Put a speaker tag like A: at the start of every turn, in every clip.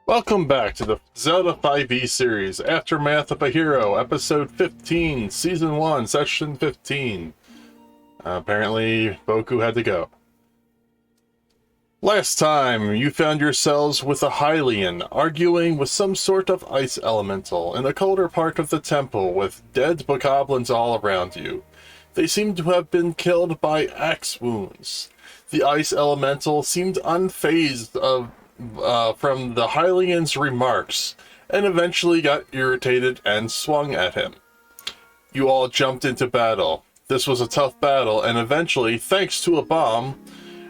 A: Welcome back to the Zelda 5e series, Aftermath of a Hero, Episode 15, Season 1, Session 15. Apparently, Boku had to go. Last time, you found yourselves with a Hylian arguing with some sort of ice elemental in the colder part of the temple with dead bokoblins all around you. They seemed to have been killed by axe wounds. The ice elemental seemed unfazed from the Hylian's remarks, and eventually got irritated and swung at him. You all jumped into battle. This was a tough battle, and eventually, thanks to a bomb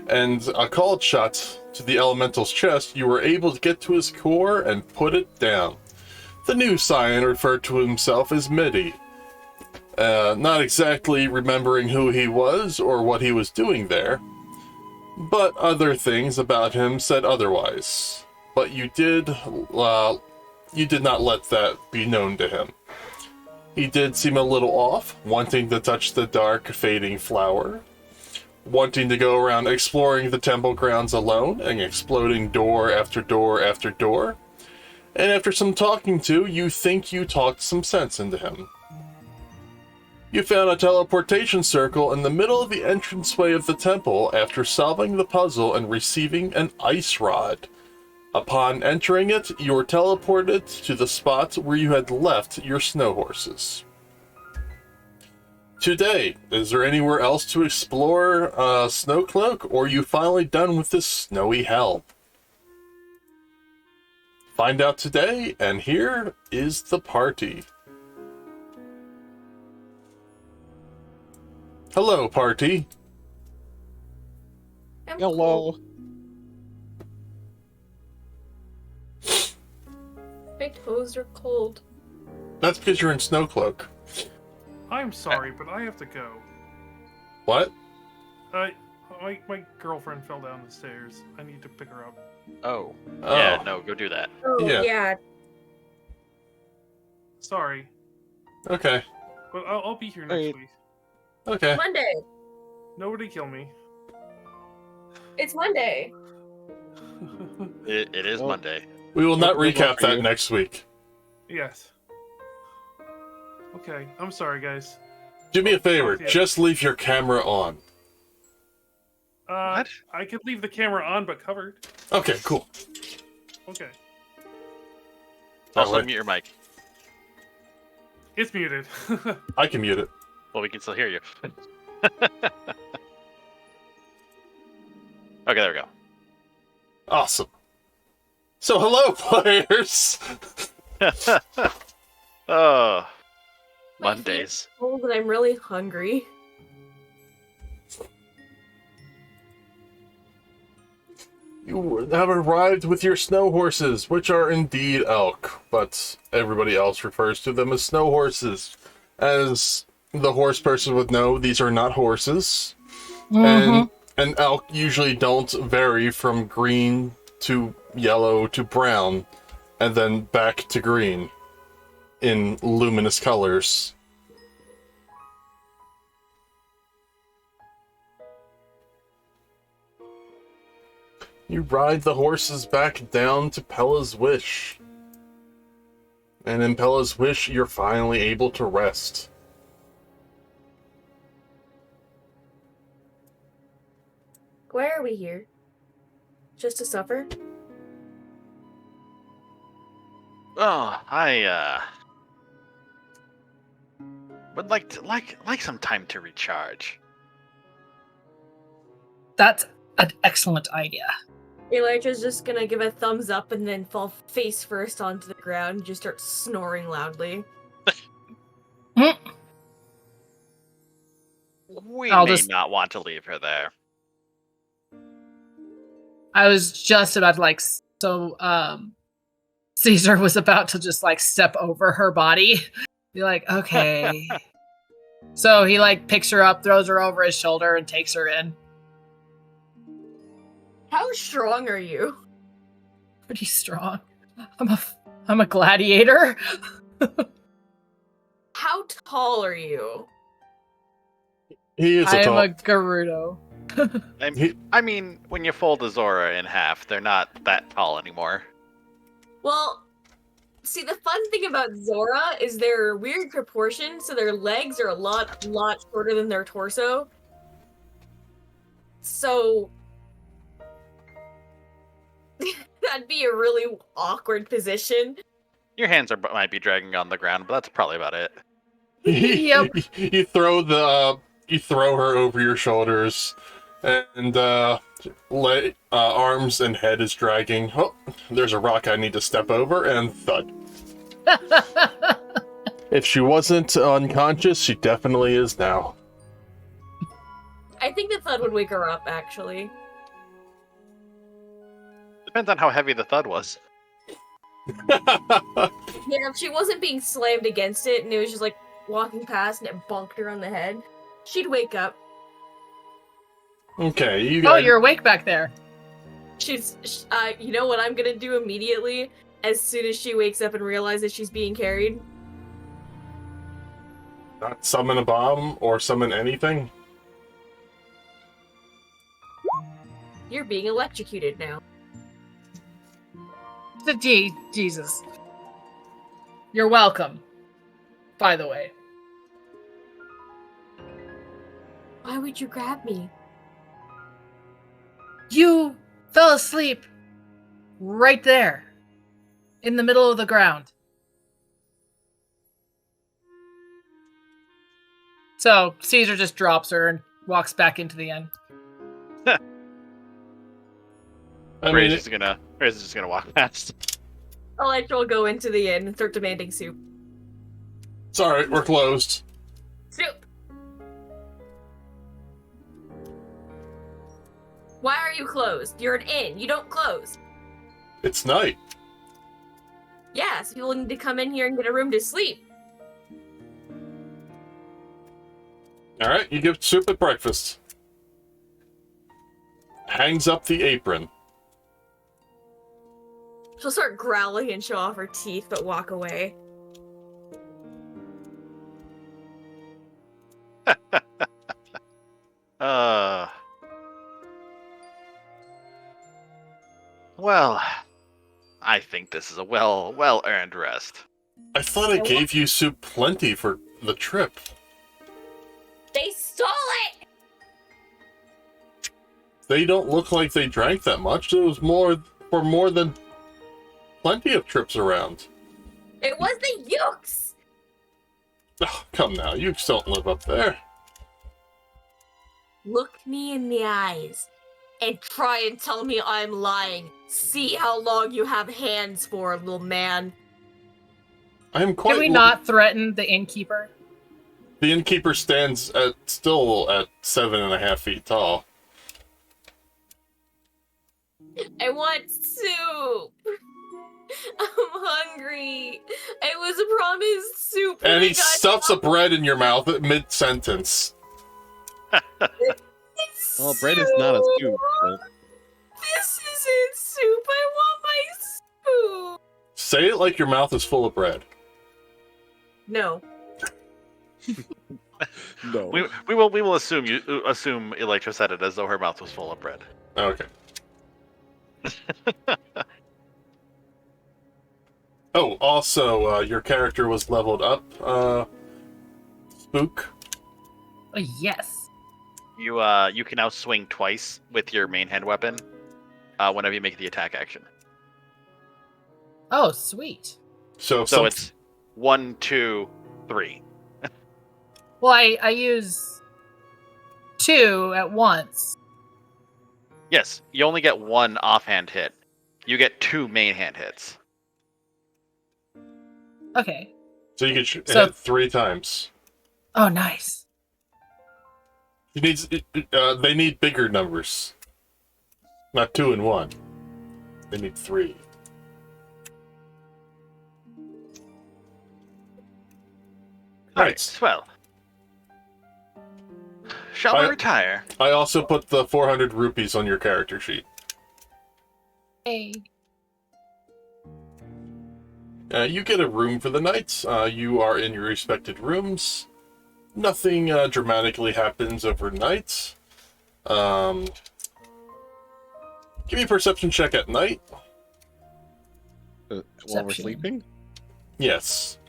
A: and a called shot to the elemental's chest, you were able to get to his core and put it down. The new scion referred to himself as Mide, not exactly remembering who he was or what he was doing there, but other things about him said otherwise. But you did not let that be known to him. He did seem a little off, wanting to touch the dark, fading flower, wanting to go around exploring the temple grounds alone and exploding door after door after door. And after some talking to, you think you talked some sense into him. You found a teleportation circle in the middle of the entranceway of the temple after solving the puzzle and receiving an ice rod. Upon entering it, you were teleported to the spot where you had left your snow horses. Today, is there anywhere else to explore Snowcloak, or are you finally done with this snowy hell? Find out today, and here is the party. Hello, party.
B: Hello.
C: My toes are cold.
A: That's because you're in Snowcloak.
D: I'm sorry, but I have to go.
A: What?
D: My girlfriend fell down the stairs. I need to pick her up.
B: Oh.
A: Oh.
B: Yeah, no, go do that.
C: Oh, yeah.
D: Sorry,
A: Okay.
D: but I'll be here next week.
A: Okay.
C: Monday.
D: Nobody kill me.
C: It's Monday.
B: It is
E: Oh.
B: Monday.
A: We will not
E: Good luck
A: recap
E: for
A: that
E: you.
A: next week.
D: Yes. Okay, I'm sorry, guys.
A: Do me a favor,
D: Yeah.
A: just leave your camera on.
B: What?
D: I could leave the camera on but covered.
A: Okay, cool.
D: Okay.
B: Also,
A: wait.
B: mute your mic.
D: It's muted.
A: I can mute it.
B: Well, we can still hear you. Okay, there we go.
A: Awesome. So, hello, players!
B: Oh,
C: My
B: Mondays.
C: feet are cold and I'm really hungry.
A: You have arrived with your snow horses, which are indeed elk, but everybody else refers to them as snow horses. As the horse person would know, these are not horses. And elk usually don't vary from green to yellow to brown, and then back to green in luminous colors. You ride the horses back down to Pella's Wish. And in Pella's Wish, you're finally able to rest.
C: Why are we here? Just to suffer?
B: Oh, I would like some time to recharge.
F: That's an excellent idea.
C: Elytra's just gonna give a thumbs up and then fall face first onto the ground and just start snoring loudly.
B: We
E: I'll
B: may
E: just-
B: not want to leave her there.
E: I was just about to Caesar was about to just step over her body. Be like, okay. So he picks her up, throws her over his shoulder, and takes her in.
C: How strong are you?
E: Pretty strong. I'm a gladiator.
C: How tall are you?
A: He is
E: I
A: a
E: am
A: tall.
E: a Gerudo.
B: I mean, when you fold a Zora in half, they're not that tall anymore.
C: Well, see, the fun thing about Zora is they're weird proportions, so their legs are a lot shorter than their torso. So that'd be a really awkward position.
B: Your hands might be dragging on the ground, but that's probably about it.
E: Yep.
A: You throw her over your shoulders, and arms and head is dragging. Oh, there's a rock I need to step over, and thud. If she wasn't unconscious, she definitely is now.
C: I think the thud would wake her up, actually.
B: Depends on how heavy the thud was.
C: Yeah, if she wasn't being slammed against it and it was just walking past and it bonked her on the head, she'd wake up.
A: Okay, you
E: Oh,
A: guys.
E: you're awake back there.
C: You know what I'm gonna do immediately as soon as she wakes up and realizes she's being carried?
A: Not summon a bomb or summon anything?
C: You're being electrocuted now.
E: Jesus. You're welcome. By the way.
C: Why would you grab me?
E: You fell asleep right there in the middle of the ground. So Caesar just drops her and walks back into the inn.
B: Ray's just gonna walk past.
C: Electra will go into the inn and start demanding soup.
A: It's alright, we're closed.
C: Soup! Why are you closed? You're an inn. You don't close.
A: It's night.
C: Yeah, so people need to come in here and get a room to sleep.
A: Alright, you give soup at breakfast. Hangs up the apron.
C: She'll start growling and show off her teeth, but walk away.
B: Well, I think this is a well-earned rest.
A: I thought I gave you soup plenty for the trip.
C: They stole it!
A: They don't look like they drank that much. There was more than plenty of trips around.
C: It was the Yukes!
A: Oh, come now, you don't live up there.
C: Look me in the eyes and try and tell me I'm lying. See how long you have hands for, little man.
A: I'm quite.
E: Can we not threaten the innkeeper?
A: The innkeeper stands still at 7.5 feet tall.
C: I want soup. I'm hungry. I was promised soup.
A: And
C: I
A: he
C: got
A: stuffs a bread in your mouth at mid-sentence.
F: Well, bread is not a soup. But...
C: This isn't soup. I want my soup.
A: Say it like your mouth is full of bread.
C: No.
F: No.
B: We will assume Electra said it as though her mouth was full of bread.
A: Okay. Oh, also, your character was leveled up. Spook.
E: Oh, yes.
B: You can now swing twice with your main hand weapon whenever you make the attack action.
E: Oh, sweet.
A: So
B: It's 1, 2, 3.
E: Well, I use 2 at once.
B: Yes, you only get one offhand hit. You get 2 main hand hits.
E: Okay.
A: So you can
E: So-
A: hit 3 times.
E: Oh, nice.
A: They need bigger numbers. Not 2 and 1. They need 3.
B: Alright,
A: Nice.
B: swell. Shall we retire?
A: I also put the 400 rupees on your character sheet.
E: Hey.
A: You get a room for the night. You are in your respected rooms. Nothing dramatically happens overnight. Give me a perception check at night.
F: While we're
E: Perception.
F: sleeping?
A: Yes.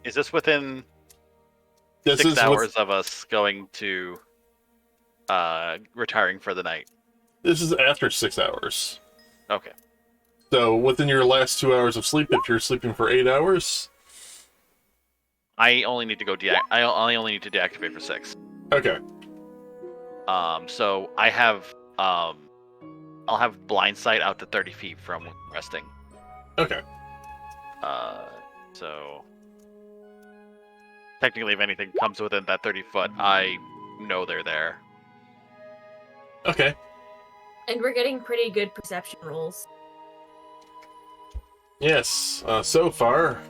B: Is this within
A: This
B: 6
A: is
B: hours of us going to retiring for the night?
A: This is after 6 hours.
B: Okay.
A: So within your last 2 hours of sleep, if you're sleeping for 8 hours.
B: I only need to go I only need to deactivate for 6.
A: Okay.
B: So I have I'll have blind sight out to 30 feet from resting.
A: Okay.
B: So technically, if anything comes within that 30 foot, I know they're there.
A: Okay.
C: And we're getting pretty good perception rolls.
A: Yes. So far,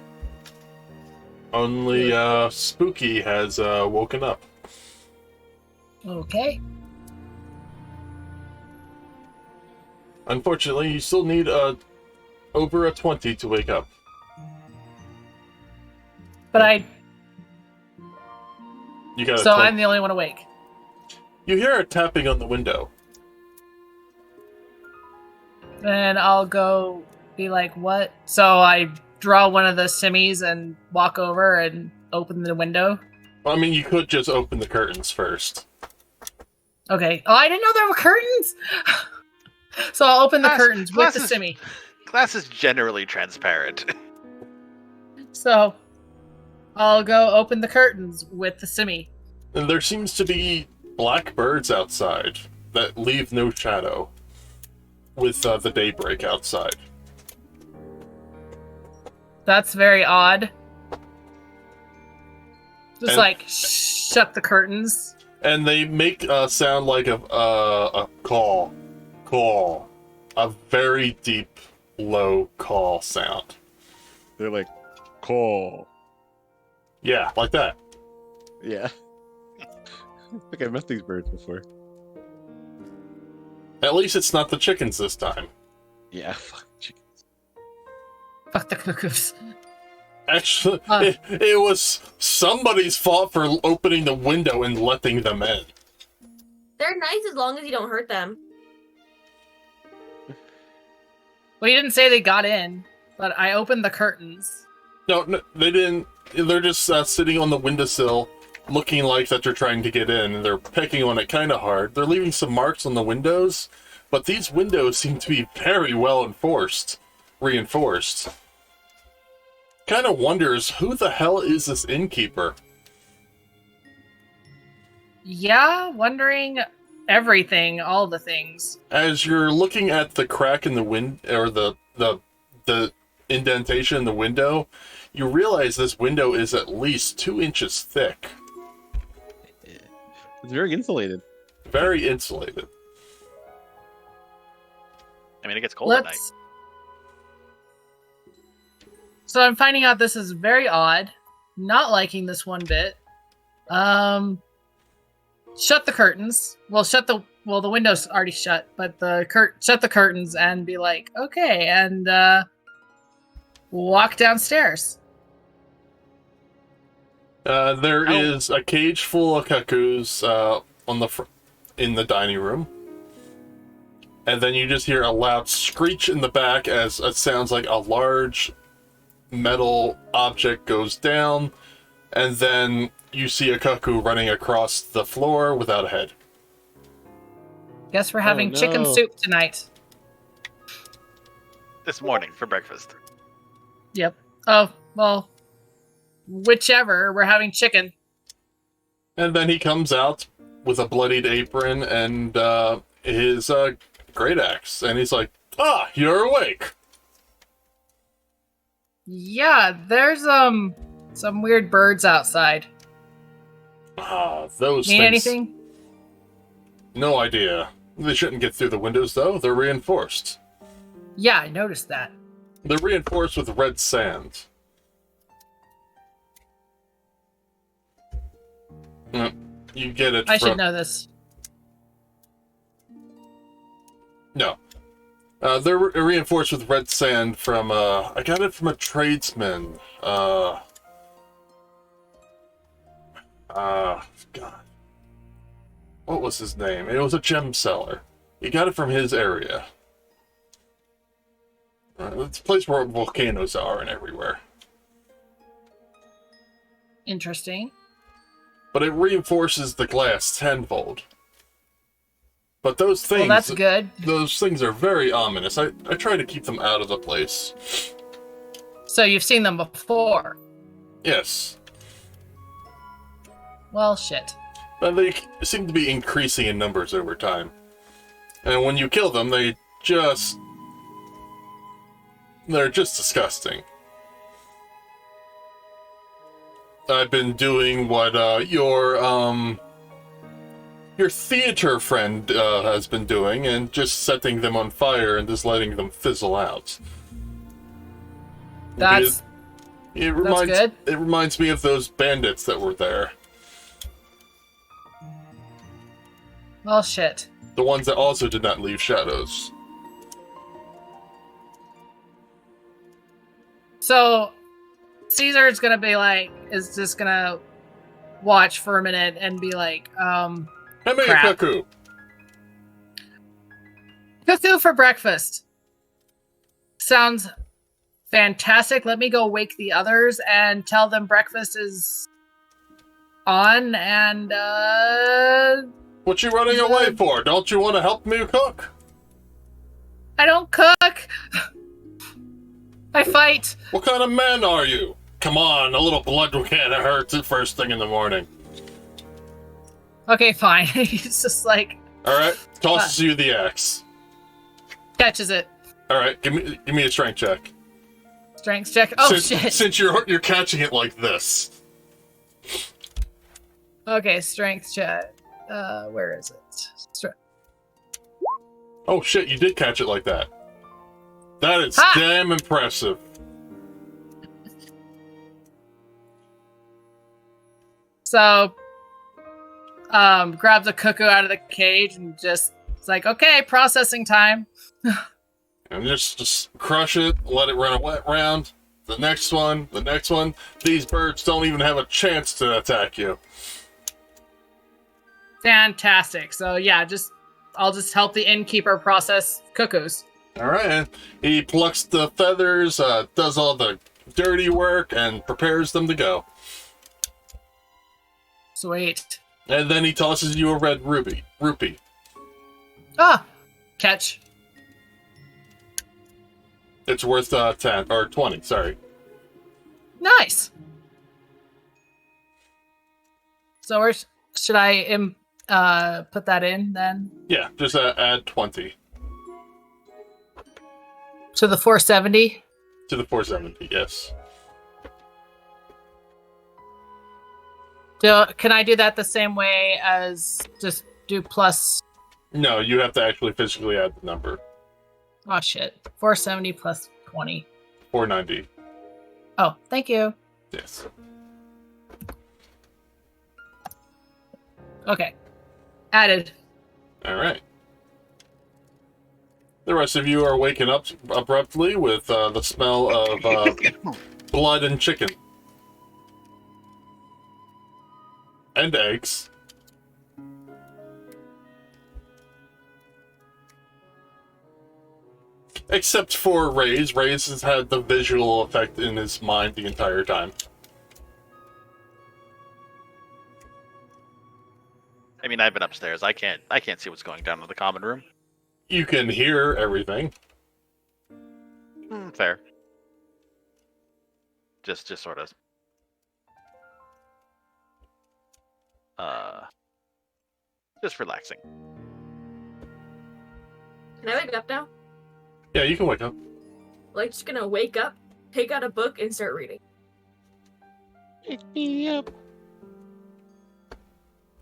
A: only Spooky has woken up.
E: Okay.
A: Unfortunately, you still need over a 20 to wake up.
E: But
A: You got.
E: So I'm the only one awake.
A: You hear a tapping on the window.
E: And I'll go be like, what? So I draw one of the simmies and walk over and open the window.
A: I mean, you could just open the curtains first.
E: Okay. Oh, I didn't know there were curtains! So I'll open the curtains with the
B: glasses-
E: simmy.
B: Glass is generally transparent.
E: So I'll go open the curtains with the simmy.
A: And there seems to be black birds outside that leave no shadow with the daybreak outside.
E: That's very odd. Just
A: And-
E: like shut the curtains.
A: And they make a sound like a call. A very deep, low call sound.
F: They're like, call.
A: Yeah, like that.
F: Yeah. I think I've met these birds before.
A: At least it's not the chickens this time.
F: Yeah, fuck chickens.
E: Fuck the cuckoos.
A: Actually, it was somebody's fault for opening the window and letting them in.
C: They're nice as long as you don't hurt them.
E: Well, you didn't say they got in, but I opened the curtains.
A: No, they didn't. They're just sitting on the windowsill, looking like that they're trying to get in, and they're pecking on it kind of hard. They're leaving some marks on the windows, but these windows seem to be very well reinforced. Kind of wonders who the hell is this innkeeper?
E: Yeah, wondering everything, all the things.
A: As you're looking at the crack in the wind or the indentation in the window, you realize this window is at least 2 inches thick.
F: It's very insulated.
A: Very insulated.
B: I mean, it gets cold at night.
E: Let's. So I'm finding out this is very odd. Not liking this one bit. Shut the curtains. Well, the window's already shut, but shut the curtains and be like, okay, and walk downstairs.
A: There is a cage full of cuckoos in the dining room. And then you just hear a loud screech in the back as it sounds like a large metal object goes down, and then you see a cuckoo running across the floor without a head.
E: Guess we're having chicken
F: no.
E: soup tonight.
B: This morning for breakfast.
E: Yep. Oh, well, whichever. We're having chicken.
A: And then he comes out with a bloodied apron and his great axe. And he's like, ah, you're awake.
E: Yeah, there's some weird birds outside.
A: Ah, those
E: Need
A: things.
E: anything?
A: No idea. They shouldn't get through the windows, though. They're reinforced.
E: Yeah, I noticed that.
A: They're reinforced with red sand. You get it
E: I
A: from...
E: should know this.
A: No. They're reinforced with red sand from, I got it from a tradesman. God. What was his name? It was a gem seller. He got it from his area. It's a place where volcanoes are and everywhere.
E: Interesting.
A: But it reinforces the glass tenfold. But those things...
E: Well, that's good.
A: Those things are very ominous. I try to keep them out of the place.
E: So you've seen them before?
A: Yes.
E: Well, shit.
A: But they seem to be increasing in numbers over time. And when you kill them, they're just disgusting. I've been doing what your theater friend has been doing, and just setting them on fire and just letting them fizzle out.
E: That's good.
A: It reminds me of those bandits that were there.
E: Well, shit.
A: The ones that also did not leave shadows.
E: So, Caesar's gonna be like, is just gonna watch for a minute and be like,
A: Hand me a
E: crap.
A: cuckoo.
E: Cuckoo for breakfast. Sounds fantastic. Let me go wake the others and tell them breakfast is on and,
A: What you running away for? Don't you want to help me cook?
E: I don't cook! I fight!
A: What kind of man are you? Come on, a little blood can't hurt the first thing in the morning.
E: Okay, fine. He's just like...
A: Alright, tosses you the axe.
E: Catches it.
A: Alright, give me a strength check.
E: Strength check. Oh,
A: since,
E: shit!
A: Since you're catching it like this.
E: Okay, strength check. Where is it?
A: Oh shit, you did catch it like that. That is
E: Ha!
A: damn impressive.
E: So, grabs a cuckoo out of the cage and just, it's like, okay, processing time.
A: And just crush it, let it run around. The next one, the next one. These birds don't even have a chance to attack you.
E: Fantastic. So yeah, I'll just help the innkeeper process cuckoos.
A: Alright, and he plucks the feathers, does all the dirty work, and prepares them to go.
E: Sweet.
A: And then he tosses you a red rupee.
E: Ah, catch.
A: It's worth 10 or 20, sorry.
E: Nice. So where should I put that in then?
A: Yeah, just add 20
E: To the 470?
A: to the 470, yes.
E: Can I do that the same way as just do plus?
A: No, you have to actually physically add the number.
E: Oh shit. 470 plus 20.
A: 490,
E: Oh, thank you.
A: yes.
E: Okay. Added.
A: Alright. The rest of you are waking up abruptly with the smell of blood and chicken. And eggs. Except for Ray's. Ray's has had the visual effect in his mind the entire time.
B: I mean, I've been upstairs. I can't see what's going down in the common room.
A: You can hear everything.
B: Fair. Just sort of. Just relaxing.
C: Can I wake up now?
A: Yeah, you can wake up.
C: Like, just gonna wake up, take out a book, and start reading.
F: Pick me up.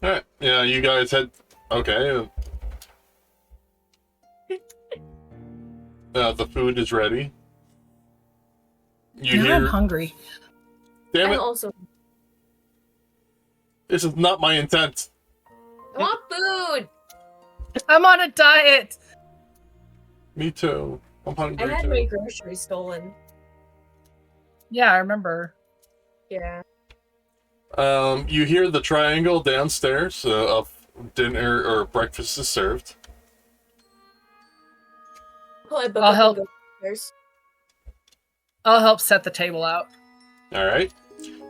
A: Alright, yeah, you guys had... Okay. The food is ready. You
E: Now I'm
A: hear...
E: hungry.
A: Damn
C: I'm
A: it,
C: also.
A: this is not my intent.
C: I want food!
E: I'm on a diet.
A: Me too. I'm
C: I
A: hungry
C: had
A: too.
C: my groceries stolen.
E: Yeah, I remember.
C: Yeah.
A: You hear the triangle downstairs of dinner or breakfast is served.
C: Pull my book
E: I'll
C: up
E: help.
C: and go upstairs.
E: I'll help set the table out.
A: All right.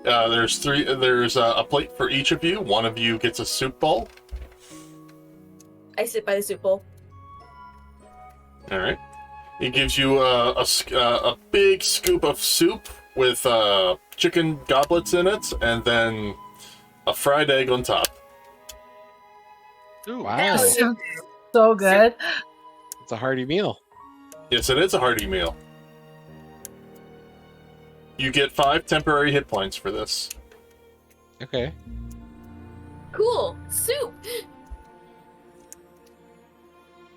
A: There's three. There's a plate for each of you. One of you gets a soup bowl.
C: I sit by the soup bowl.
A: All right. He gives you a big scoop of soup with chicken goblets in it, and then a fried egg on top.
F: Ooh, wow.
C: Hell yeah.
E: Sounds so good.
F: It's a hearty meal.
A: Yes, it is a hearty meal. You get 5 temporary hit points for this.
F: Okay.
C: Cool! Soup!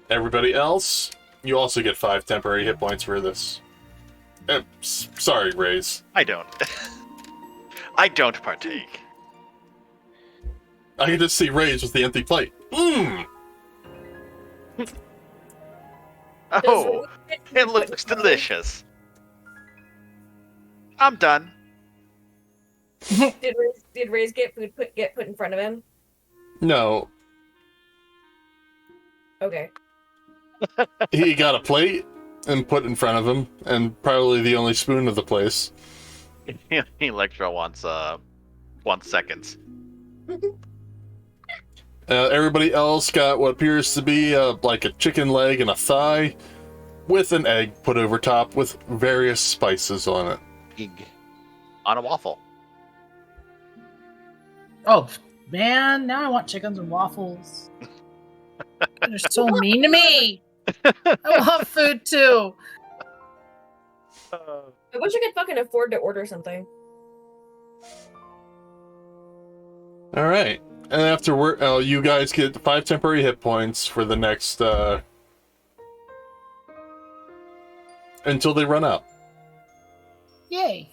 A: Everybody else, you also get 5 temporary hit points for this. Sorry, Raze.
B: I don't. I don't partake.
A: I can just see Raze with the empty plate. Mmm!
B: Oh, it looks delicious. I'm done.
C: Did Ray's get put in front of him?
A: No,
C: Okay.
A: he got a plate and put in front of him, and probably the only spoon of the place.
B: Electro wants 1 second.
A: Everybody else got what appears to be like a chicken leg and a thigh, with an egg put over top with various spices on it.
F: Gig.
B: On a waffle.
E: Oh, man. Now I want chickens and waffles. They're so mean to me. I want food too.
C: I wish I could fucking afford to order something.
A: All right, and after you guys get 5 temporary hit points for the next until they run out.
E: Yay.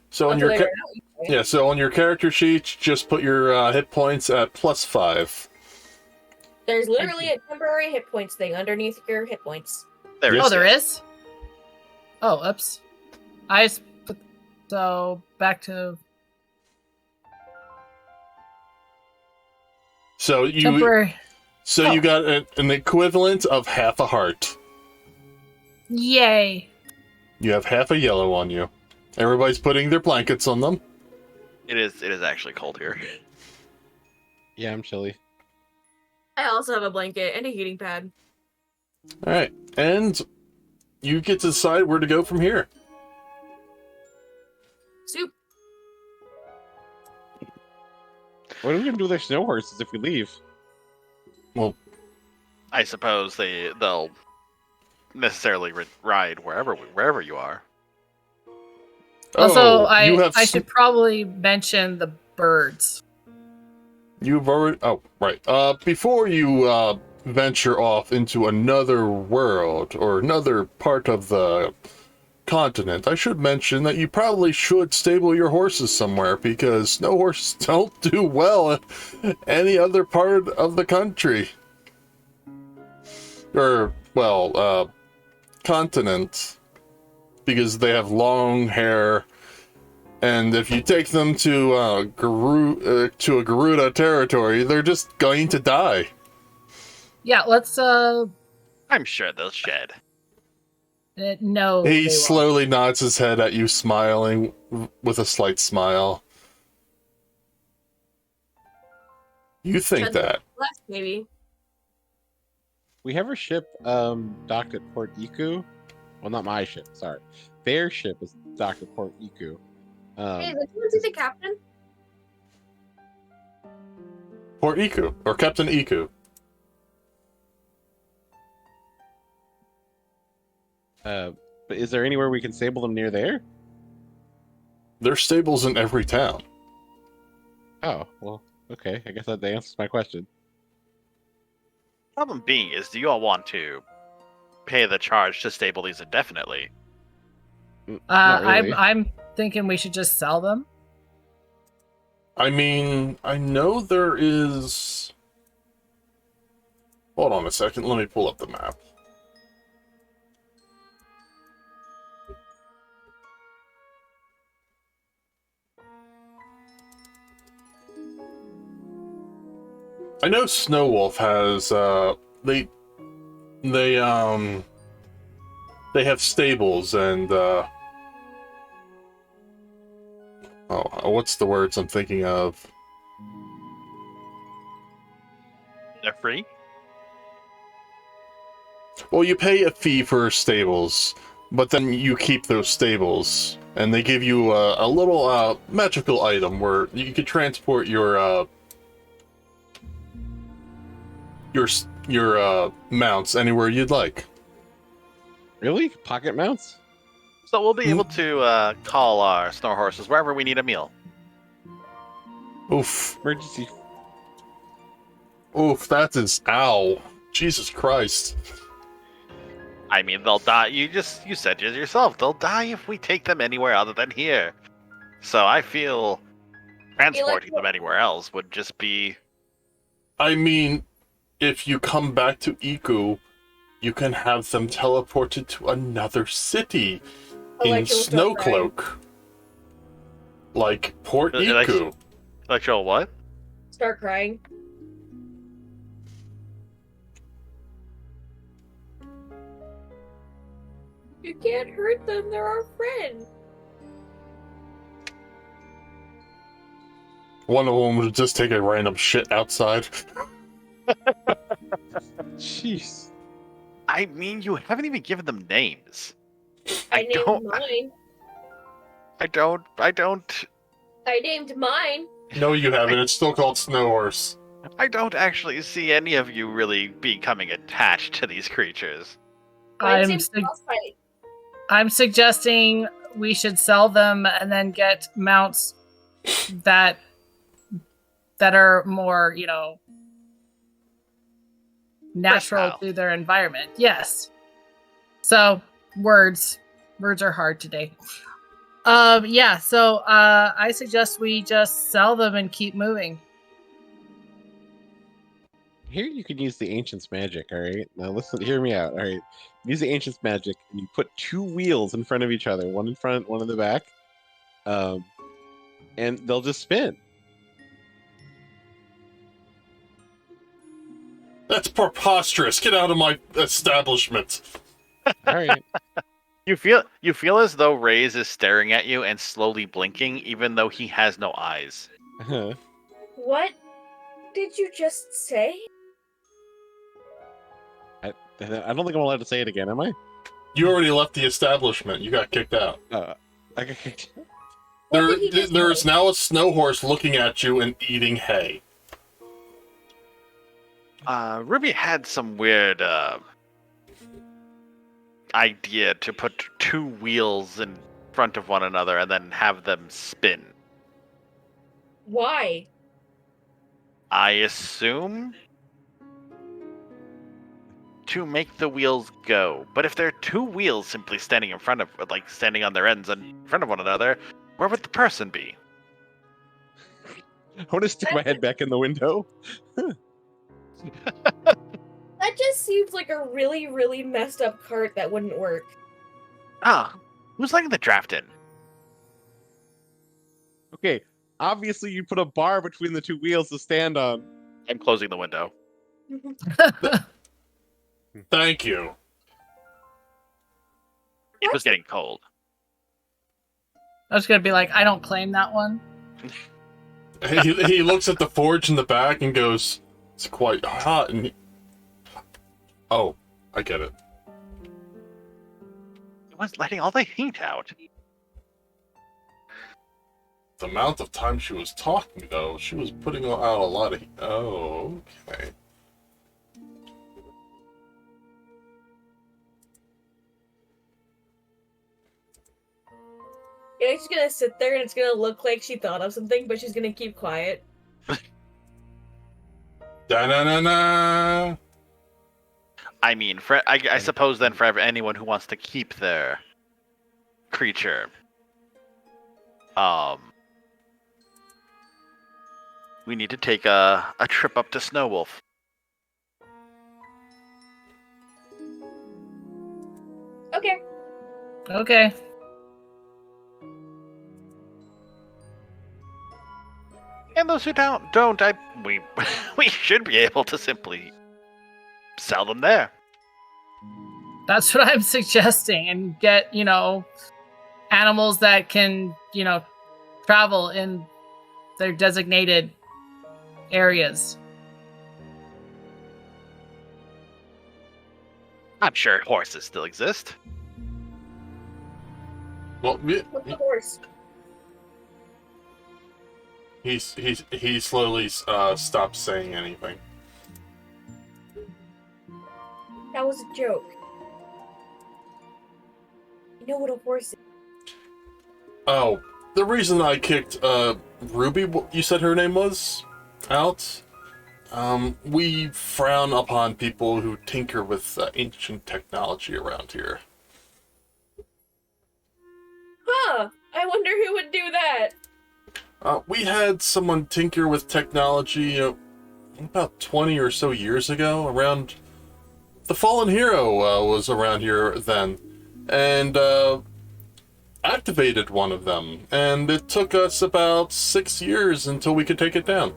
A: So on
C: Until
A: your
C: they run out, you say.
A: yeah, so on your character sheet, just put your hit points at +5.
C: There's literally a temporary hit points thing underneath your hit points.
B: There
A: Yes.
E: Oh,
B: is.
E: there is? Oh, oops. I just put... So, back to
A: So you
E: temporary.
A: you got an equivalent of half a heart.
E: Yay.
A: You have half a yellow on you. Everybody's putting their blankets on them.
B: It is actually cold here.
F: Yeah, I'm chilly.
C: I also have a blanket and a heating pad.
A: All right, and you get to decide where to go from here.
C: Soup.
F: What are we gonna do with our snow horses if we leave?
B: I suppose they'll necessarily ride wherever you are.
E: Also,
A: you have
E: I should probably mention the birds.
A: You've already. Oh, right. Before you venture off into another world or another part of the continent, I should mention that you probably should stable your horses somewhere because snow horses don't do well in any other part of the country. Or, well, continent. Because they have long hair. And if you take them to a Garuda territory, they're just going to die.
E: Yeah, let's
B: I'm sure they'll shed.
E: no.
A: He
E: they won't.
A: slowly nods his head at you, smiling with a slight smile. You think
C: Shed
A: that?
C: left, maybe.
F: We have our ship docked at Port Iku. Well, not my ship, sorry. Their ship is docked at Port Iku.
C: Hey, did you see the captain?
A: Port Iku, or Captain Iku.
F: But is there anywhere we can stable them near there?
A: There's stables in every town.
F: Oh, well, okay. I guess that answers my question.
B: Problem being is, do you all want to pay the charge to stable these indefinitely?
F: Not really.
E: I'm thinking we should just sell them.
A: I mean, I know there is... Hold on a second, let me pull up the map. I know Snowwolf has, they have stables and, oh, what's the words I'm thinking of?
B: They're free?
A: Well, you pay a fee for stables, but then you keep those stables, and they give you a little magical item where you can transport your mounts anywhere you'd like.
F: Really? Pocket mounts?
B: So we'll be able to call our snow horses wherever we need a meal.
A: Oof.
F: Emergency.
A: Oof, that is... Ow. Jesus Christ.
B: I mean, they'll die. You said it yourself. They'll die if we take them anywhere other than here. So I feel transporting them anywhere else would just be...
A: I mean, if you come back to Iku, you can have them teleported to another city in Snowcloak. Like Port Iku.
B: Electro what?
C: Start crying. You can't hurt them, they're our friends.
A: One of them would just take a random shit outside.
F: Jeez.
B: I mean, you haven't even given them names.
C: I named mine.
B: I don't.
C: I named mine.
A: No, you haven't. It's still called Snow Horse.
B: I don't actually see any of you really becoming attached to these creatures.
E: I'm suggesting we should sell them and then get mounts that are more, natural
B: versatile
E: to their environment. Yes. So words are hard today. Yeah. So I suggest we just sell them and keep moving.
F: Here you can use the Ancient's magic, alright? Now listen, hear me out, alright? Use the Ancient's magic, and you put 2 wheels in front of each other, one in front, one in the back, and they'll just spin.
A: That's preposterous. Get out of my establishment.
F: Alright.
B: You feel as though Raze is staring at you and slowly blinking, even though he has no eyes.
C: What did you just say?
F: I don't think I'm allowed to say it again, am I?
A: You already left the establishment. You got kicked out.
F: I got kicked
C: What did he just
A: There is
C: say?
A: now a snow horse looking at you and eating hay.
B: Ruby had some weird idea to put 2 wheels in front of one another and then have them spin.
C: Why?
B: I assume to make the wheels go. But if there are 2 wheels simply standing in front of, standing on their ends in front of one another, where would the person be?
F: I want to stick my head back in the window.
C: That just seems like a really, really messed up cart that wouldn't work.
B: Ah, who's letting the draft in?
F: Okay, obviously you put a bar between the 2 wheels to stand on.
B: I'm closing the window.
A: Thank you.
B: It was getting cold.
E: I was gonna be like, I don't claim that one.
A: He looks at the forge in the back and goes, "It's quite hot." And oh, I get it.
B: It was letting all the heat out.
A: the amount of time she was talking, though, she was putting out a lot of... Oh, okay.
C: Yeah, she's gonna sit there and it's gonna look like she thought of something, but she's gonna keep quiet.
A: Da-na-na-na!
B: I mean, I suppose then for anyone who wants to keep their creature, we need to take a trip up to Snowwolf.
C: Okay.
E: Okay.
B: And those who we we should be able to simply sell them there.
E: That's what I'm suggesting, and get, animals that can, travel in their designated areas.
B: I'm sure horses still exist.
A: Well,
C: What's the horse?
A: he slowly stops saying anything.
C: That was a joke. You know what a horse is?
A: Oh, the reason I kicked Ruby, you said her name was, out. We frown upon people who tinker with ancient technology around here.
C: Huh. I wonder who would do that.
A: We had someone tinker with technology about 20 or so years ago. Around the Fallen Hero was around here then, and activated one of them. And it took us about 6 years until we could take it down.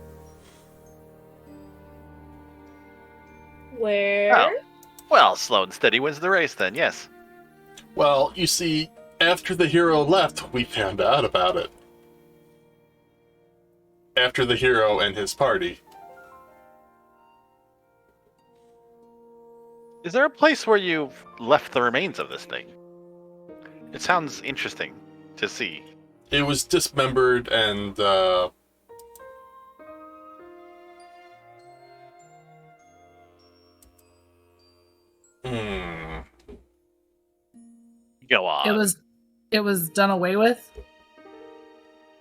C: Where?
B: Oh. Well, slow and steady wins the race then, yes.
A: Well, you see, after the hero left, we found out about it. After the hero and his party.
B: Is there a place where you've left the remains of this thing? It sounds interesting to see.
A: It was dismembered and,
B: Go on.
E: It was done away with.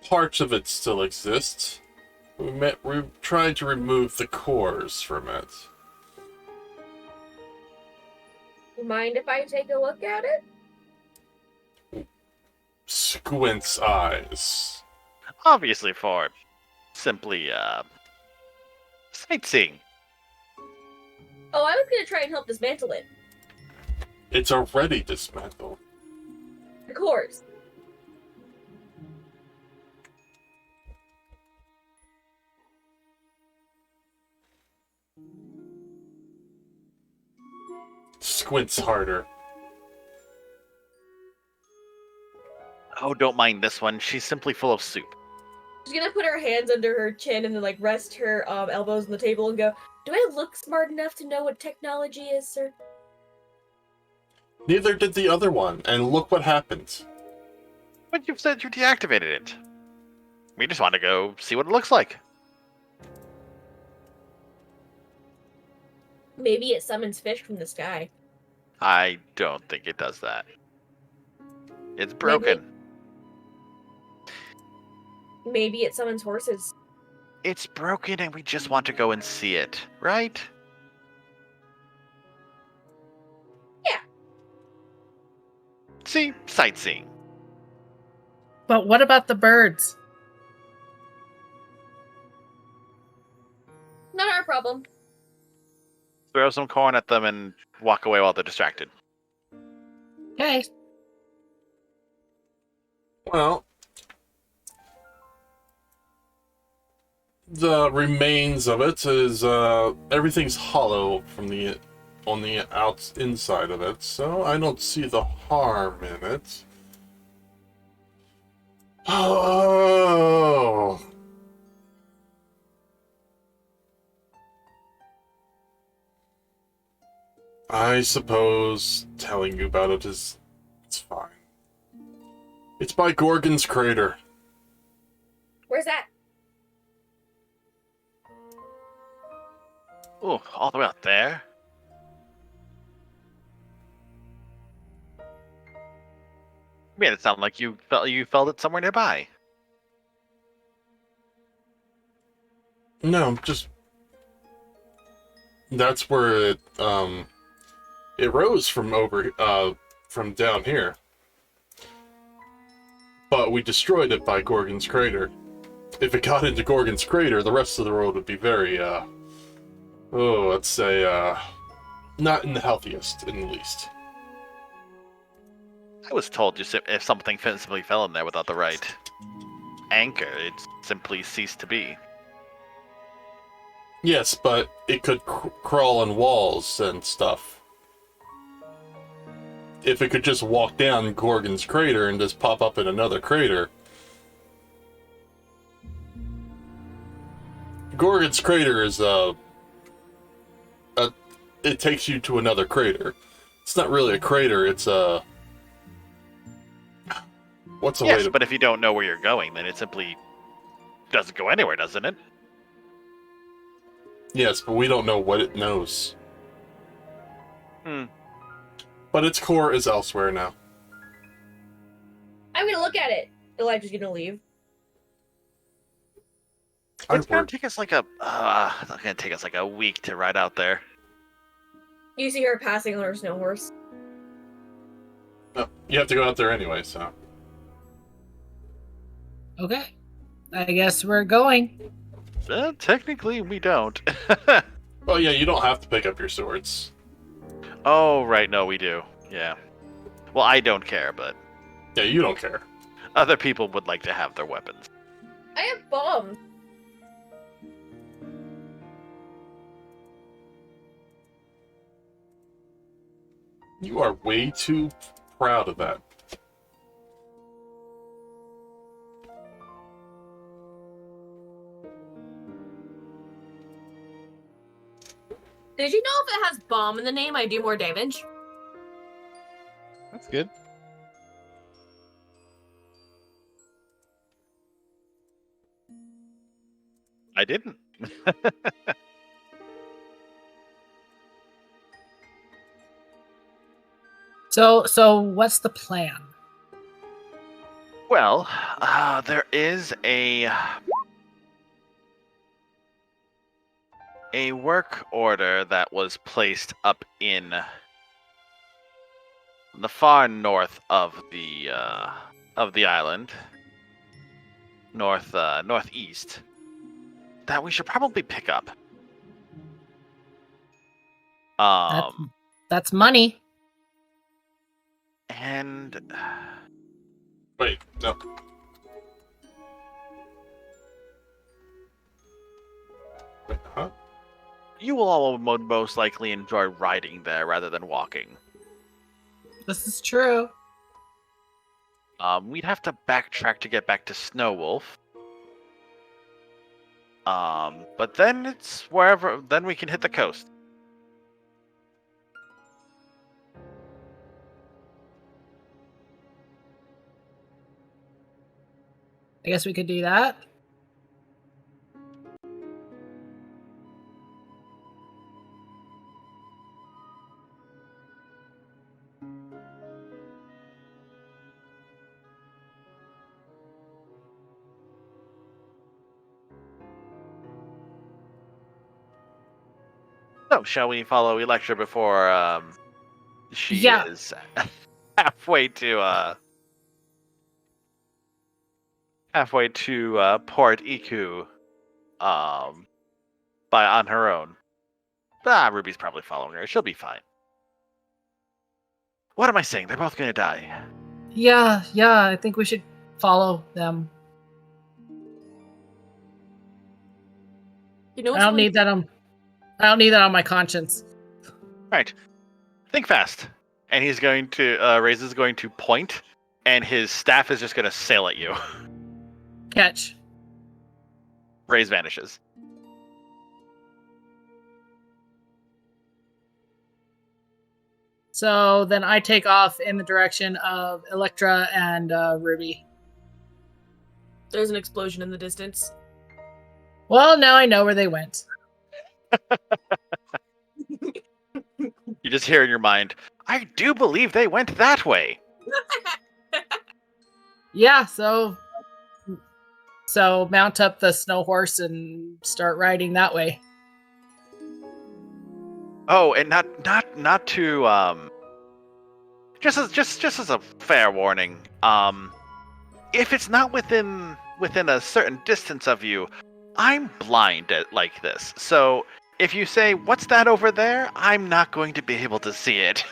A: Parts of it still exist. We tried to remove the cores from it.
C: You mind if I take a look at it?
A: Squint's eyes.
B: Obviously for simply, sightseeing.
C: Oh, I was gonna try and help dismantle it.
A: It's already dismantled.
C: Of course.
A: Squints harder.
B: Oh, don't mind this one. She's simply full of soup.
C: She's gonna put her hands under her chin and then rest her elbows on the table and go, "Do I look smart enough to know what technology is, sir?"
A: Neither did the other one, and look what happened.
B: But you've said you deactivated it. We just want to go see what it looks like.
C: Maybe it summons fish from the sky.
B: I don't think it does that. It's broken.
C: Maybe it summons horses.
B: It's broken and we just want to go and see it, right?
C: Yeah.
B: See? Sightseeing.
E: But what about the birds?
C: Not our problem.
B: Throw some corn at them and walk away while they're distracted.
E: Okay.
A: Well, the remains of it is everything's hollow from the inside of it, so I don't see the harm in it. Oh. I suppose telling you about it's fine. It's by Gorgon's crater.
C: Where's that?
B: Ooh, all the way out there. Made it sound like you felt it somewhere nearby.
A: No, just that's where it rose from from down here. But we destroyed it by Gorgon's Crater. If it got into Gorgon's Crater, the rest of the world would be very let's say not in the healthiest, in the least.
B: I was told just if something simply fell in there without the right anchor, it simply ceased to be.
A: Yes, but it could crawl on walls and stuff. If it could just walk down Gorgon's Crater and just pop up in another crater. Gorgon's Crater is it takes you to another crater. It's not really a crater, it's a... What's a way
B: Yes,
A: to...
B: but if you don't know where you're going, then it simply doesn't go anywhere, doesn't it?
A: Yes, but we don't know what it knows.
B: Hmm.
A: But its core is elsewhere now.
C: I'm gonna look at it. Elijah's gonna leave.
B: It's gonna take us like a week to ride out there.
C: You see her passing on her snow horse.
A: No, you have to go out there anyway, so...
E: Okay. I guess we're going.
B: Technically, we don't.
A: Oh yeah, you don't have to pick up your swords.
B: Oh, right, no, we do. Yeah. Well, I don't care, but
A: Yeah, you don't care.
B: other people would like to have their weapons.
C: I have bombs.
A: You are way too proud of that.
C: Did you know if it has bomb in the name, I do more damage?
F: That's good.
B: I didn't.
E: So what's the plan?
B: Well, there is a work order that was placed up in the far north of the island, northeast, that we should probably pick up.
E: That's money.
B: And
A: Wait, no. Wait, huh?
B: you will all most likely enjoy riding there rather than walking.
E: This is true.
B: We'd have to backtrack to get back to Snowwolf. But then it's wherever. Then we can hit the coast.
E: I guess we could do that.
B: So, shall we follow Electra before she
E: Yeah.
B: is halfway to Port Iku on her own? Ruby's probably following her. She'll be fine. What am I saying? They're both gonna die.
E: Yeah, I think we should follow them.
C: You know
E: I don't need that on my conscience.
B: Right. Think fast. And he's going to Ray's is going to point, and his staff is just gonna sail at you.
E: Catch.
B: Ray's vanishes.
E: So then I take off in the direction of Electra and Ruby.
C: There's an explosion in the distance.
E: Well, now I know where they went.
B: You just hear in your mind, I do believe they went that way.
E: Yeah, so mount up the snow horse and start riding that way.
B: Oh, and not to just as a fair warning, if it's not within a certain distance of you, I'm blind at like this. So if you say, "What's that over there?" I'm not going to be able to see it.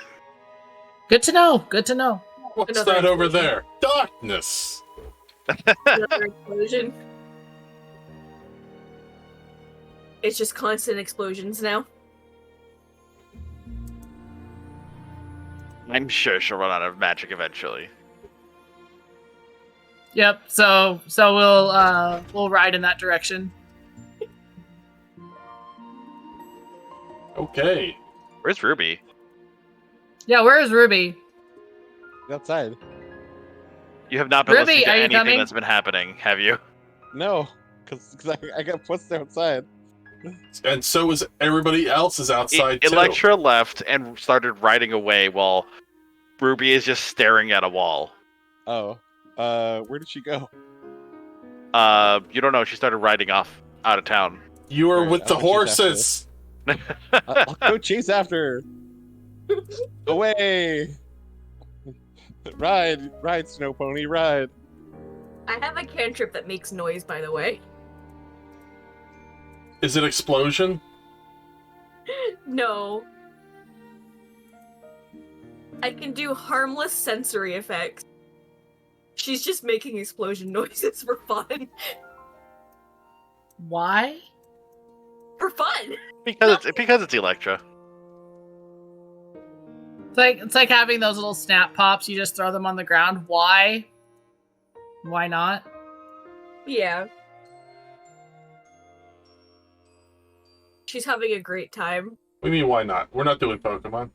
E: Good to know. Good to know.
A: What's
C: Another
A: that over
C: explosion.
A: there? Darkness.
C: Another explosion. It's just constant explosions now.
B: I'm sure she'll run out of magic eventually.
E: Yep. So we'll ride in that direction.
A: Okay.
B: Where's Ruby?
E: Yeah. Where is Ruby?
F: Outside.
B: You have not been
E: Ruby,
B: listening to
E: are you
B: anything
E: coming?
B: that's been happening, have you?
F: No, because I got pushed outside.
A: And so is everybody else is outside too.
B: Electra left and started riding away while Ruby is just staring at a wall.
F: Oh, where did she go?
B: You don't know. She started riding off out of town.
A: You are
F: Alright,
A: with the
F: I'll chase after
A: horses.
F: I'll go chase after her. Away! Ride, snow pony, ride.
C: I have a cantrip that makes noise, by the way.
A: Is it explosion?
C: No. I can do harmless sensory effects. She's just making explosion noises for fun.
E: Why?
C: For fun!
B: Because it's Electra.
E: It's like having those little snap pops. You just throw them on the ground. Why? Why not?
C: Yeah. She's having a great time.
A: What do you mean, why not? We're not doing Pokemon.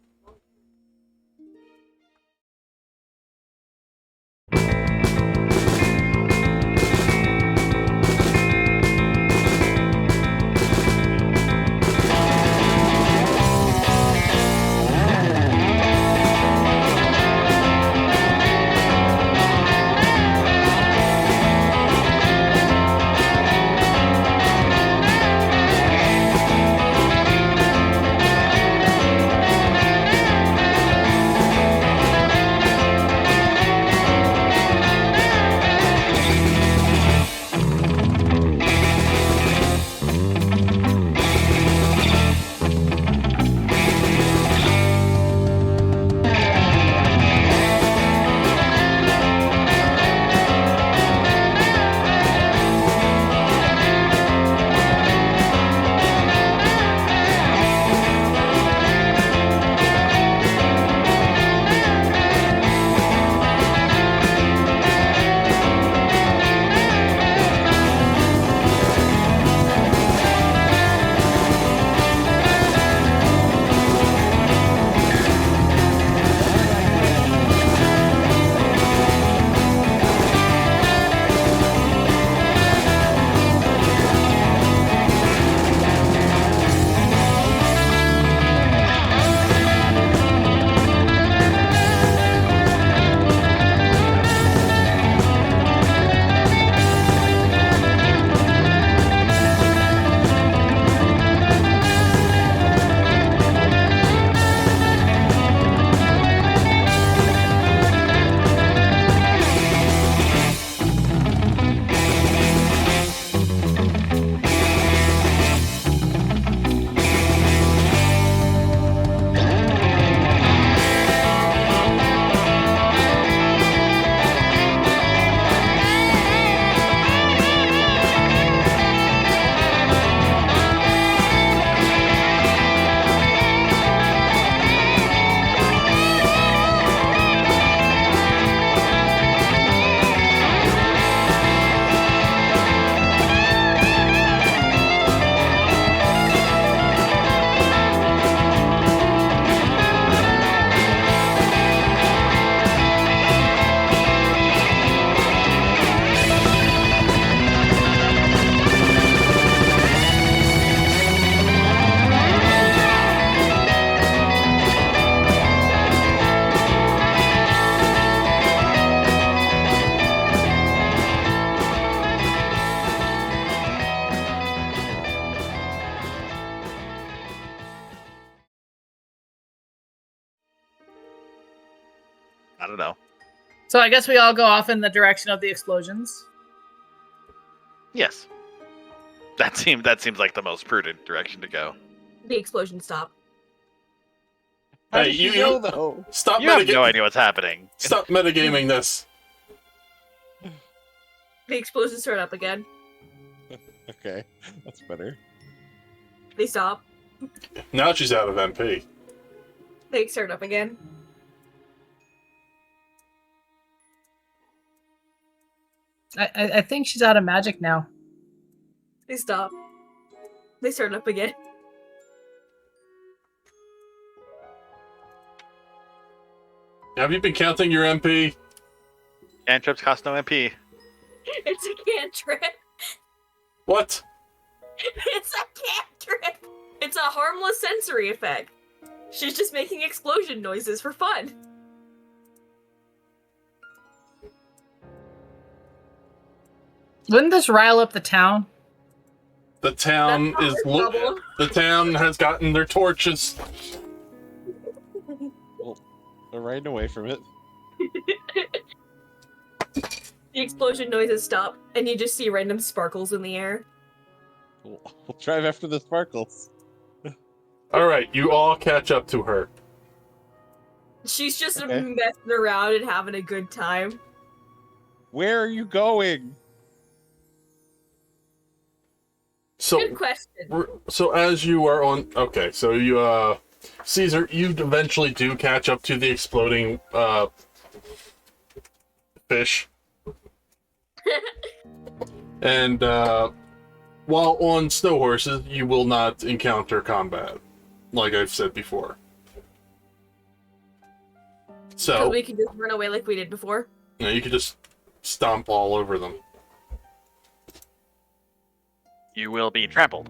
B: I don't know.
E: So I guess we all go off in the direction of the explosions.
B: Yes. That seems like the most prudent direction to go.
C: The explosion stopped.
F: How
A: Hey,
F: does she
A: you-
F: know though?
A: Stop
B: You have no idea what's happening.
A: Stop metagaming this.
C: The explosions start up again.
F: Okay, that's better.
C: They stop.
A: Now she's out of MP.
C: They start up again.
E: I think she's out of magic now.
C: They stop. They start up again.
A: Have you been counting your MP?
B: Cantrips cost no MP.
C: It's a cantrip.
A: What?
C: It's a cantrip. It's a harmless sensory effect. She's just making explosion noises for fun.
E: Wouldn't this rile up the town?
A: The town
C: That's
A: is
C: not our problem.
A: the town has gotten their torches.
F: Well, they're riding away from it.
C: The explosion noises stop, and you just see random sparkles in the air.
F: We'll drive after the sparkles.
A: All right, you all catch up to her.
C: She's just
F: Okay.
C: messing around and having a good time.
F: Where are you going?
A: So,
C: Good question.
A: so as you are on, okay, so you, Caesar, you eventually do catch up to the exploding fish, and while on snow horses, you will not encounter combat, like I've said before.
C: So
A: So
C: we can just run away like we did before.
A: you can just stomp all over them.
B: You will be trampled.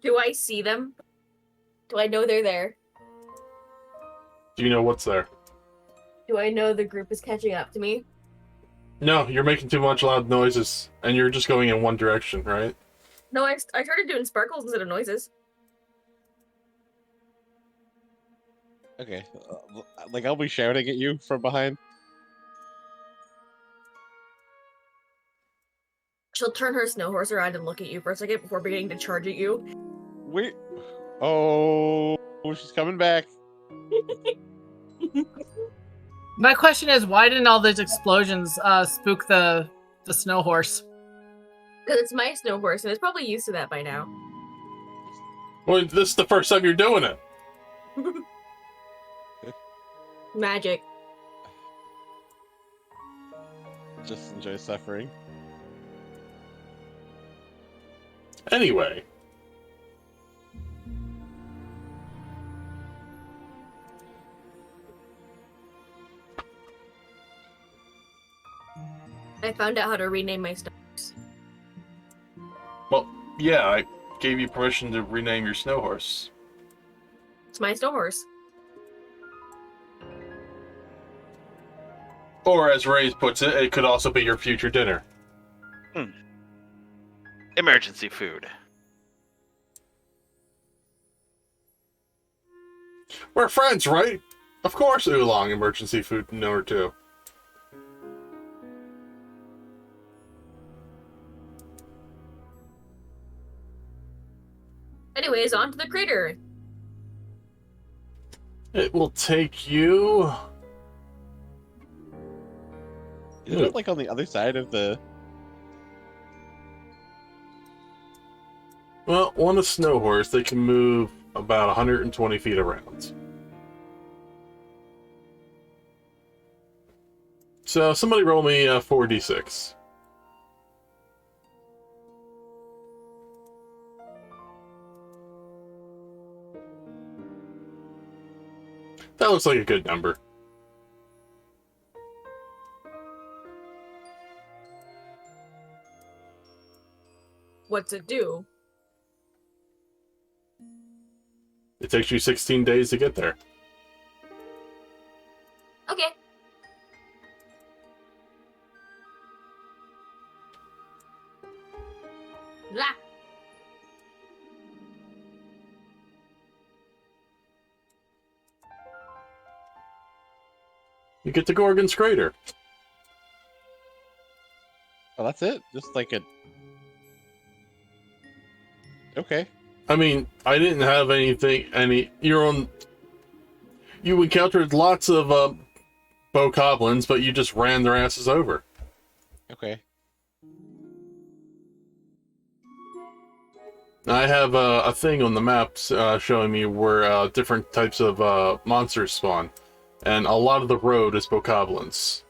C: Do I see them? Do I know they're there?
A: Do you know what's there?
C: Do I know the group is catching up to me?
A: No, you're making too much loud noises, and you're just going in one direction, right?
C: No, I started doing sparkles instead of noises.
F: Okay, like I'll be shouting at you from behind.
C: She'll turn her snow horse around and look at you for a second before beginning to charge at you.
F: Wait. Oh, she's coming back.
E: My question is, why didn't all these explosions spook the snow horse?
C: Because it's my snow horse, and it's probably used to that by now.
A: Well, this is the first time you're doing it.
C: Magic.
F: Just enjoy suffering.
A: Anyway.
C: I found out how to rename my snow horse.
A: Well, yeah, I gave you permission to rename your snow horse.
C: It's my snow horse.
A: Or, as Ray puts it, it could also be your future dinner.
B: Emergency food.
A: We're friends, right? Of course, Oolong, emergency food number 2.
C: Anyways, on to the crater.
A: It will take you...
F: Isn't it like on the other side of the?
A: Well, on a snow horse, they can move about 120 feet around. So, somebody roll me a 4d6. That looks like a good number.
C: What's it do?
A: It takes you 16 days to get there.
C: Okay. Blah.
A: You get to Gorgon's Crater.
F: Oh, that's it? Just like a... Okay.
A: I mean, I didn't have you encountered lots of bokoblins, but you just ran their asses over.
F: Okay.
A: I have a thing on the map showing me where different types of monsters spawn, and a lot of the road is bokoblins.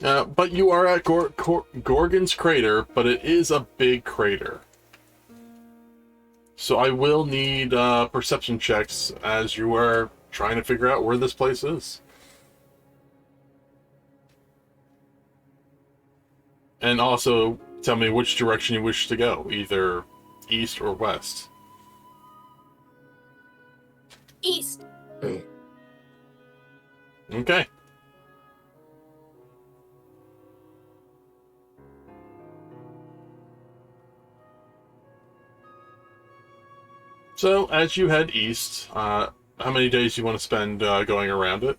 A: But you are at Gorgon's Crater, but it is a big crater. So I will need perception checks as you are trying to figure out where this place is. And also tell me which direction you wish to go, either east or west.
C: East.
A: Okay. So, as you head east, how many days do you want to spend going around it?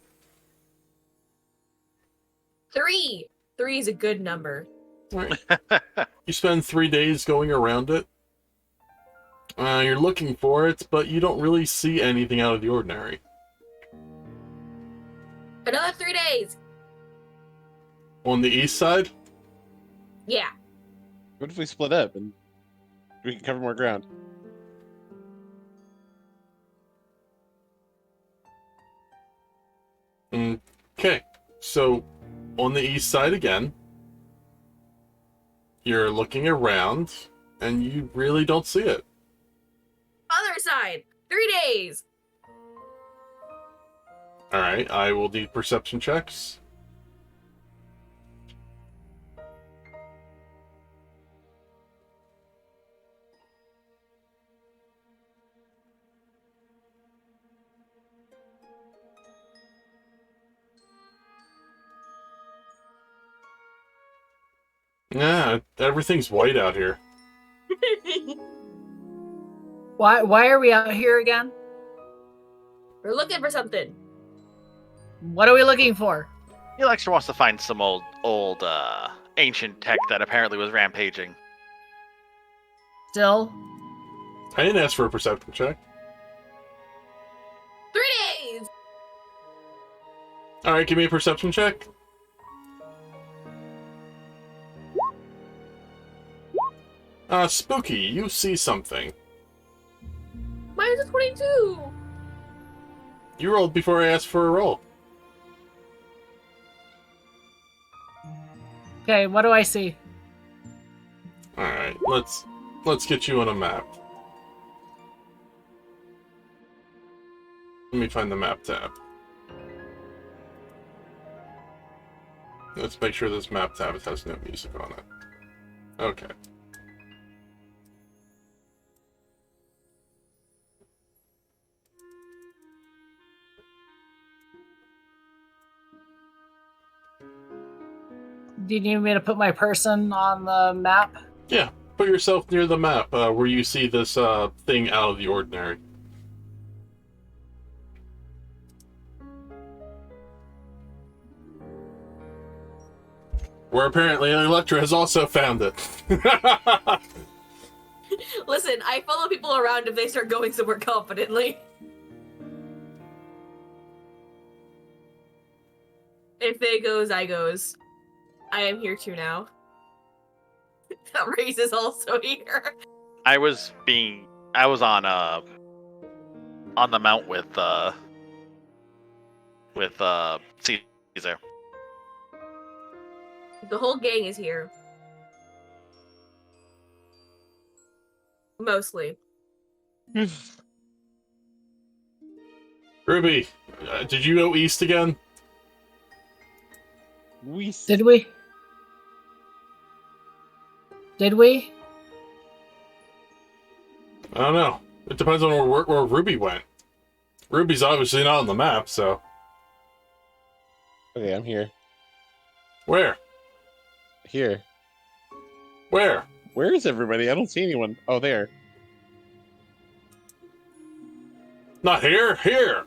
C: 3. 3 is a good number.
A: All right. You spend 3 days going around it. You're looking for it, but you don't really see anything out of the ordinary.
C: Another 3 days.
A: On the east side?
C: Yeah.
F: What if we split up and we can cover more ground?
A: Okay, so on the east side again, you're looking around, and you really don't see it.
C: Other side. 3 days.
A: Alright, I will need perception checks. Yeah, everything's white out here.
E: Why are we out here again?
C: We're looking for something.
E: What are we looking for?
B: Elixir wants to find some old ancient tech that apparently was rampaging.
E: Still?
A: I didn't ask for a perception check.
C: 3 days.
A: Alright, give me a perception check. Spooky, you see something.
C: Mine's a 22.
A: You rolled before I asked for a roll.
E: Okay, what do I see?
A: Alright, let's get you on a map. Let me find the map tab. Let's make sure this map tab has no music on it. Okay.
E: Do you need me to put my person on the map?
A: Yeah, put yourself near the map where you see this thing out of the ordinary. Where apparently Electra has also found it.
C: Listen, I follow people around if they start going somewhere confidently. If they goes, I goes. I am here too now. Raze is also here.
B: I was on the mount with Caesar.
C: The whole gang is here. Mostly.
A: Ruby, did you go east again?
E: Did we? Did we?
A: I don't know. It depends on where Ruby went. Ruby's obviously not on the map, so...
F: Okay, I'm here.
A: Where?
F: Here.
A: Where?
F: Where is everybody? I don't see anyone. Oh, there.
A: Not here. Here.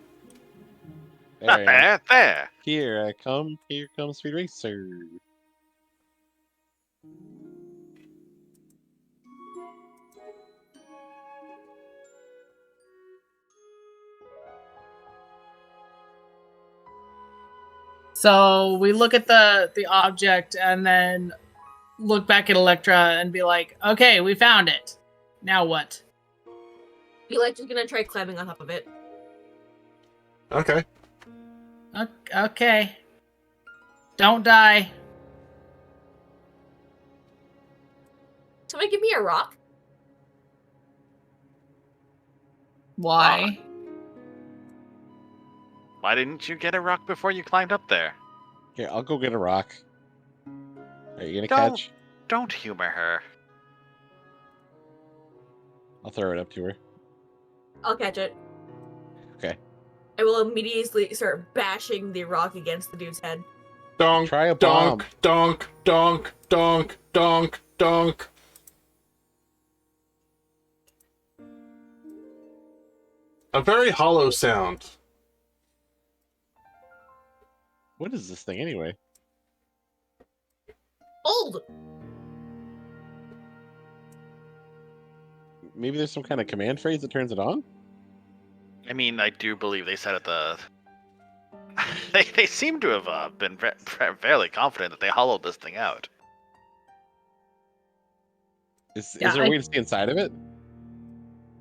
F: There I am.
B: There.
F: Here I come. Here comes Speed Racer.
E: So we look at the object and then look back at Electra and be like, okay, we found it. Now what?
C: Electra's gonna try climbing on top of it.
A: Okay.
E: Okay. Don't die.
C: Somebody give me a rock.
E: Why?
B: Why didn't you get a rock before you climbed up there?
F: Here, I'll go get a rock. Are you gonna
B: Don't-
F: catch?
B: Don't humor her.
F: I'll throw it up to her.
C: I'll catch it.
F: Okay.
C: I will immediately start bashing the rock against the dude's head.
A: Donk,
F: Try a bomb.
A: donk, donk, donk, donk, donk, donk. A very hollow sound.
F: What is this thing anyway?
C: Old!
F: Maybe there's some kind of command phrase that turns it on?
B: I mean, I do believe they said at the. They seem to have been fairly confident that they hollowed this thing out.
F: Is
E: Yeah,
F: there a way to see inside of it?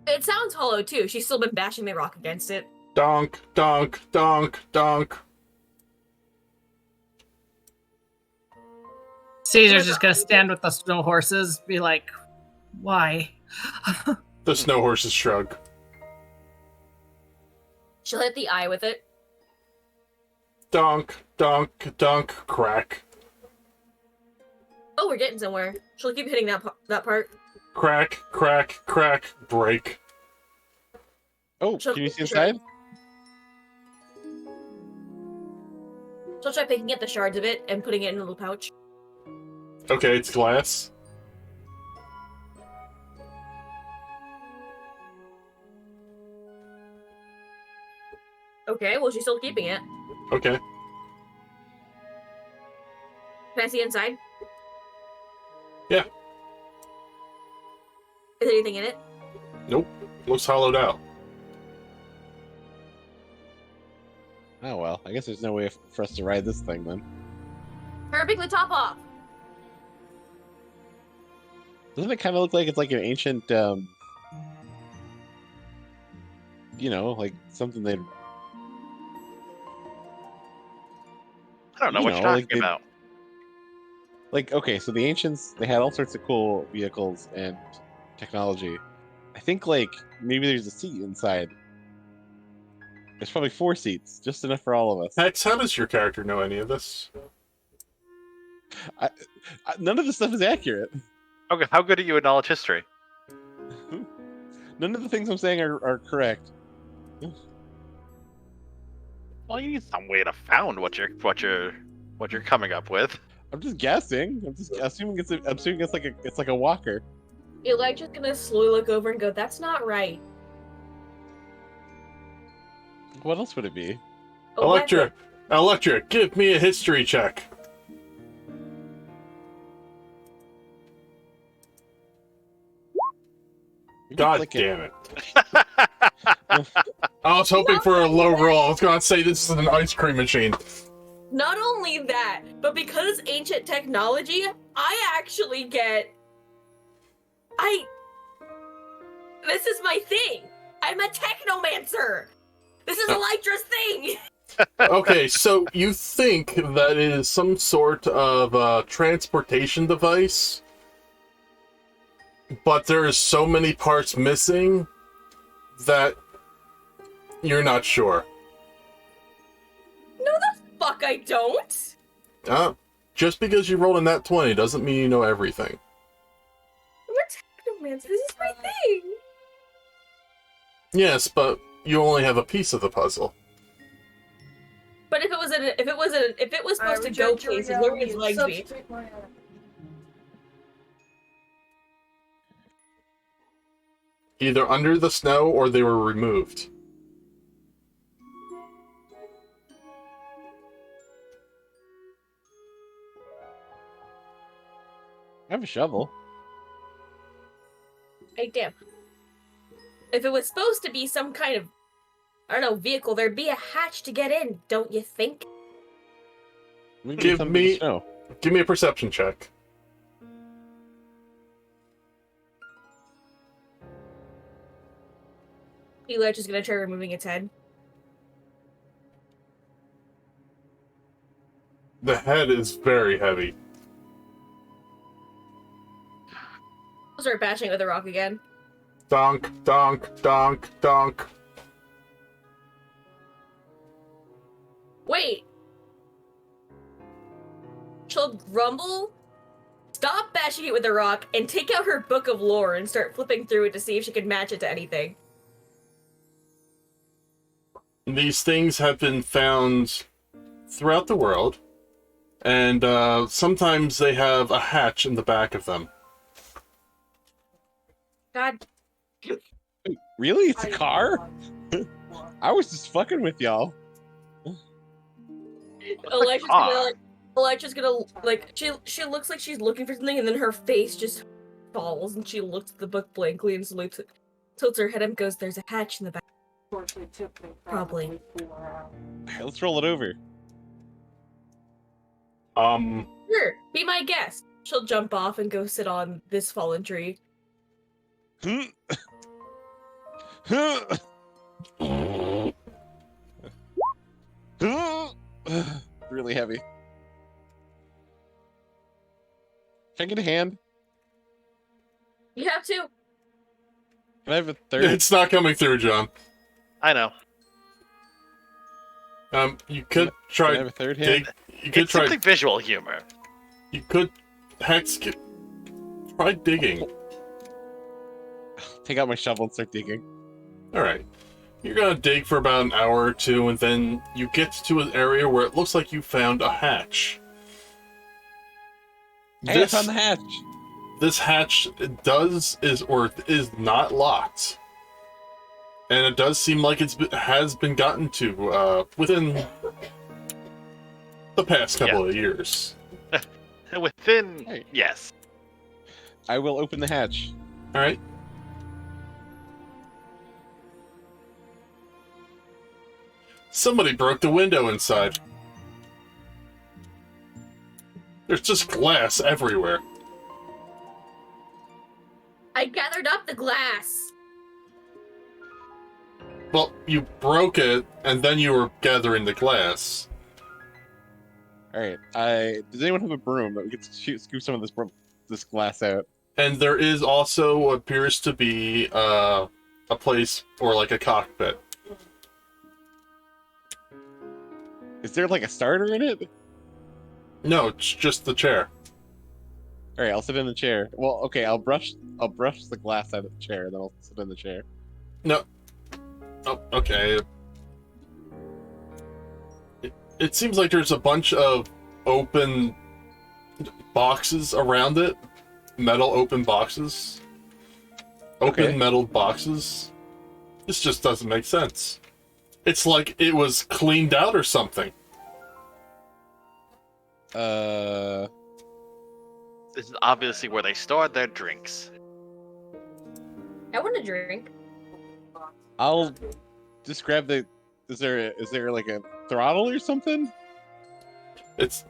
C: It sounds hollow too. She's still been bashing the rock against it.
A: Donk, donk, donk, donk.
E: Caesar's just gonna stand with the snow horses, be like, why?
A: The snow horses shrug.
C: She'll hit the eye with it.
A: Donk, donk, donk, crack.
C: Oh, we're getting somewhere. She'll keep hitting that part.
A: Crack, crack, crack, break.
F: Oh,
C: Sure,
F: can you see
C: sure.
F: inside?
C: She'll try picking at the shards of it and putting it in a little pouch.
A: Okay, it's glass.
C: Okay, well, she's still keeping it.
A: Okay.
C: Can I see inside?
A: Yeah.
C: Is there anything in it?
A: Nope. Looks hollowed out.
F: Oh well, I guess there's no way for us to ride this thing then.
C: Her pick the top off.
F: Doesn't it kind of look like it's like an ancient, you know, like something they'd...
B: I don't know
F: You
B: what
F: know,
B: you're talking
F: like they-
B: about.
F: Like, okay, so the ancients, they had all sorts of cool vehicles and technology. I think, like, maybe there's a seat inside. There's probably 4 seats, just enough for all of us.
A: Hex, how does your character know any of this?
F: None of this stuff is accurate.
B: Okay, how good are you at knowledge history?
F: None of the things I'm saying are correct.
B: Well, you need some way to found what you're coming up with.
F: I'm just guessing. I'm just assuming it's like a walker.
C: Elijah's gonna slowly look over and go, "That's not right."
F: What else would it be?
C: Oh,
A: Electra, Electra, give me a history check.
F: Maybe
A: God
F: it's like
A: damn it. I was hoping for a low roll. I was gonna say this is an ice cream machine.
C: Not only that, but because it's ancient technology, I actually get... This is my thing! I'm a technomancer! This is Electra's thing!
A: Okay, so you think that it is some sort of transportation device, but there is so many parts missing that you're not sure.
C: No, the fuck I don't!
A: Just because you rolled a nat 20 doesn't mean you know everything.
C: I'm a technomancer, this is my thing!
A: Yes, but you only have a piece of the puzzle.
C: But if it was supposed to go places, where would his legs be?
A: Either under the snow or they were removed.
F: I have a shovel.
C: Hey, damn. If it was supposed to be some kind of, I don't know, vehicle, there'd be a hatch to get in, don't you think?
F: Maybe
A: Give
F: it's under
A: me-
F: the snow.
A: Give me a perception check.
C: Eli just gonna try removing its head.
A: The head is very heavy.
C: I'll start bashing it with a rock again.
A: Donk, donk, donk, donk.
C: Wait! She'll grumble, stop bashing it with a rock, and take out her book of lore and start flipping through it to see if she can match it to anything.
A: These things have been found throughout the world, and sometimes they have a hatch in the back of them.
C: God,
F: Really? It's a car? I was just fucking with y'all.
C: Electra's gonna, like, she looks like she's looking for something, and then her face just falls, and she looks at the book blankly and tilts her head and goes, "There's a hatch in the back." Probably.
F: Alright, let's roll it over.
C: Sure, be my guest. She'll jump off and go sit on this fallen tree.
F: Really heavy. Can I get a hand?
C: You have to.
F: Can I have a third?
A: It's not coming through, John.
B: I know.
A: You could
F: Can I
A: try
F: have a third hand?
A: dig. You could
B: It's
A: try.
B: simply visual humor.
A: You could try digging.
F: Take out my shovel and start digging.
A: All right. You're gonna dig for about an hour or two, and then you get to an area where it looks like you found a hatch.
F: Hey, I found the hatch.
A: This hatch is not locked, and it does seem like has been gotten to within the past couple of years.
B: Within,
F: Hey.
B: yes.
F: I will open the hatch.
A: All right. Somebody broke the window inside. There's just glass everywhere.
C: I gathered up the glass.
A: Well, you broke it, and then you were gathering the glass.
F: Alright, does anyone have a broom that we could scoop some of this glass out?
A: And there is also what appears to be a place or like a cockpit.
F: Is there like a starter in it?
A: No, it's just the chair.
F: Alright, I'll sit in the chair. Well, okay, I'll brush the glass out of the chair, then I'll sit in the chair.
A: No. Oh, okay. It seems like there's a bunch of open boxes around it. Metal open boxes. Open
F: Okay.
A: metal boxes. This just doesn't make sense. It's like it was cleaned out or something.
B: This is obviously where they stored their drinks.
C: I want a drink.
F: I'll just grab the. Is there like a throttle or something?
A: It's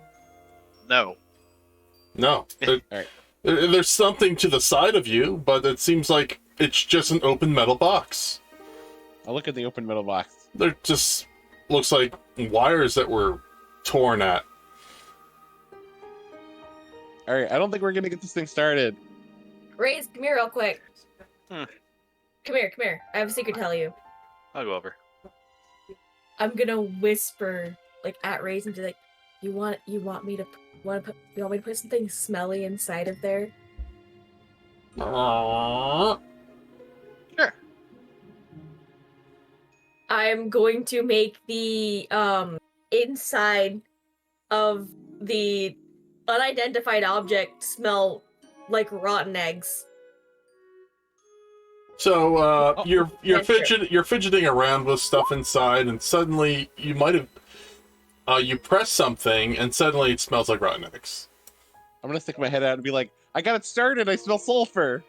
B: No.
A: no.
F: Alright.
A: There's something to the side of you, but it seems like it's just an open metal box.
F: I'll look at the open metal box.
A: There just looks like wires that were torn at.
F: Alright, I don't think we're gonna get this thing started.
C: Raze, come here real quick.
B: Hmm.
C: Come here. I have a secret to tell you.
B: I'll go over.
C: I'm gonna whisper, like, at Raze and be like, you want me to put something smelly inside of there?
A: Aww.
B: Sure.
C: I'm going to make the inside of the unidentified object smell like rotten eggs.
A: So you're
C: yeah, sure.
A: you're fidgeting around with stuff inside, and suddenly you might have you press something, and suddenly it smells like rotten eggs.
F: I'm gonna stick my head out and be like, I got it started. I smell sulfur.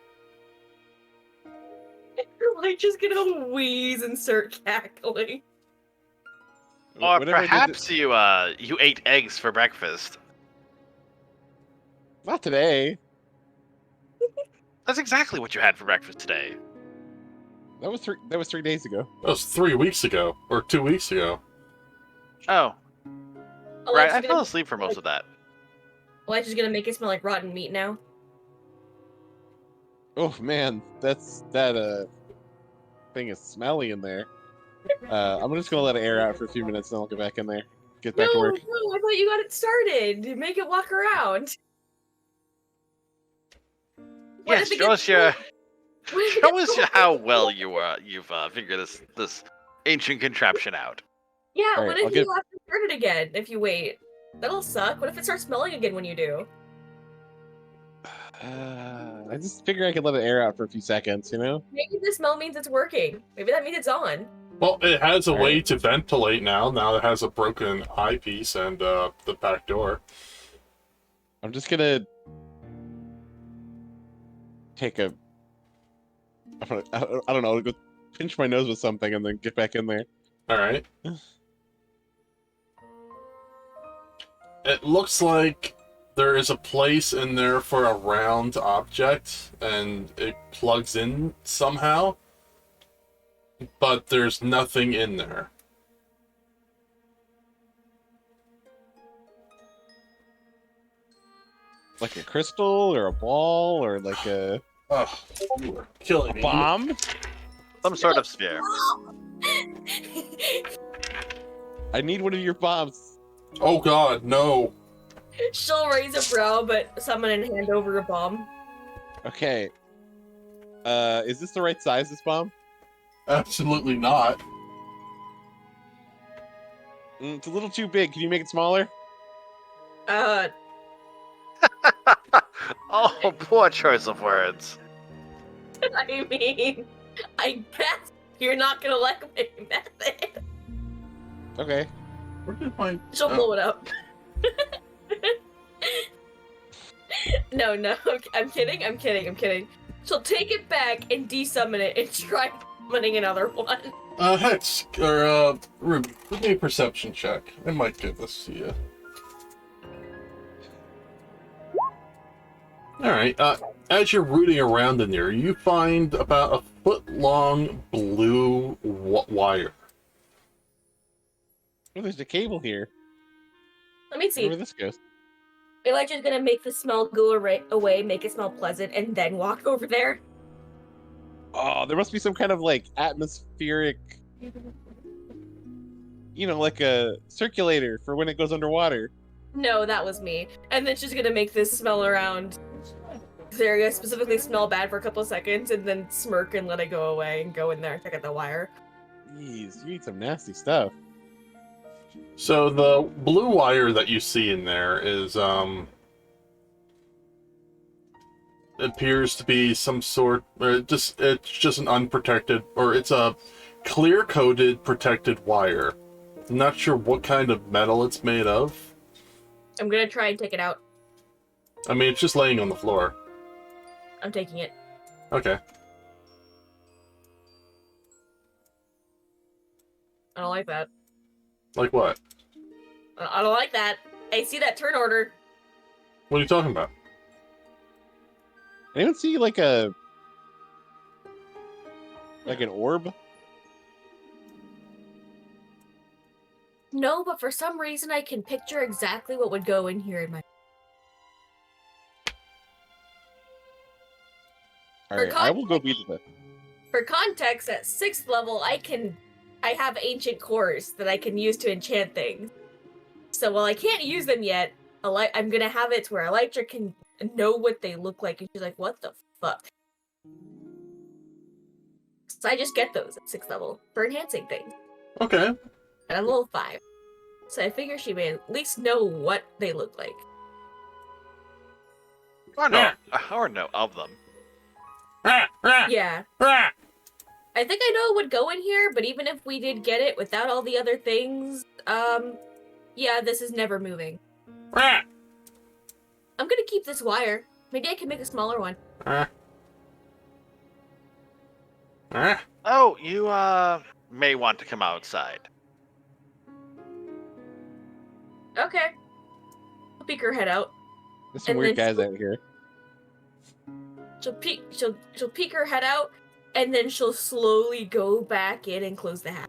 C: You're like just gonna wheeze and start cackling.
B: Or
F: Whatever I did
B: perhaps you ate eggs for breakfast.
F: not today.
B: That's exactly what you had for breakfast today.
F: That was 3 days ago.
A: That was 3 weeks ago, or 2 weeks ago.
B: Oh, right.
C: Alexa's
B: I
C: gonna,
B: fell asleep for most of that.
C: Alexa's gonna make it smell like rotten meat now.
F: Oh man, that thing is smelly in there. I'm just gonna let it air out for a few minutes, and then I'll get back in there. Get back to work.
C: No, I thought you got it started. Make it walk around. What
B: Yes,
C: if it
B: show
C: gets
B: us your
C: What if it
B: show
C: gets
B: us
C: cold?
B: how well you've figured this ancient contraption out.
C: Yeah,
F: Alright,
C: what if
F: I'll
C: you
F: get-
C: have to start it again if you wait? That'll suck. What if it starts smelling again when you do?
F: I just figure I could let it air out for a few seconds, you know?
C: Maybe the smell means it's working. Maybe that means it's on.
A: Well, it has a way
F: Alright.
A: to ventilate now. Now it has a broken eyepiece and the back door.
F: I'm just gonna take a. I don't know. Go pinch my nose with something and then get back in there.
A: All right. It looks like there is a place in there for a round object, and it plugs in somehow. But there's nothing in there.
F: Like a crystal or a ball or like a
A: Oh, you are killing me.
F: bomb.
B: Some sort of sphere.
F: I need one of your bombs.
A: Oh God, no.
C: She'll raise a brow, but summon and hand over a bomb.
F: Okay. Is this the right size? This bomb?
A: Absolutely not.
F: It's a little too big. Can you make it smaller?
B: Oh, poor choice of words.
C: I mean, I guess you're not gonna like my method.
F: Okay.
A: Where did my...
C: She'll
A: oh.
C: blow it up. No, I'm kidding. She'll take it back and desummon it and try summoning another one.
A: Hex, or, Ruby, give me a perception check. I might give this to you. Alright, as you're rooting around in there, you find about a foot-long blue wire.
F: Oh, there's a cable here.
C: Let me
F: I wonder where
C: see.
F: this goes.
C: Elijah's gonna make the smell go away, make it smell pleasant, and then walk over there.
F: Oh, there must be some kind of like atmospheric, you know, like a circulator for when it goes underwater.
C: No, that was me. And then she's gonna make this smell around this area, specifically smell bad for a couple seconds, and then smirk and let it go away and go in there and check out the wire.
F: Jeez, you eat some nasty stuff.
A: So the blue wire that you see in there is, appears to be some sort, or it's just an unprotected, or it's a clear-coated protected wire. I'm not sure what kind of metal it's made of.
C: I'm gonna try and take it out.
A: I mean, it's just laying on the floor.
C: I'm taking it.
A: Okay.
C: I don't like that.
A: Like what?
C: I don't like that. I see that turn order.
A: What are you talking about?
F: Anyone see like an orb?
C: No, but for some reason I can picture exactly what would go in here in my...
F: Alright, I will go beat the.
C: For context, at 6th level, I have ancient cores that I can use to enchant things. So while I can't use them yet, I'm gonna have it to where Elytra can know what they look like, and she's like, what the fuck? So I just get those at 6th level for enhancing things.
A: Okay.
C: And I'm level 5. So I figure she may at least know what they look like.
B: Or no of them.
C: Yeah. I think I know what would go in here, but even if we did get it without all the other things, yeah, this is never moving. I'm gonna keep this wire. Maybe I can make a smaller one.
B: Oh, you may want to come outside.
C: Okay. She'll peek her head out.
F: There's some
C: And
F: weird
C: then
F: guys out here.
C: She'll peek her head out, and then she'll slowly go back in and close the hatch.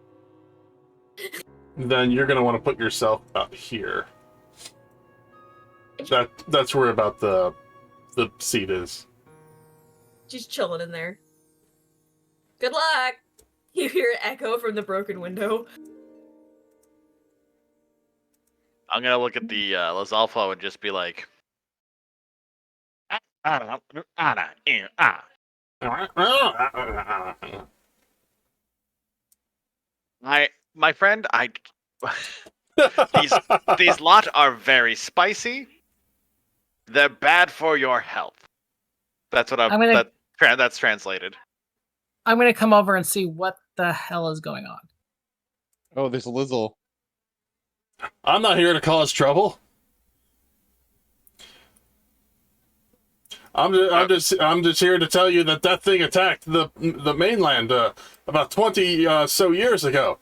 A: Then you're gonna want to put yourself up here. That's where about the seat is.
C: She's chilling in there. Good luck! You hear echo from the broken window.
B: I'm gonna look at the Lizalfo and just be like, my friend, these lot are very spicy. They're bad for your health. That's what that's translated.
E: I'm gonna come over and see what the hell is going on.
F: Oh, there's a Lizzle.
A: I'm not here to cause trouble. I'm just here to tell you that thing attacked the mainland about 20 so years ago.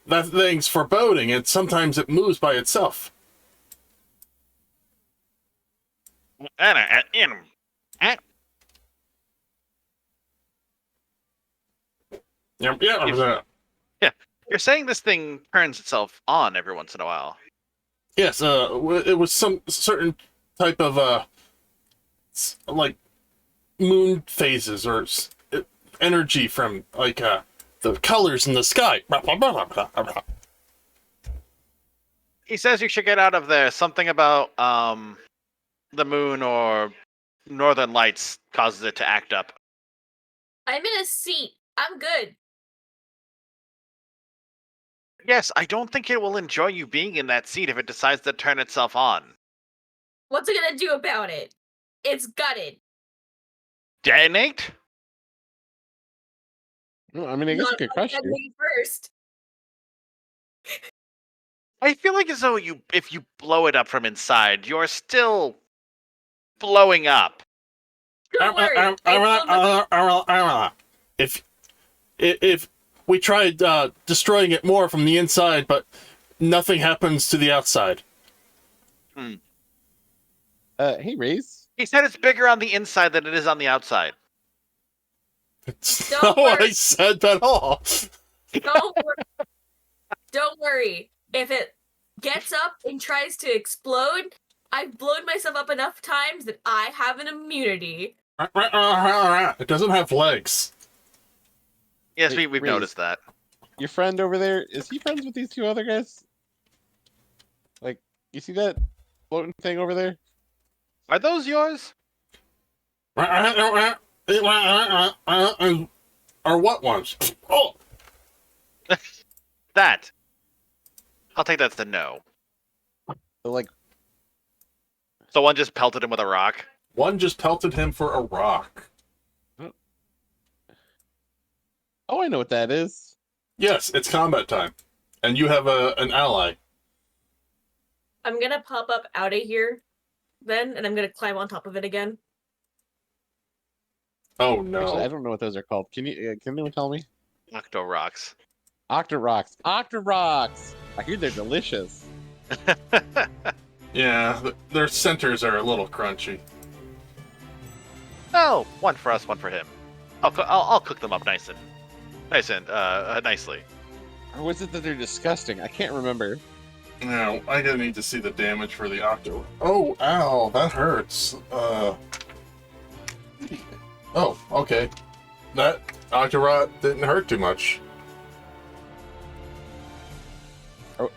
A: That thing's foreboding, and sometimes it moves by itself. Yeah.
B: You're saying this thing turns itself on every once in a while.
A: Yes, it was some certain type of like moon phases or energy from like the colors in the sky.
B: He says you should get out of there. Something about the moon or northern lights causes it to act up.
C: I'm in a seat. I'm good.
B: Yes, I don't think it will enjoy you being in that seat if it decides to turn itself on.
C: What's it gonna do about it? It's gutted.
B: Detonate?
F: No, I mean, I guess it could crush you.
C: Me first.
B: I feel like as though if you blow it up from inside, you're still blowing up.
C: Don't worry.
A: If we tried destroying it more from the inside, but nothing happens to the outside.
F: Hey, Raze.
B: He said it's bigger on the inside than it is on the outside.
A: It's
C: Don't
A: not what I
C: worry.
A: said at all.
C: Don't worry. If it gets up and tries to explode, I've blown myself up enough times that I have an immunity.
A: It doesn't have legs.
B: Yes,
F: Hey,
B: we've
F: Raze.
B: noticed that.
F: Your friend over there, is he friends with these two other guys? Like, you see that floating thing over there?
B: Are those yours?
A: Or what ones? Oh!
B: That. I'll take that as a no.
F: They're like,
B: Someone just pelted him with a rock.
A: One just pelted him for a rock.
F: oh, I know what that is.
A: Yes, it's combat time. And you have an ally.
C: I'm gonna pop up out of here then, and I'm gonna climb on top of it again.
A: Oh no.
F: Actually, I don't know what those are called. Can anyone tell me?
B: Octo rocks.
F: Octorocks. Octorocks! I hear they're delicious.
A: Yeah, their centers are a little crunchy.
B: Oh, one for us, one for him. I'll cook them up nicely.
F: Or was it that they're disgusting? I can't remember.
A: Now, I gotta need to see the damage for the octo. Oh, ow, that hurts. Oh, okay. That Octorot didn't hurt too much.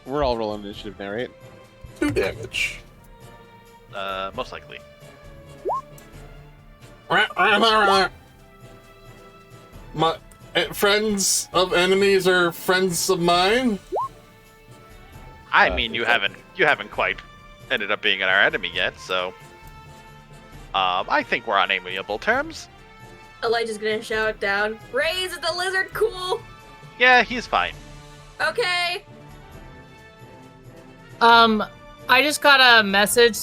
F: We're all rolling initiative now, right?
A: 2 damage.
B: Most likely.
A: My friends of enemies are friends of mine?
B: I mean, you haven't quite ended up being our enemy yet, so I think we're on amiable terms.
C: Elijah's gonna shout down, "Raise, is the lizard cool?"
B: Yeah, he's fine.
C: Okay.
E: I just got a message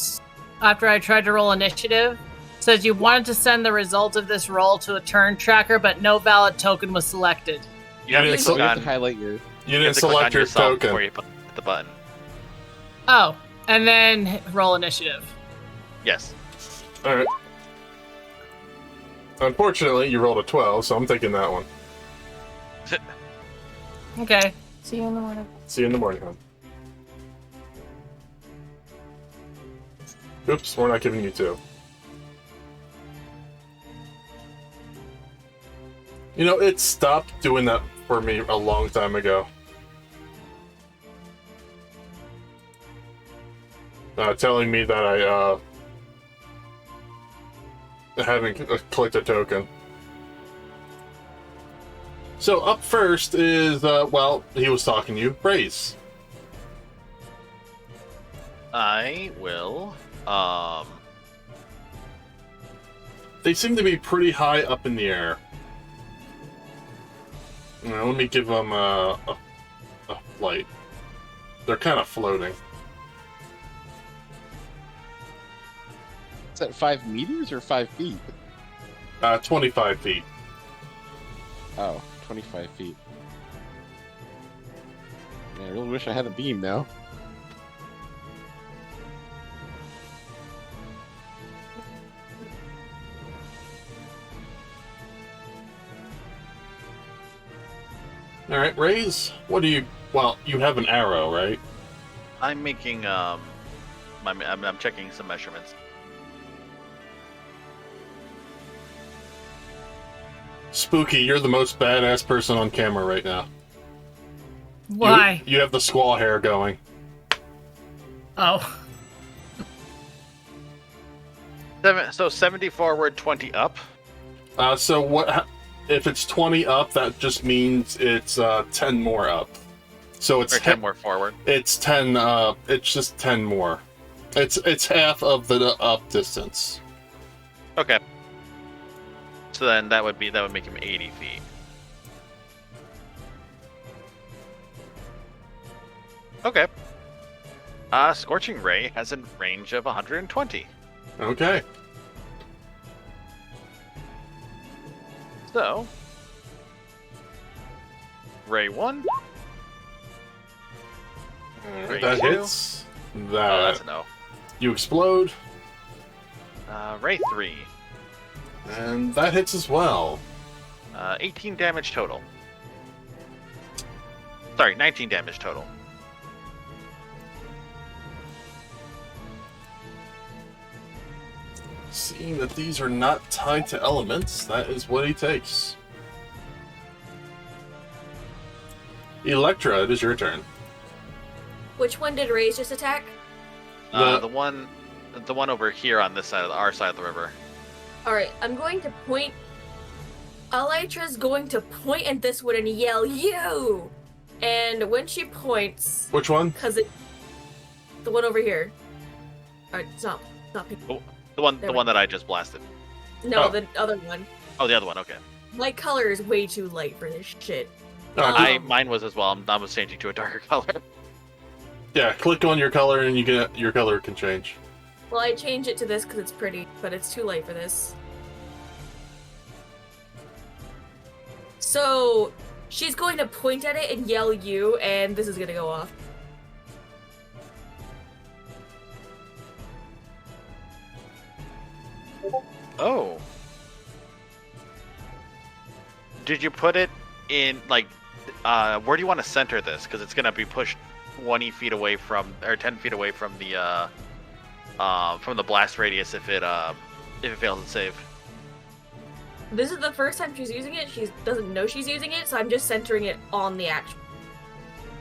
E: after I tried to roll initiative. Says you wanted to send the result of this roll to a turn tracker, but no valid token was selected.
B: You have to
A: didn't
B: click
F: You have
B: on,
F: to highlight your.
A: You
B: you
A: didn't
B: have to click on
A: select your
B: yourself before
A: token.
B: you put the button.
E: Oh, and then roll initiative.
B: Yes.
A: All right. Unfortunately, you rolled a 12, so I'm taking that one.
E: Okay.
G: See you in the morning.
A: See you in the morning, hon. Oops, we're not giving you 2. You know, it stopped doing that for me a long time ago. Telling me that I haven't clicked a token. So up first is, well, he was talking to you, Brace.
B: I will.
A: They seem to be pretty high up in the air. Let me give them a flight. They're kind of floating.
F: Is that 5 meters or 5 feet?
A: 25 feet.
F: Oh, 25 feet. Man, I really wish I had a beam now.
A: All right, Raze. What do you? Well, you have an arrow, right?
B: I'm making I'm checking some measurements.
A: Spooky, you're the most badass person on camera right now.
E: Why?
A: You have the squall hair going.
E: Oh.
B: 70 forward, 20 up.
A: So what? If it's 20 up, that just means it's 10 more up. So it's
B: Or 10 more forward.
A: It's 10. It's just 10 more. It's half of the up distance.
B: Okay. So then that would make him 80 feet. Okay. Scorching Ray has a range of 120.
A: Okay.
B: So, Ray 1. Ray
A: That
B: 2.
A: hits.
B: Oh,
A: That
B: that's a no.
A: you explode,
B: Ray 3.
A: and that hits as well.
B: 18 damage total. Sorry, 19 damage total.
A: Seeing that these are not tied to elements, that is what he takes. Electra, it is your turn.
C: Which one did Ray's just attack?
B: The one over here on this side of our side of the river.
C: Alright, I'm going to point. Elytra's going to point at this one and yell, "You!" And when she points,
A: Which one?
C: because it. The one over here. Alright, stop. Stop.
B: The one
C: There we
B: that I just blasted.
C: No,
A: Oh.
C: the other one.
B: Oh, the other one. Okay.
C: My color is way too light for this shit.
B: Mine was as well. I was changing to a darker color.
A: Yeah, click on your color and you get your color can change.
C: Well, I changed it to this because it's pretty, but it's too light for this. So, she's going to point at it and yell "You," and this is going to go off.
B: Oh. Did you put it in, like, where do you want to center this? Because it's going to be pushed 20 feet away from, or 10 feet away from the blast radius if it fails to save.
C: This is the first time she's using it. She doesn't know she's using it, so I'm just centering it on the action.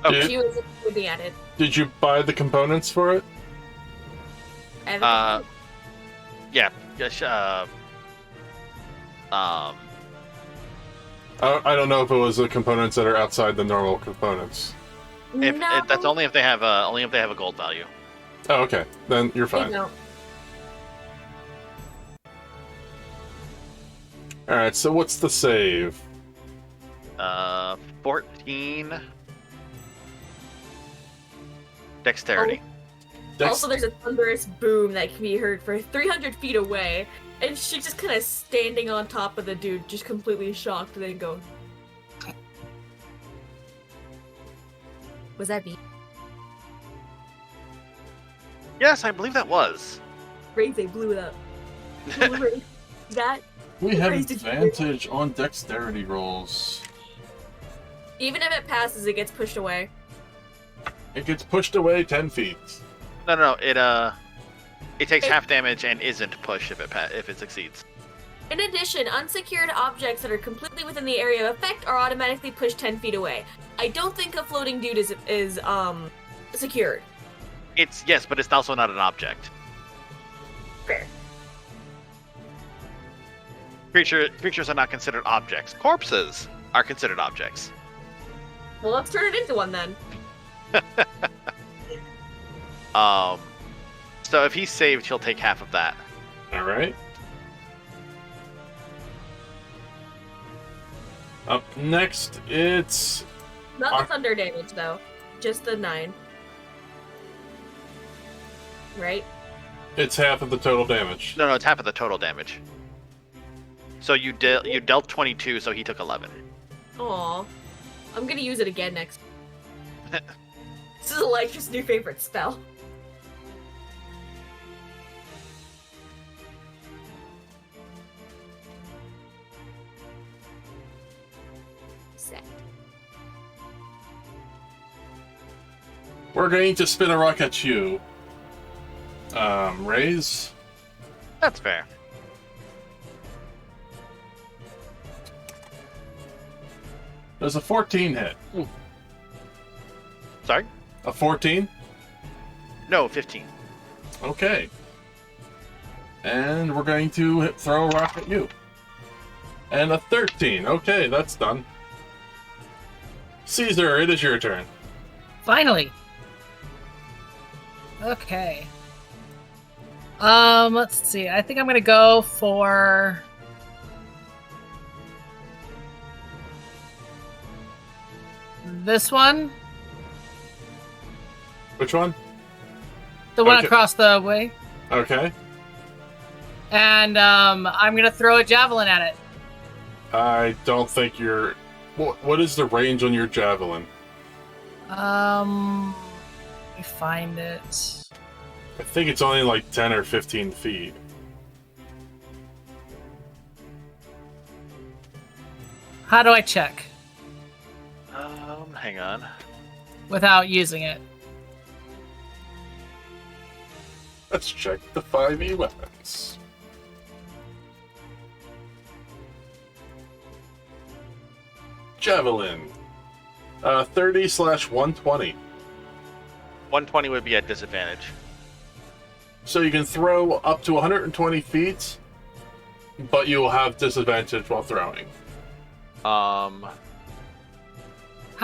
B: Okay.
C: She was pointing at it.
A: Did you buy the components for it?
C: And
B: Yeah.
A: I don't know if it was the components that are outside the normal components.
B: That's only if they have a gold value.
A: Oh, okay. Then you're fine.
C: No.
A: Alright, so what's the save?
B: 14 dexterity.
C: Also, there's a thunderous boom that can be heard for 300 feet away, and she's just kind of standing on top of the dude, just completely shocked, and then go. Was that me?
B: Yes, I believe that was.
C: Raise, they blew it up. That.
A: We have
C: Raise, did you-
A: advantage on dexterity rolls.
C: Even if it passes, it gets pushed away.
A: It gets pushed away 10 feet.
B: No. It takes half damage and isn't pushed if it succeeds.
C: In addition, unsecured objects that are completely within the area of effect are automatically pushed 10 feet away. I don't think a floating dude is secured.
B: Yes, but it's also not an object.
C: Fair.
B: Creatures are not considered objects. Corpses are considered objects.
C: Well, let's turn it into one then.
B: So if he's saved, he'll take half of that.
A: All right. Up next, it's
C: Not the thunder damage, though. Just the 9. Right?
A: it's half of the total damage.
B: No, it's half of the total damage. So you dealt 22, so he took 11.
C: Aw. I'm gonna use it again next. This is Elytra's new favorite spell. Set.
A: We're going to spin a rock at you. Raise.
B: That's fair.
A: Does a 14 hit?
B: Sorry?
A: A 14?
B: No, 15.
A: Okay. And we're going to throw a rock at you. And a 13. Okay, that's done. Caesar, it is your turn.
E: Finally. Okay. Let's see. I think I'm gonna go for this one.
A: Which one?
E: The one
A: Okay.
E: across the way.
A: Okay.
E: And I'm gonna throw a javelin at it.
A: I don't think you're... What is the range on your javelin?
E: Let me find it.
A: I think it's only like 10 or 15 feet.
E: How do I check
B: Hang on.
E: without using it?
A: Let's check the 5e weapons. Javelin. 30/120.
B: 120 would be at disadvantage.
A: So you can throw up to 120 feet, but you will have disadvantage while throwing.
E: How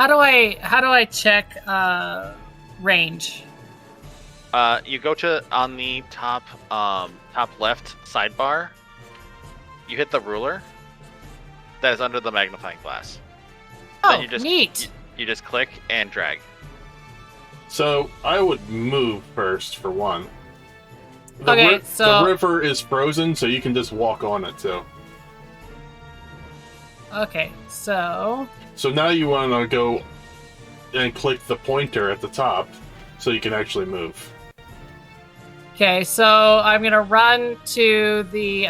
E: do I check range?
B: You go to on the top left sidebar. You hit the ruler that is under the magnifying glass.
E: Oh,
B: Then you just
E: neat.
B: you just click and drag.
A: So I would move first for one.
E: Okay, so-
A: the river is frozen, so you can just walk on it too.
E: Okay, so
A: So now you want to go and click the pointer at the top, so you can actually move.
E: okay, so I'm gonna run to the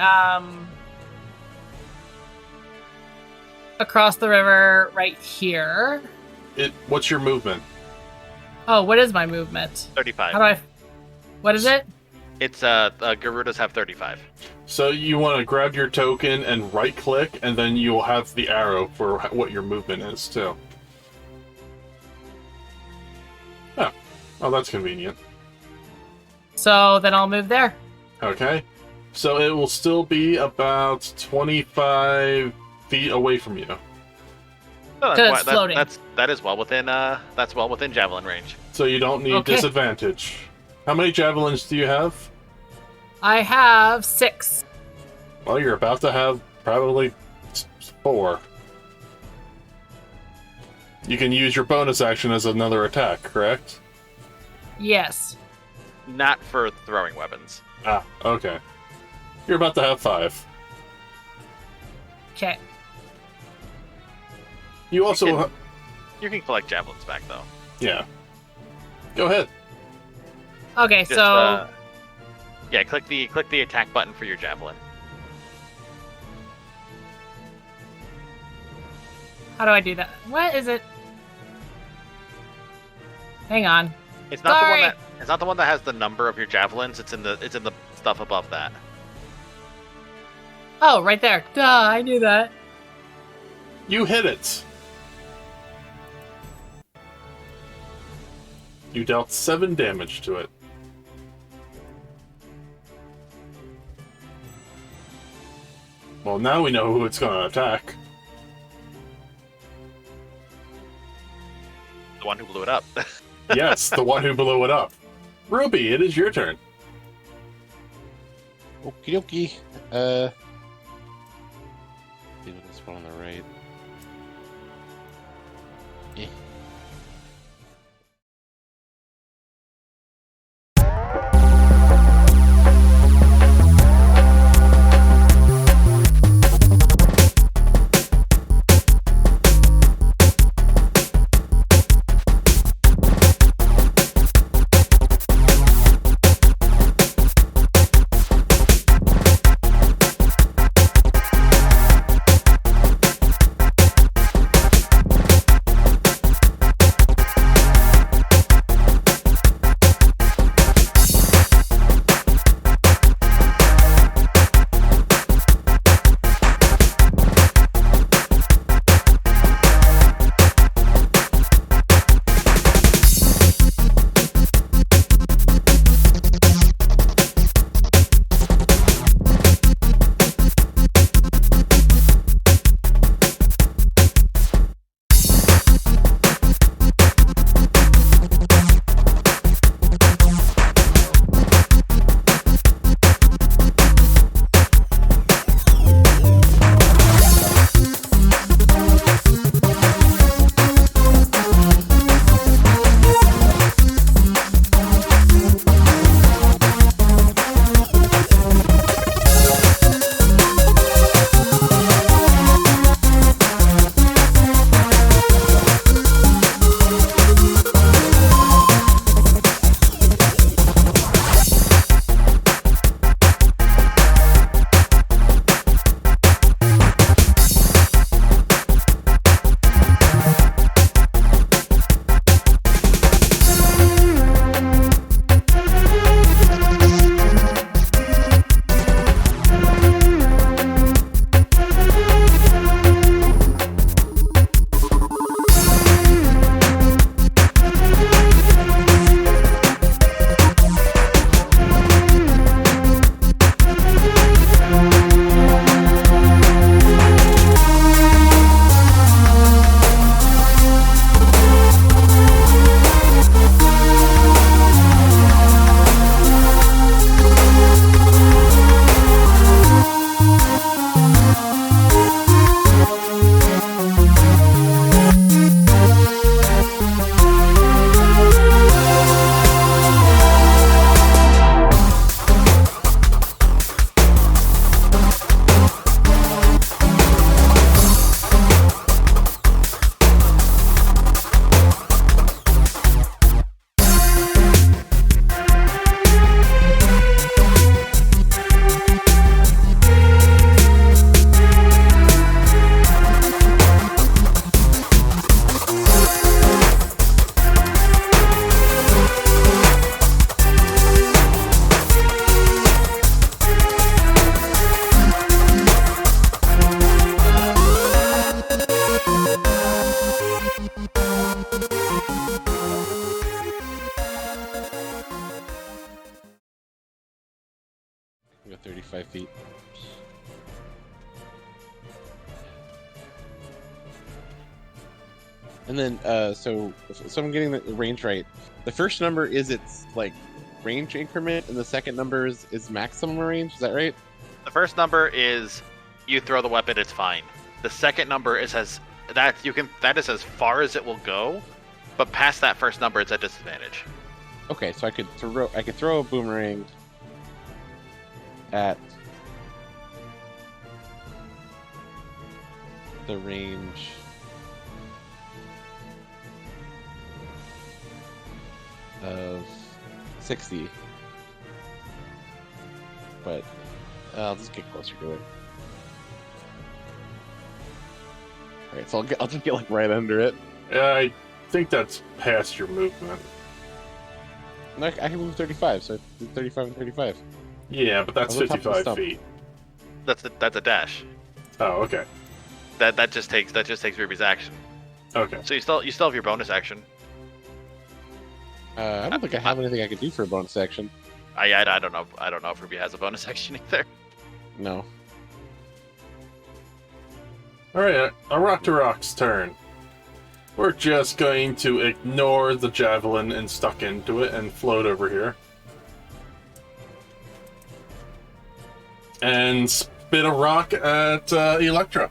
E: across the river right here.
A: What's your movement?
E: Oh, what is my movement?
B: 35.
E: How do I? What is it?
B: It's Garudas have 35.
A: So you want to grab your token and right-click, and then you'll have the arrow for what your movement is too. Oh, that's convenient.
E: So then I'll move there.
A: Okay. So it will still be about 25 feet away from you.
B: No,
E: Because it's floating.
B: That is well within javelin range.
A: So you don't need
E: Okay.
A: disadvantage. How many javelins do you have?
E: I have 6.
A: Well, you're about to have probably 4. You can use your bonus action as another attack, correct?
E: Yes.
B: not for throwing weapons.
A: Ah, okay. You're about to have 5.
E: Okay.
A: You also...
B: You can collect javelins back though.
A: Yeah. Go ahead.
E: Okay,
B: Just,
E: so
B: yeah, click the attack button for your javelin.
E: how do I do that? What is it? Hang on.
B: It's not
E: Sorry.
B: it's not the one that has the number of your javelins. It's in the stuff above that.
E: Oh, right there. Duh, I knew that.
A: You hit it. You dealt 7 damage to it. Well, now we know who it's going to attack.
B: The one who blew it up.
A: Yes, the one who blew it up. Ruby, it is your turn.
F: Okie dokie. See this one on the right. Eh. We got 35 feet. And then, so I'm getting the range right. The first number is its like range increment, and the second number is maximum range. Is that right?
B: The first number is you throw the weapon, it's fine. The second number is that is as far as it will go, but past that first number, it's at disadvantage.
F: Okay, so I could throw a boomerang at the range of 60. But I'll just get closer to it. Alright, so I'll just get like right under it.
A: I think that's past your movement.
F: No, I can move 35, so I do 35 and 35.
A: Yeah, but that's
F: On the top of the
A: 55
F: stump.
A: feet.
B: That's a dash.
A: Oh, okay.
B: That just takes Ruby's action.
A: Okay.
B: So you still have your bonus action.
F: I don't think I have anything I can do for a bonus action.
B: I don't know. I don't know if Ruby has a bonus action either.
F: No.
A: Alright, a Rock to Rock's turn. We're just going to ignore the javelin and stuck into it and float over here. And spit a rock at Electra.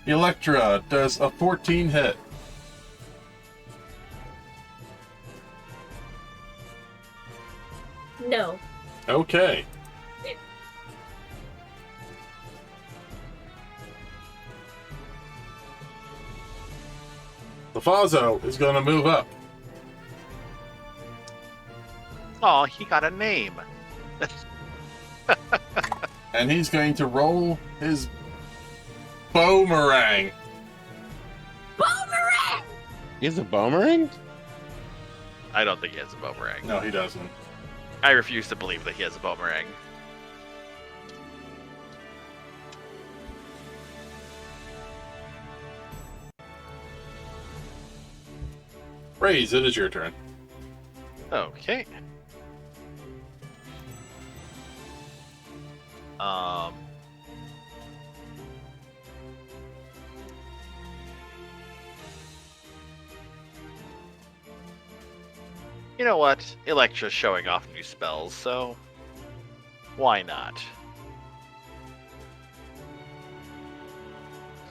A: Electra does a 14 hit.
C: No.
A: Okay. The Fazo is going to move up.
B: Oh, he got a name.
A: And he's going to roll his boomerang.
C: Boomerang!
F: He has a boomerang?
B: I don't think he has a boomerang.
A: No, he doesn't.
B: I refuse to believe that he has a boomerang.
A: Raise, it is your turn.
B: Okay. Um. You know what? Electra's showing off new spells, so why not? Just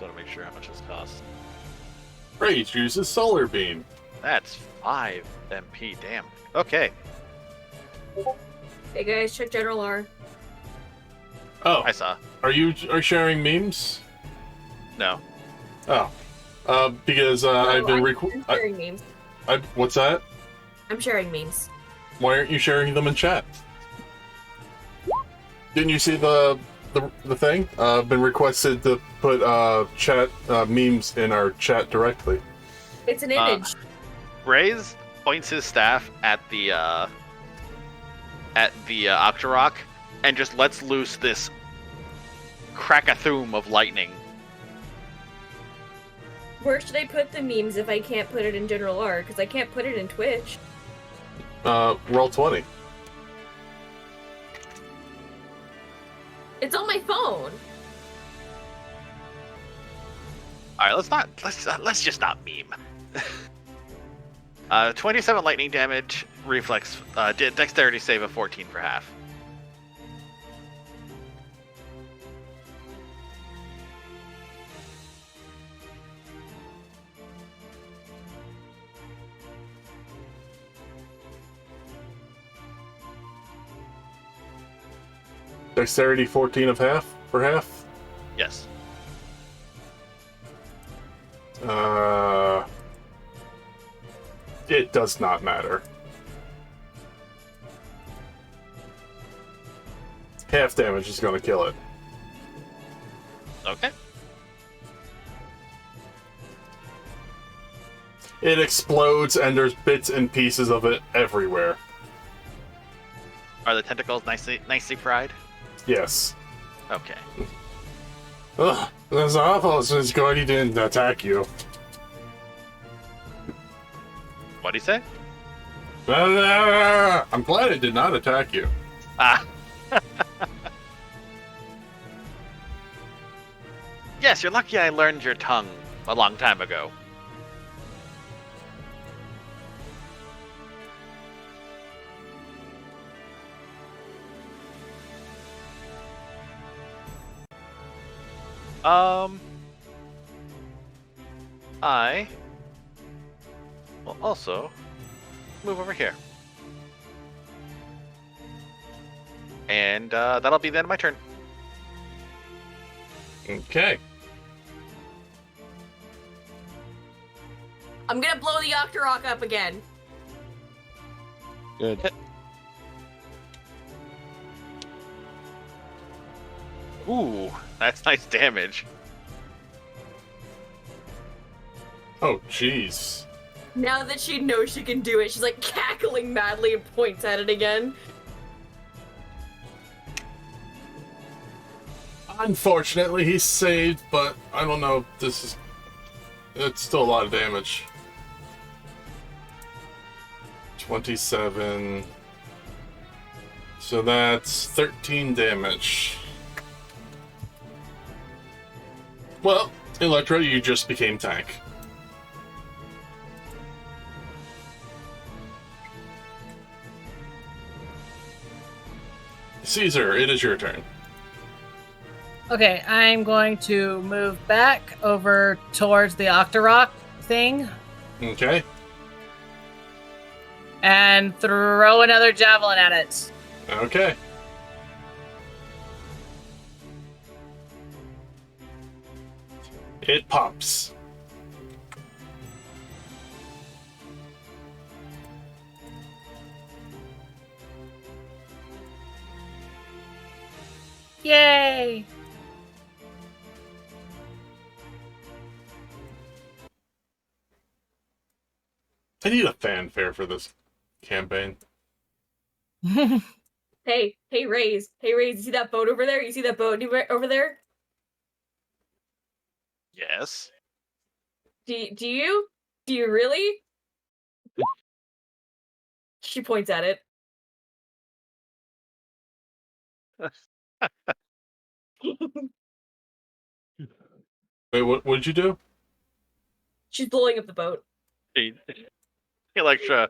B: want to make sure how much this costs.
A: Rage uses Solar Beam.
B: That's 5 MP. Damn. Okay.
C: Hey guys, check General R.
A: Oh,
B: I saw.
A: are you sharing memes?
B: No.
A: Oh, because I've been
C: I'm sharing memes.
A: What's that?
C: I'm sharing memes.
A: Why aren't you sharing them in chat? Didn't you see the thing? I've been requested to put chat memes in our chat directly.
C: It's an image.
B: Raze points his staff at the Octorok and just lets loose this crack-a-thoom of lightning.
C: Where should I put the memes if I can't put it in General R? Because I can't put it in Twitch.
A: Roll 20.
C: It's on my phone.
B: All right, let's just not meme. 27 lightning damage, reflex, dexterity save of 14 for half.
A: Dexterity 14 of half for half.
B: Yes.
A: It does not matter. Half damage is going to kill it.
B: Okay.
A: It explodes and there's bits and pieces of it everywhere.
B: Are the tentacles nicely fried?
A: Yes.
B: Okay.
A: Ugh, this Alphos is going to attack you.
B: What do you say?
A: I'm glad it did not attack you.
B: Ah. Yes, you're lucky I learned your tongue a long time ago. I also move over here. And that'll be the end of my turn.
A: Okay.
C: I'm gonna blow the Octorok up again.
F: Good.
B: Ooh, that's nice damage.
A: Oh, jeez.
C: Now that she knows she can do it, she's like cackling madly and points at it again.
A: Unfortunately, he's saved, but I don't know. It's still a lot of damage. 27. So that's 13 damage. Well, Electra, you just became tank. Caesar, it is your turn.
E: Okay, I'm going to move back over towards the Octorok thing
A: Okay.
E: and throw another javelin at it.
A: Okay. It pops.
E: Yay!
A: I need a fanfare for this campaign.
C: Hey, Raze. Hey, Raze, you see that boat over there? You see that boat over there?
B: Yes.
C: Do you? Do you really? She points at it.
A: Wait, what'd you do?
C: She's blowing up the boat.
B: Electra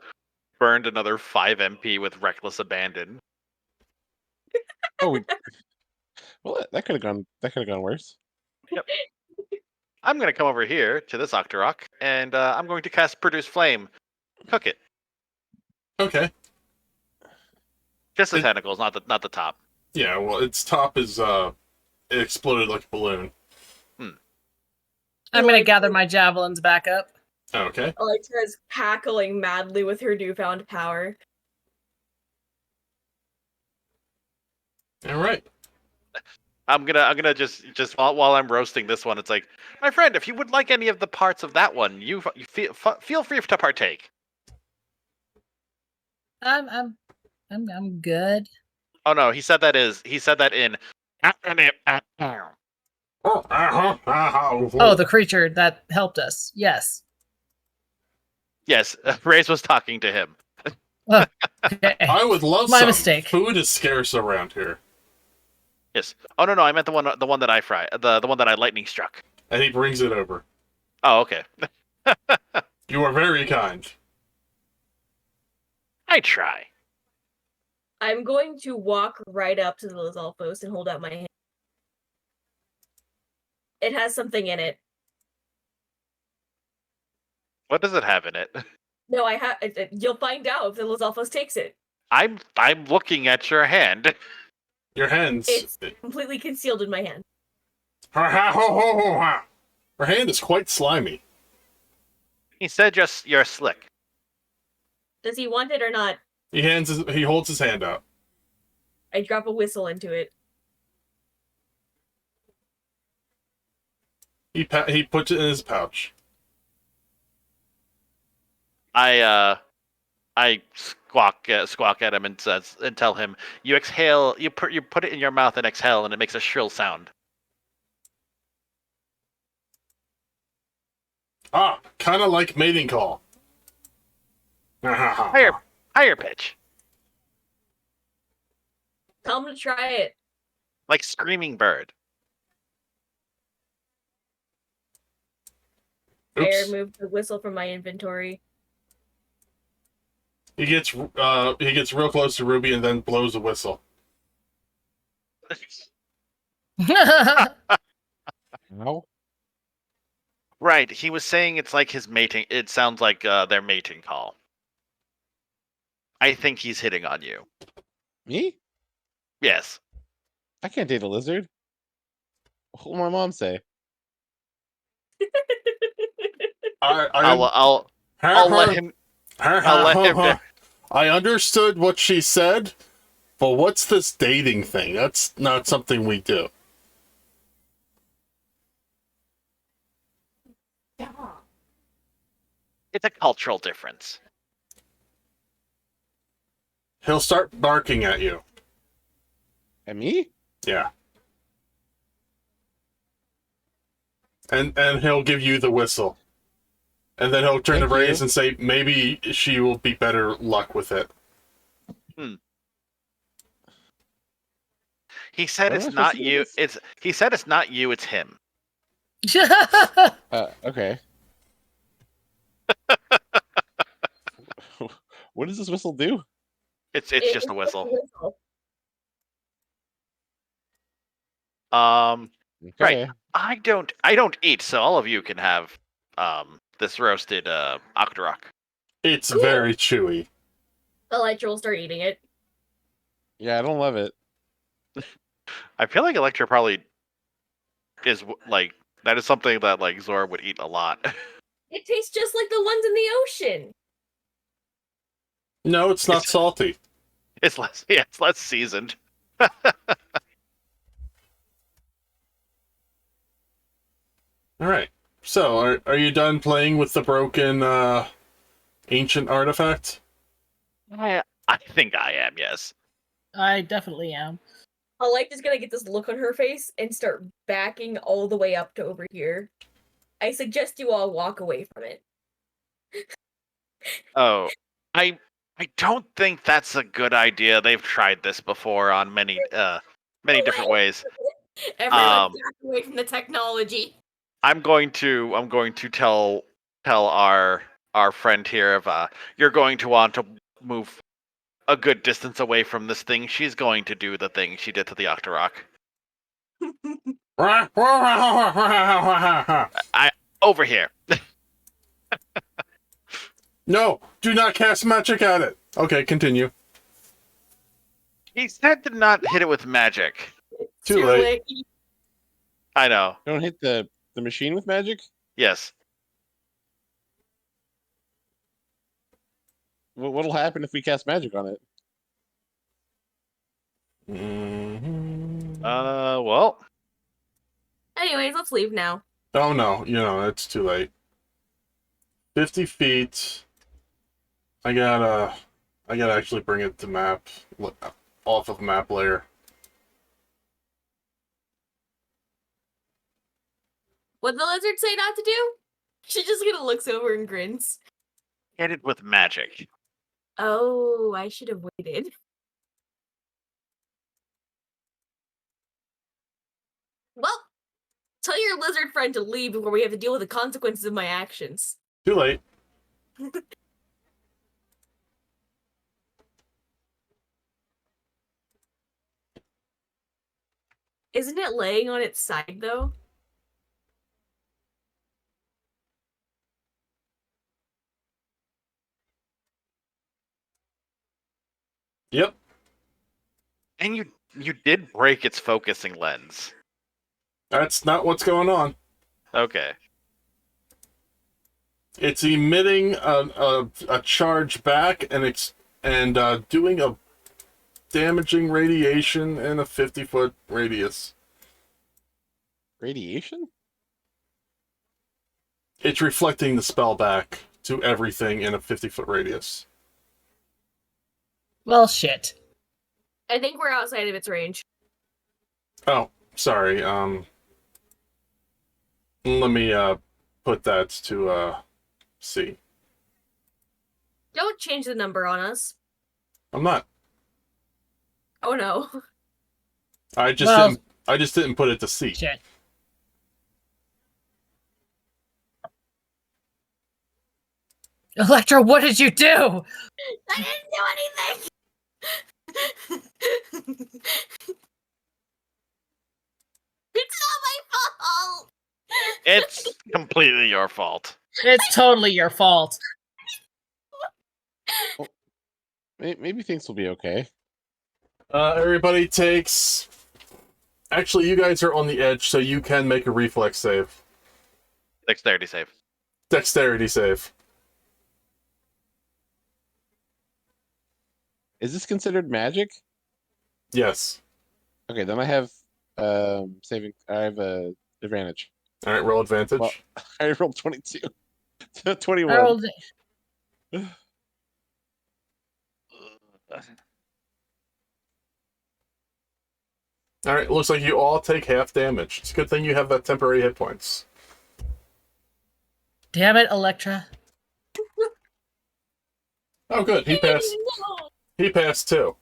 B: burned another 5 MP with reckless abandon.
F: Oh, well, that could have gone. That could have gone worse.
B: I'm going to come over here to this Octorok, and I'm going to cast Produce Flame. Cook it.
A: Okay.
B: Just the tentacles, not the top.
A: Yeah, well, its top is, it exploded like a balloon.
E: I'm going to gather my javelins back up.
A: Okay.
C: Electra's cackling madly with her newfound power.
A: All right.
B: I'm gonna just while I'm roasting this one, it's like, my friend, if you would like any of the parts of that one, you feel free to partake.
E: I'm good.
B: Oh no, he said that in.
E: Oh, the creature that helped us. Yes.
B: Yes, Ray's was talking to him.
E: Okay.
A: I would love
E: My
A: some.
E: mistake.
A: Food is scarce around here.
B: Yes. Oh no, I meant the one that I fried, the one that I lightning struck.
A: And he brings it over.
B: Oh, okay.
A: You are very kind.
B: I try.
C: I'm going to walk right up to the Lizalfos and hold out my hand. It has something in it.
B: What does it have in it?
C: No, I have. You'll find out if the Lizalfos takes it.
B: I'm looking at your hand.
A: Your hands.
C: It's completely concealed in my hand.
A: Her hand is quite slimy.
B: He said you're slick.
C: Does he want it or not?
A: He holds his hand out.
C: I drop a whistle into it.
A: He puts it in his pouch.
B: I squawk at him and tell him, you exhale, you put it in your mouth and exhale, and it makes a shrill sound.
A: Ah, kind of like mating call.
B: Higher pitch,
C: Tell him to try it.
B: like screaming bird.
C: I
A: Oops.
C: removed the whistle from my inventory.
A: He gets real close to Ruby and then blows a whistle.
F: How?
B: Right, he was saying it's like his mating. It sounds like their mating call. I think he's hitting on you.
F: Me?
B: Yes.
F: I can't date a lizard. What will my mom say?
B: I'll let him. I'll let him.
A: I understood what she said, but what's this dating thing? That's not something we do.
B: It's a cultural difference.
A: He'll start barking at you.
F: At me?
A: Yeah. And he'll give you the whistle. And then he'll turn
F: Thank
A: to Raze
F: you.
A: and say, maybe she will be better luck with it.
B: He said
F: What am I
B: it's
F: supposed
B: not
F: to do
B: you.
F: with
B: He said it's not you. It's him.
F: Okay. What does this whistle do?
B: It's just a whistle.
C: whistle.
F: Okay.
B: Right. I don't eat, so all of you can have this roasted octorok.
A: It's
C: Cool.
A: very chewy.
C: Elytra will start eating it.
F: Yeah, I don't love it.
B: I feel like Electra probably is like that is something that like Zora would eat a lot.
C: It tastes just like the ones in the ocean.
A: No, it's not salty.
B: It's less seasoned.
A: Alright. So, are you done playing with the broken ancient artifact?
B: I think I am, yes.
E: I definitely am.
C: Electra's gonna get this look on her face and start backing all the way up to over here. I suggest you all walk away from it.
B: Oh, I don't think that's a good idea. They've tried this before on many different ways.
C: Everyone back away from the technology.
B: I'm going to tell our friend here of you're going to want to move a good distance away from this thing. She's going to do the thing she did to the Octorok. Over here.
A: No, do not cast magic at it. Okay, continue.
B: He said to not hit it with magic.
A: Too late.
B: I know.
F: Don't hit the machine with magic?
B: Yes.
F: What'll happen if we cast magic on it?
B: Well.
C: Anyways, let's leave now.
A: Oh no, it's too late. 50 feet. I gotta actually bring it to map, off of map layer.
C: What did the lizard say not to do? She just kind of looks over and grins.
B: Hit it with magic.
C: Oh, I should have waited. Well, tell your lizard friend to leave before we have to deal with the consequences of my actions.
A: Too late.
C: Isn't it laying on its side, though?
A: Yep.
B: And you did break its focusing lens.
A: That's not what's going on.
B: Okay.
A: It's emitting a charge back and doing a damaging radiation in a 50-foot radius.
F: Radiation?
A: It's reflecting the spell back to everything in a 50-foot radius.
E: Well, shit.
C: I think we're outside of its range.
A: Oh, sorry. Let me put that to C.
C: Don't change the number on us.
A: I'm not.
C: Oh no.
A: I just didn't put it to C.
E: Shit. Electra, what did you do?
C: I didn't do anything! It's not my fault!
B: It's completely your fault.
E: It's totally your fault.
F: Maybe things will be okay.
A: Everybody takes... Actually, you guys are on the edge, so you can make a reflex save.
B: Dexterity save.
A: Dexterity save.
F: Is this considered magic?
A: Yes.
F: Okay, then I have saving. I have a advantage.
A: All right, roll advantage.
F: Well, I rolled 22. 21.
E: I rolled
A: All right, looks like you all take half damage. It's a good thing you have that temporary hit points.
E: Damn it, Electra.
A: Oh, good. He passed.
C: No.
A: He passed too.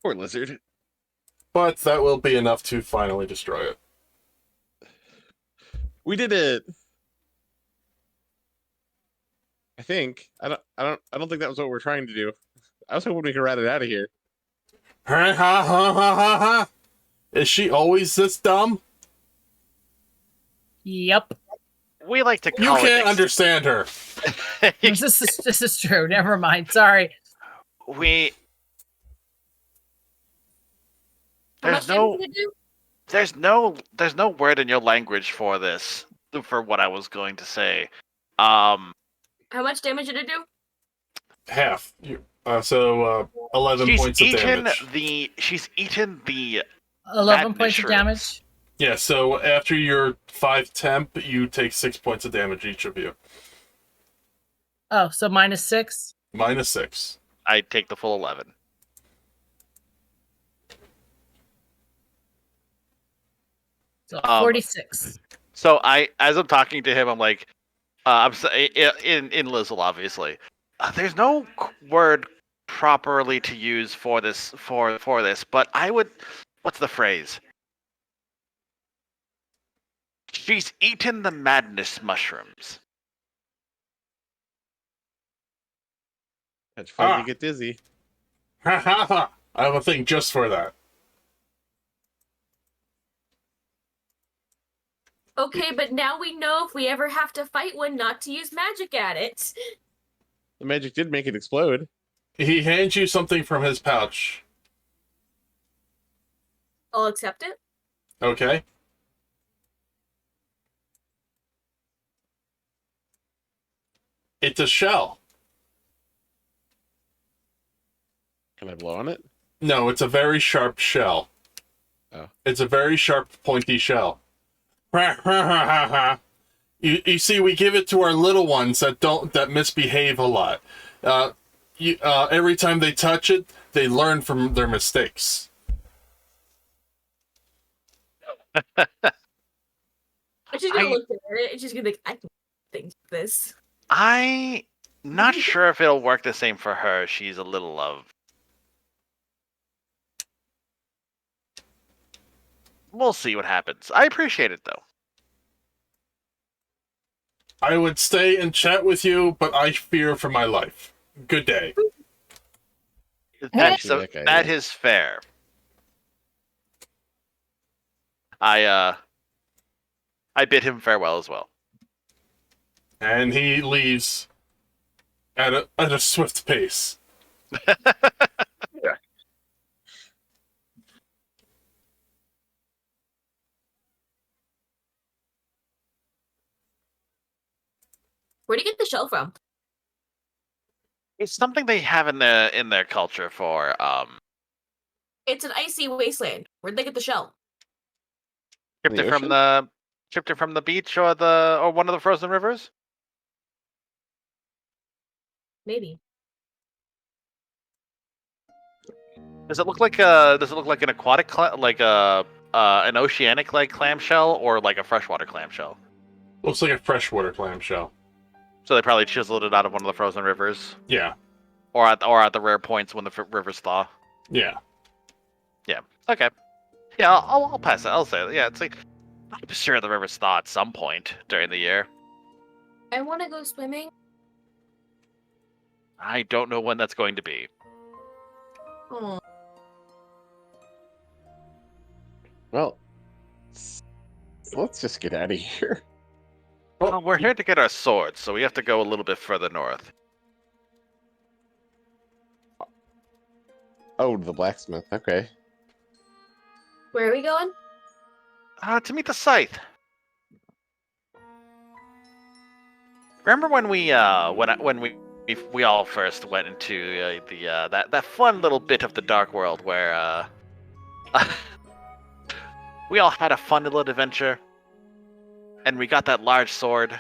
F: Poor lizard.
A: But that will be enough to finally destroy it.
F: We did it. I think. I don't think that was what we're trying to do. I was hoping we could rat it out of here.
A: Ha ha ha ha ha ha! Is she always this dumb?
E: Yep.
B: We like to
A: You
B: call
A: can't
B: it.
A: understand her.
E: This is true. Never mind. Sorry.
B: We.
C: How
B: There's
C: much
B: no.
C: damage did it do?
B: There's no word in your language for this. For what I was going to say.
C: How much damage did it do?
A: Half. 11
B: She's
A: points of
B: eaten
A: damage.
B: She's eaten the
E: 11 points of
B: mushrooms.
E: damage.
A: Yeah, so after your 5 temp, you take 6 points of damage, each of you.
E: Oh, so -6?
A: -6.
B: I take the full 11.
E: So 46.
B: So as I'm talking to him, I'm like, in Lizzle, obviously. There's no word properly to use for this for this, but I would. What's the phrase? She's eaten the madness mushrooms.
F: That's fun to get dizzy.
A: Ha ha ha! I have a thing just for that.
C: Okay, but now we know if we ever have to fight one, not to use magic at it.
F: The magic did make it explode.
A: He hands you something from his pouch.
C: I'll accept it.
A: Okay? It's a shell.
F: Can I blow on it?
A: No, it's a very sharp shell.
F: Oh.
A: It's a very sharp, pointy shell. You see, we give it to our little ones that misbehave a lot. Every time they touch it, they learn from their mistakes.
C: It's just gonna look at it. It's just gonna be like, I can think this.
B: I'm not sure if it'll work the same for her. She's a little of. We'll see what happens. I appreciate it though.
A: I would stay and chat with you, but I fear for my life. Good day.
B: That is fair. I bid him farewell as well.
A: And he leaves at a swift pace.
C: Where'd you get the shell from?
B: It's something they have in their culture for
C: It's an icy wasteland. Where'd they get the shell?
B: shipped
F: The
B: it from the beach or one of the frozen rivers.
C: Maybe.
B: Does it look like an aquatic an oceanic like clamshell or like a freshwater clamshell?
A: Looks like a freshwater clamshell.
B: So they probably chiseled it out of one of the frozen rivers,
A: Yeah.
B: or at the rare points when the rivers thaw.
A: Yeah.
B: Yeah. Okay. Yeah, I'll pass it. I'll say it. Yeah, it's like I'm sure the rivers thaw at some point during the year.
C: I want to go swimming.
B: I don't know when that's going to be.
C: Oh.
F: Well, let's just get out of here.
B: Well, we're here to get our swords, so we have to go a little bit further north.
F: Oh, to the blacksmith. Okay.
C: Where are we going?
B: To meet the scythe. Remember when we all first went into that fun little bit of the dark world where we all had a fun little adventure, and we got that large sword.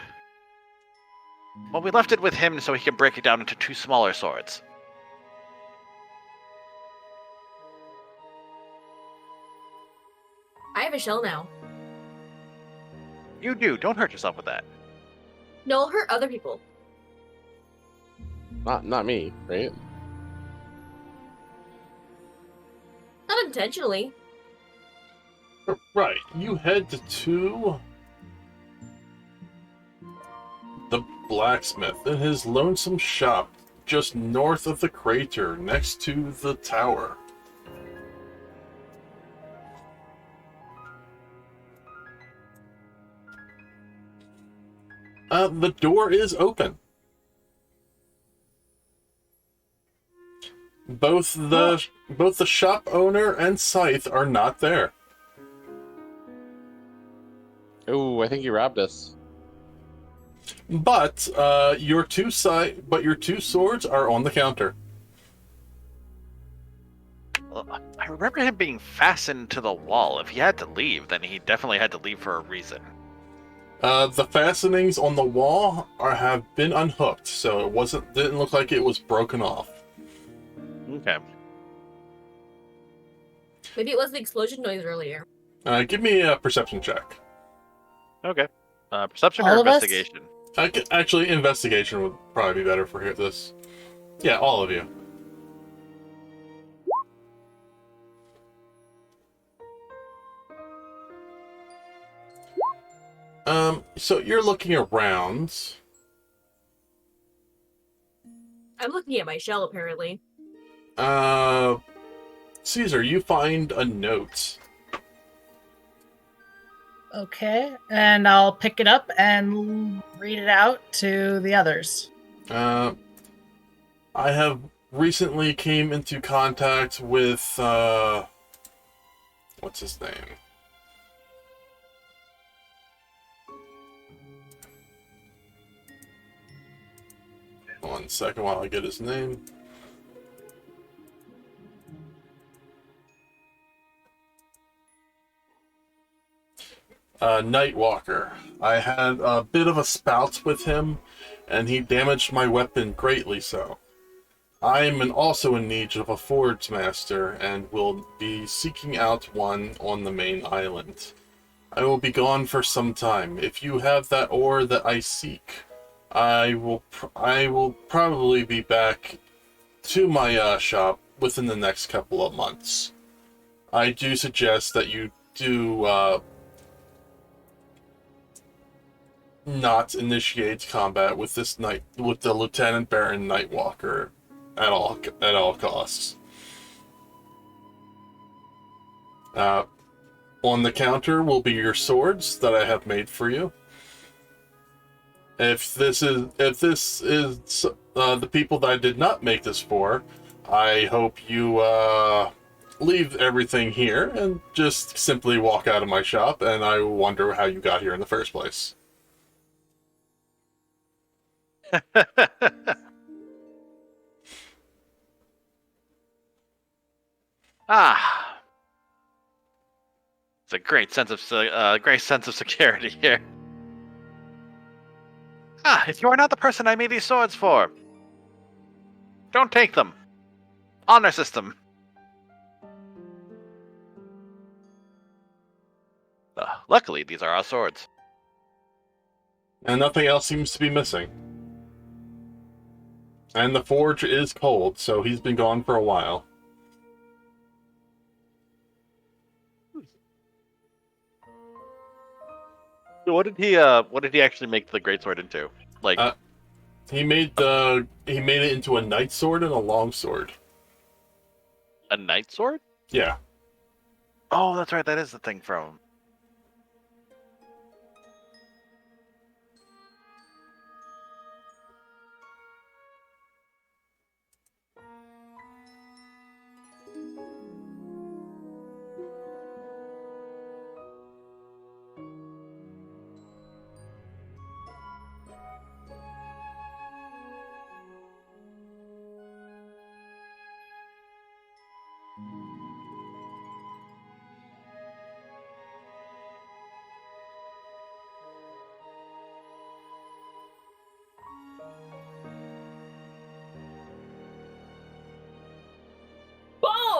B: Well, we left it with him so he can break it down into 2 smaller swords.
C: I have a shell now.
B: You do. Don't hurt yourself with that.
C: No, I'll hurt other people.
F: Not me, right?
C: Not intentionally.
A: Right, you head to the blacksmith in his lonesome shop just north of the crater next to the tower. The door is open. Both the shop owner and Scythe are not there.
F: Oh, I think he robbed us.
A: But your two swords are on the counter.
B: I remember him being fastened to the wall. If he had to leave, then he definitely had to leave for a reason.
A: The fastenings on the wall have been unhooked, so it didn't look like it was broken off.
B: Okay.
C: Maybe it was the explosion noise earlier.
A: Give me a perception check.
B: Okay. Perception
E: All
B: or
E: of us?
B: investigation?
A: Actually, investigation would probably be better for this. Yeah, all of you. So you're looking around.
C: I'm looking at my shell, apparently.
A: Caesar, you find a note.
E: Okay, and I'll pick it up and read it out to the others.
A: I have recently came into contact with, what's his name? One second while I get his name. Nightwalker. I had a bit of a spout with him, and he damaged my weapon greatly so. I am also in need of a forge master, and will be seeking out one on the main island. I will be gone for some time. If you have that ore that I seek, I will probably be back to my shop within the next couple of months. I do suggest that you do not initiate combat with the Lieutenant Baron Nightwalker at all costs. On the counter will be your swords that I have made for you. If this is the people that I did not make this for, I hope you leave everything here and just simply walk out of my shop, and I wonder how you got here in the first place.
B: It's a great sense of security here. If you are not the person I made these swords for, don't take them. Honor system. Luckily, these are our swords.
A: And nothing else seems to be missing. And the forge is cold, so he's been gone for a while.
B: So what did he actually make the greatsword into? Like
A: he made it into a night sword and a long sword.
B: a night sword?
A: Yeah.
B: Oh, that's right. That is the thing from.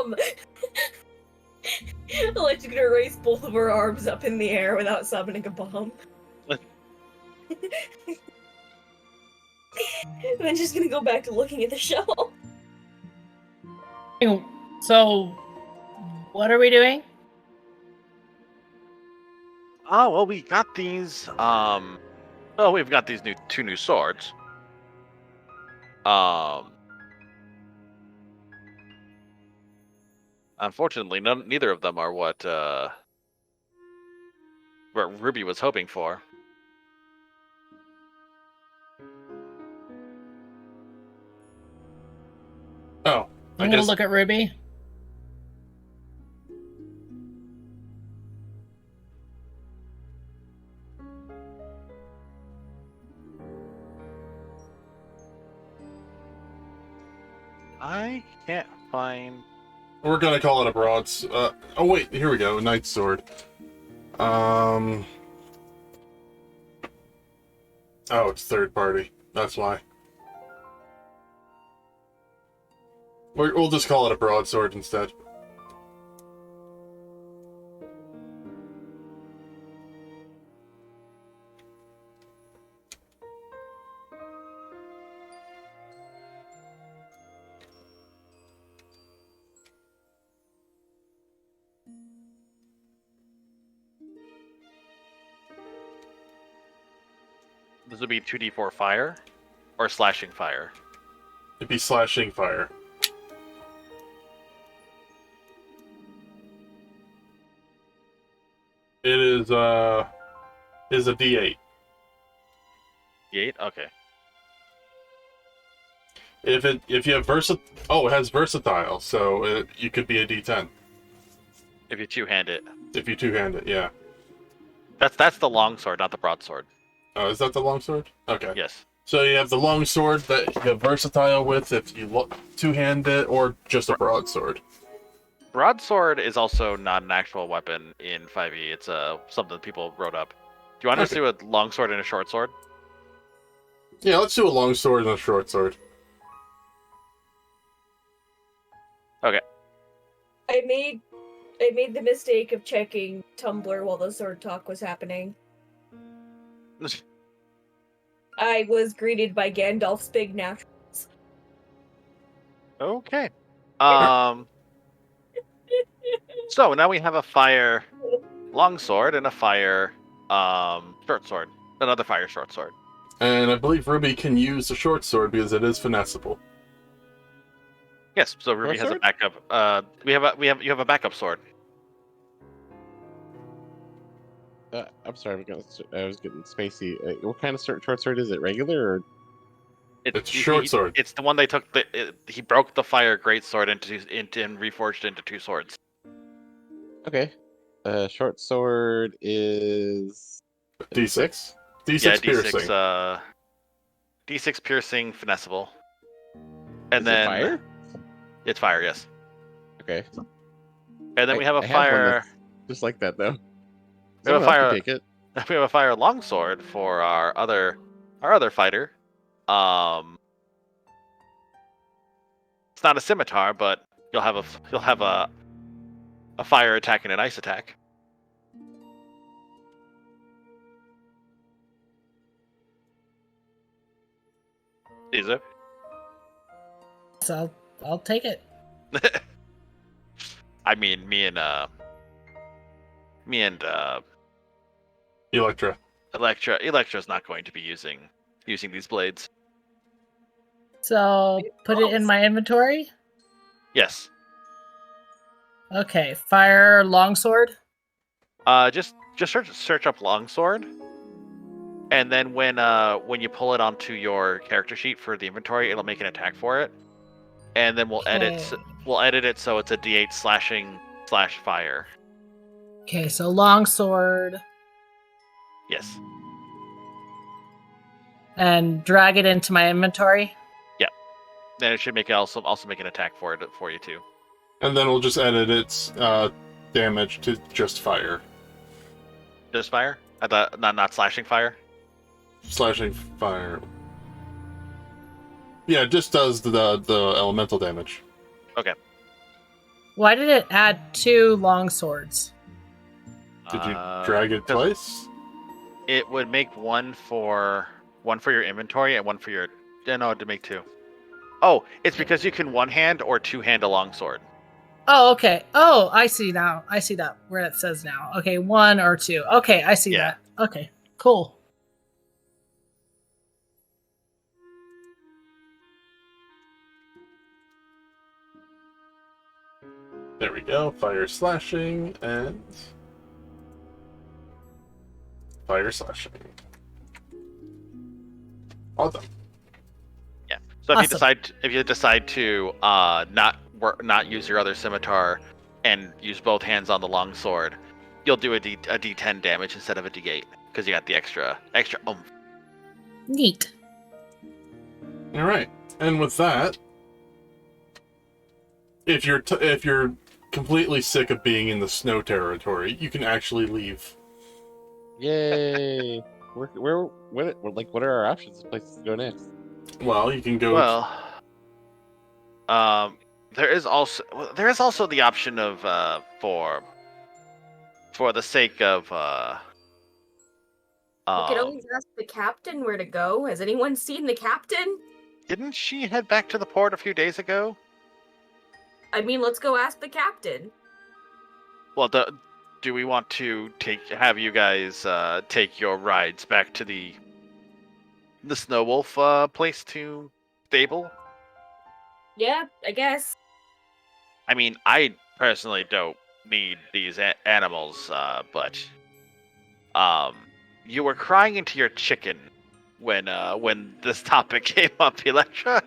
C: bomb. Electra's gonna raise both of her arms up in the air without summoning a bomb. And then she's gonna go back to looking at the shell.
E: So, what are we doing?
B: Oh well, we got these. Well, we've got these two new swords. Unfortunately, neither of them are what Ruby was hoping for.
A: Oh, I
E: I'm gonna
A: guess.
E: look at Ruby.
B: I can't find.
A: We're gonna call it a oh wait, here we go. A knight's sword. Oh, it's third party. That's why. We'll just call it a broadsword instead.
B: This would be 2d4 fire, or slashing fire.
A: It'd be slashing fire. It is a D8.
B: D8. Okay.
A: If you have it has versatile, so you could be a D10
B: If you two-hand it.
A: if you two-hand it. Yeah.
B: That's the longsword, not the broadsword.
A: Oh, is that the longsword? Okay.
B: Yes.
A: So you have the longsword that you have versatile with if you two-hand it, or just a broadsword.
B: Broadsword is also not an actual weapon in 5e. It's something that people wrote up. Do you want us to do a longsword and a short sword?
A: Yeah, let's do a longsword and a short sword.
B: Okay.
C: I made the mistake of checking Tumblr while the sword talk was happening. I was greeted by Gandalf's big naturals.
B: Okay. So now we have a fire longsword and a fire short sword. Another fire short sword.
A: And I believe Ruby can use the short sword because it is finessable.
B: Yes. So Ruby
F: Short
B: has a backup. You have a backup sword.
F: I'm sorry, I was getting spacey. What kind of short sword is it? Regular or?
A: It's short sword.
B: It's the one they took. He broke the fire greatsword into and reforged into two swords.
F: Okay. Short sword is
A: D6? D6
B: Yeah,
A: piercing.
B: D6. D6 piercing, finessable. And
F: Is
B: then
F: it fire?
B: It's fire, yes.
F: Okay.
B: And then we have a
F: I one
B: fire.
F: that's just like that though.
B: We have a
F: Someone else can
B: fire.
F: take it.
B: We have a fire longsword for our other fighter. It's not a scimitar, but you'll have a fire attack and an ice attack. Is it?
E: So I'll take it.
B: I mean, me and
A: Electra.
B: Electra's not going to be using these blades.
E: So put it in my inventory.
B: Yes.
E: Okay, fire longsword.
B: Just search up longsword, and then when you pull it onto your character sheet for the inventory, it'll make an attack for it, and then we'll edit it so it's a D8 slashing / fire.
E: Okay, so longsword
B: Yes.
E: and drag it into my inventory.
B: Then it should make it also make an attack for you too.
A: And then we'll just edit its damage to just fire.
B: Just fire? I thought not slashing fire.
A: Slashing fire. Yeah, it just does the elemental damage.
B: Okay.
E: Why did it add 2 long swords?
A: Did you drag it
B: 'cause
A: twice?
B: It would make one for your inventory and one for your. No, to make 2. Oh, it's because you can one hand or 2 hand a longsword.
E: Oh, okay. Oh, I see now. I see that where it says now. Okay, 1 or 2. Okay, I see
B: Yeah.
E: that. Okay, cool.
A: There we go. Fire slashing and fire slashing. All done.
B: Yeah. So
E: Awesome.
B: if you decide to not use your other scimitar and use both hands on the longsword, you'll do a D10 damage instead of a D8 because you got the extra oomph.
E: Neat.
A: All right. And with that, if you're completely sick of being in the snow territory, you can actually leave.
F: Yay! What are our options? Places to go next?
A: Well, you can go.
B: Well, there is also the option of for the sake of
C: We could always ask the captain where to go. Has anyone seen the captain?
B: didn't she head back to the port a few days ago?
C: I mean, let's go ask the captain.
B: Well, do we want to have you guys take your rides back to the Snow Wolf place to stable?
C: Yeah, I guess.
B: I mean, I personally don't need these animals, but you were crying into your chicken when this topic came up, Electra.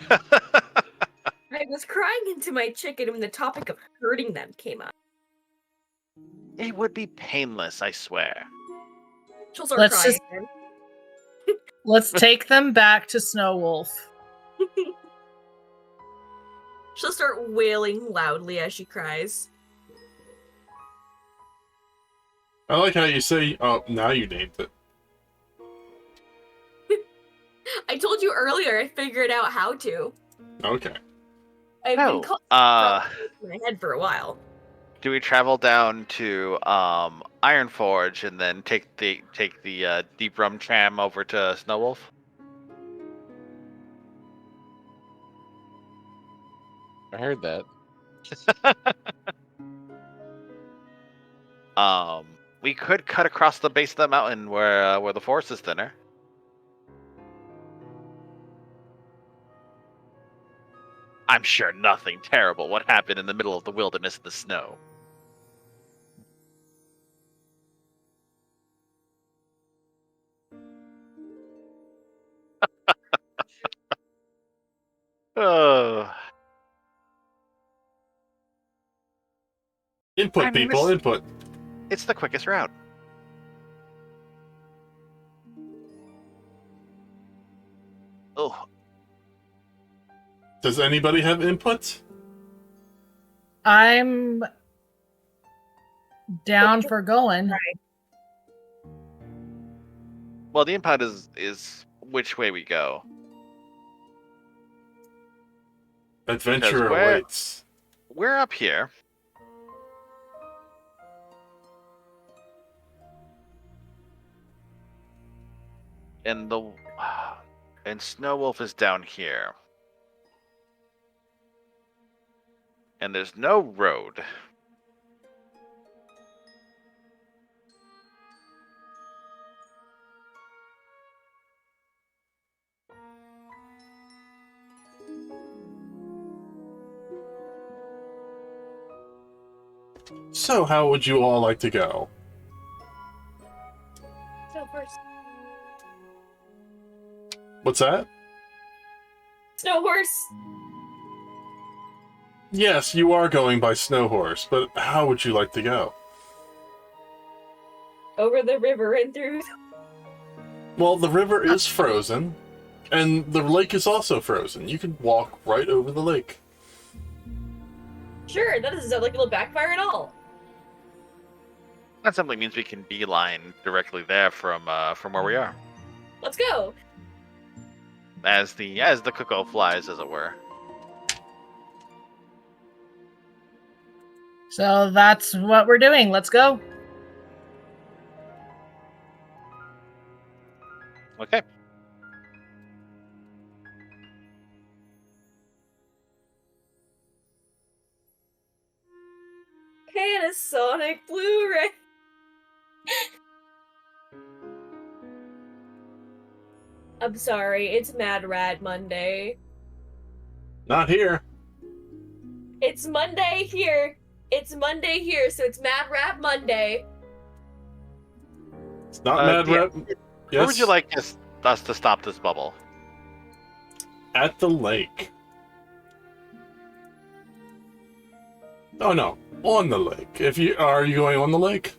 C: I was crying into my chicken when the topic of hurting them came up.
B: It would be painless, I swear.
C: She'll start
E: Let's
C: crying
E: just- Let's take them back to Snow Wolf.
C: again. She'll start wailing loudly as she cries.
A: I like how you say, "Oh, now you named it."
C: I told you earlier I figured out how to.
A: Okay.
C: I've
B: Oh,
C: been calling in my head for a while.
B: do we travel down to Ironforge and then take the Deep Rum tram over to Snow Wolf?
F: I heard that.
B: We could cut across the base of the mountain where the forest is thinner. I'm sure nothing terrible would happen in the middle of the wilderness in the snow. Oh.
A: Input,
B: I mean,
A: people, input.
B: It's the quickest route. Oh,
A: Does anybody have input?
E: I'm down for going.
B: well, the input is which way we go.
A: Adventure
B: Because
A: awaits.
B: We're up here. And Snow Wolf is down here. And there's no road.
A: So, how would you all like to go?
C: Snow horse.
A: What's that?
C: Snow horse.
A: Yes, you are going by Snow Horse, but how would you like to go?
C: Over the river and through.
A: Well, the river is frozen, and the lake is also frozen. You can walk right over the lake.
C: Sure, that doesn't sound like it'll backfire at all.
B: That simply means we can beeline directly there from where we are.
C: Let's go.
B: As the cuckoo flies, as it were.
E: So that's what we're doing. Let's go.
B: Okay.
C: Panasonic Blu-ray. I'm sorry, it's Mad Rat Monday.
A: Not here.
C: It's Monday here. It's Monday here, so it's Mad Rat Monday.
A: It's not Mad
B: DM,
A: Rat.
B: Where
A: Yes.
B: would you like us to stop this bubble?
A: At the lake. Oh no, on the lake. Are you going on the lake?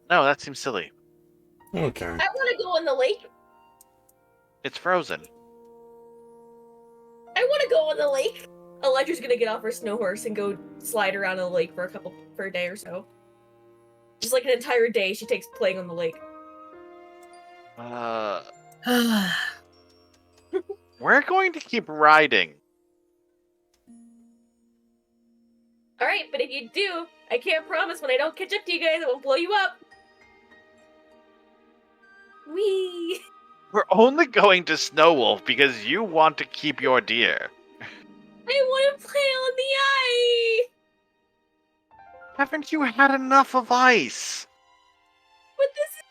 B: No, that seems silly.
A: Okay.
C: I want to go on the lake.
B: It's frozen.
C: I want to go on the lake. Electra's gonna get off her snow horse and go slide around on the lake for a day or so. Just like an entire day she takes playing on the lake.
B: We're going to keep riding.
C: Alright, but if you do, I can't promise when I don't catch up to you guys, I will blow you up. Whee!
B: We're only going to Snow Wolf because you want to keep your deer.
C: I want to play on the ice!
B: Haven't you had enough of ice?
C: But this is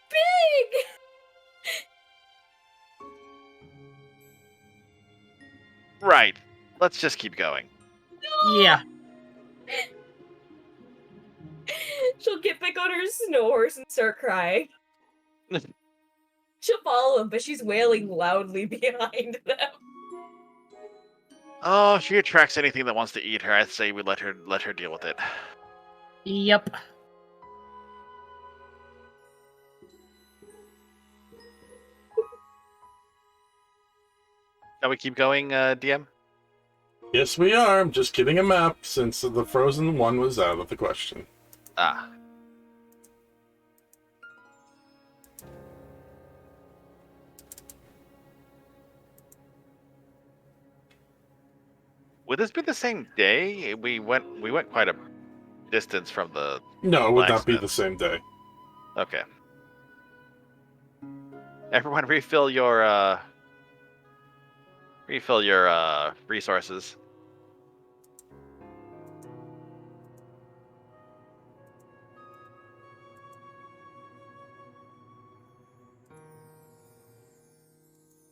C: big!
B: Right. Let's just keep going.
E: Yeah.
C: She'll get back on her snow horse and start crying. She'll follow him, but she's wailing loudly behind them.
B: Oh, if she attracts anything that wants to eat her, I'd say we let her deal with it.
E: Yep.
B: Shall we keep going, DM?
A: Yes, we are. I'm just getting a map since the frozen one was out of the question.
B: Ah. Would this be the same day? We went quite a distance from the...
A: No, it would not be
B: Blacksmith.
A: the same day.
B: Okay. Everyone refill your resources.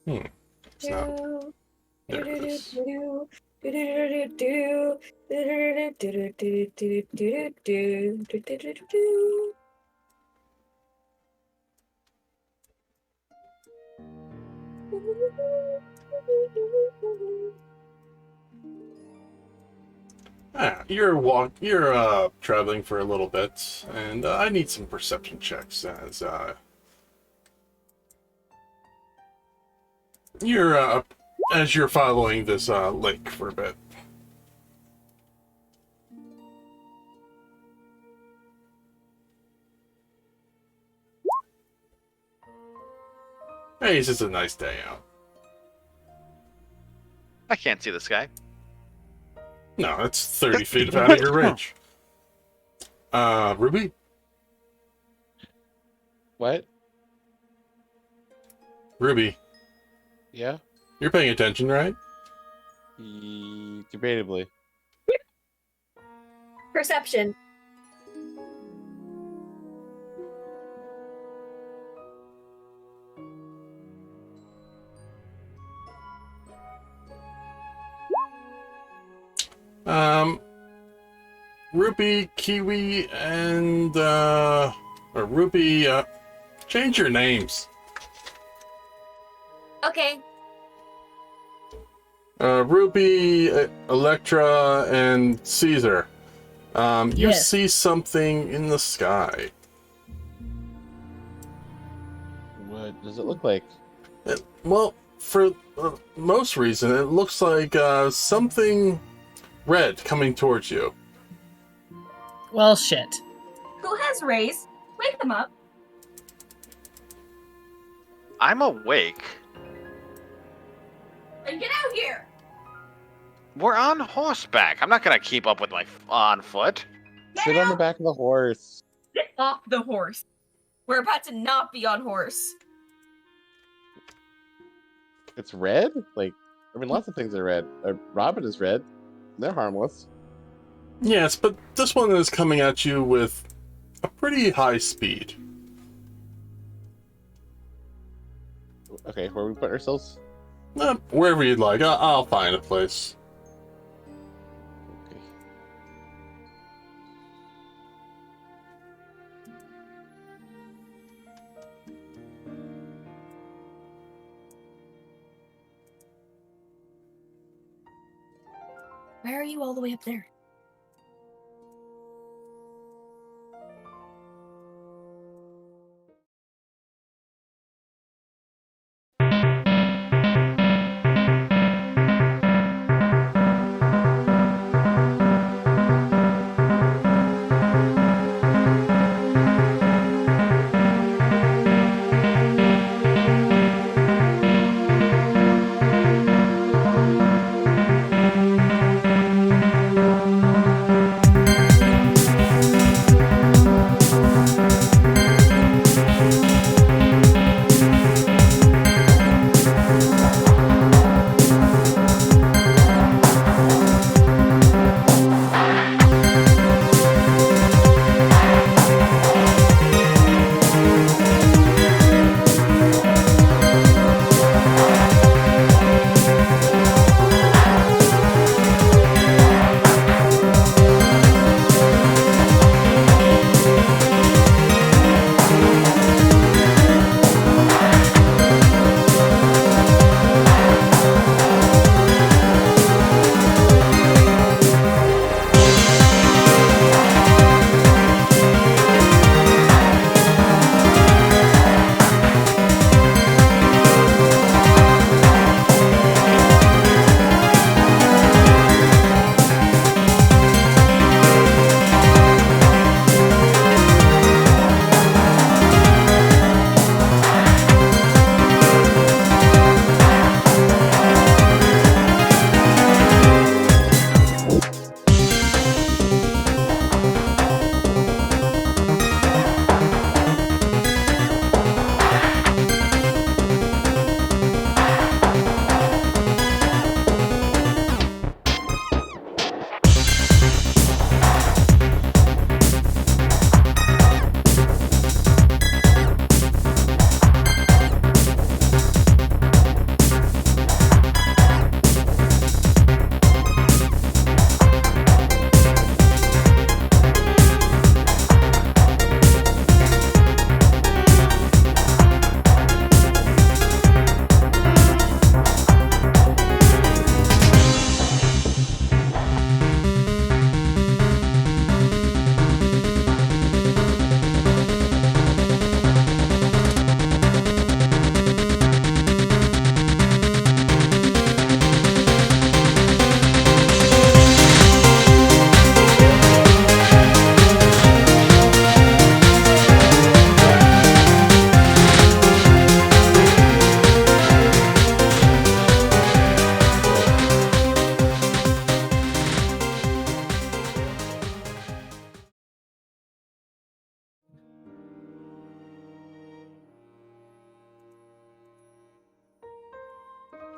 A: It's not. There it is. You're traveling for a little bit, and I need some perception checks as you're following this lake for a bit. Hey, it's just a nice day out.
B: I can't see the sky.
A: No, it's 30 feet out of your range. Ruby?
F: What?
A: Ruby,
F: Yeah?
A: you're paying attention, right?
F: Debatably.
C: Perception.
A: Ruby, Kiwi, and, or Ruby, change your names.
C: Okay.
A: Ruby, Electra, and Caesar. You
E: Yes.
A: see something in the sky.
F: What does it look like?
A: Well, for most reason, it looks like something red coming towards you.
E: Well, shit.
C: Who has rays? Wake them up.
B: I'm awake.
C: And get out here.
B: We're on horseback. I'm not gonna keep up with my on foot.
F: Sit on the back of the horse.
C: Get off the horse. We're about to not be on horse.
F: It's red? Like, I mean, lots of things are red. Robin is red. They're harmless.
A: Yes, but this one is coming at you with a pretty high speed.
F: Okay, where we put ourselves?
A: Wherever you'd like. I'll find a place.
F: Okay.
C: Where are you all the way up there?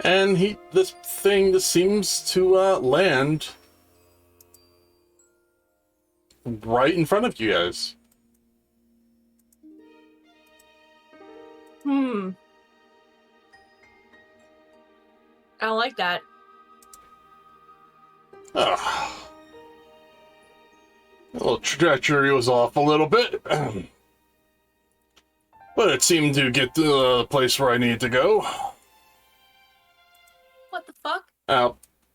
A: And this thing that seems to land right in front of you guys.
C: I don't like that.
A: The little trajectory was off a little bit. But it seemed to get to the place where I needed to go.
C: What the fuck?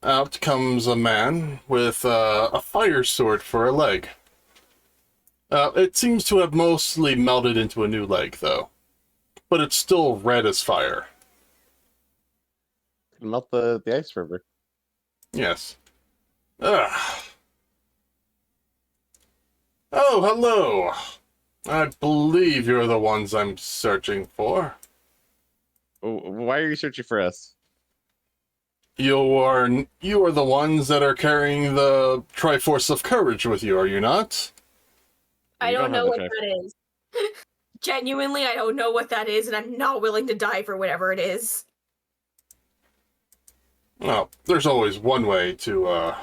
A: Out comes a man with a fire sword for a leg. It seems to have mostly melted into a new leg, though. But it's still red as fire.
F: Melt the ice river.
A: Yes. Oh, hello. I believe you're the ones I'm searching for.
F: Oh, why are you searching for us?
A: You are the ones that are carrying the Triforce of Courage with you, are you not?
C: I
F: You
C: don't
F: have
C: know
F: the
C: what
F: Triforce.
C: that is. Genuinely, I don't know what that is, and I'm not willing to die for whatever it is.
A: Well, there's always one way to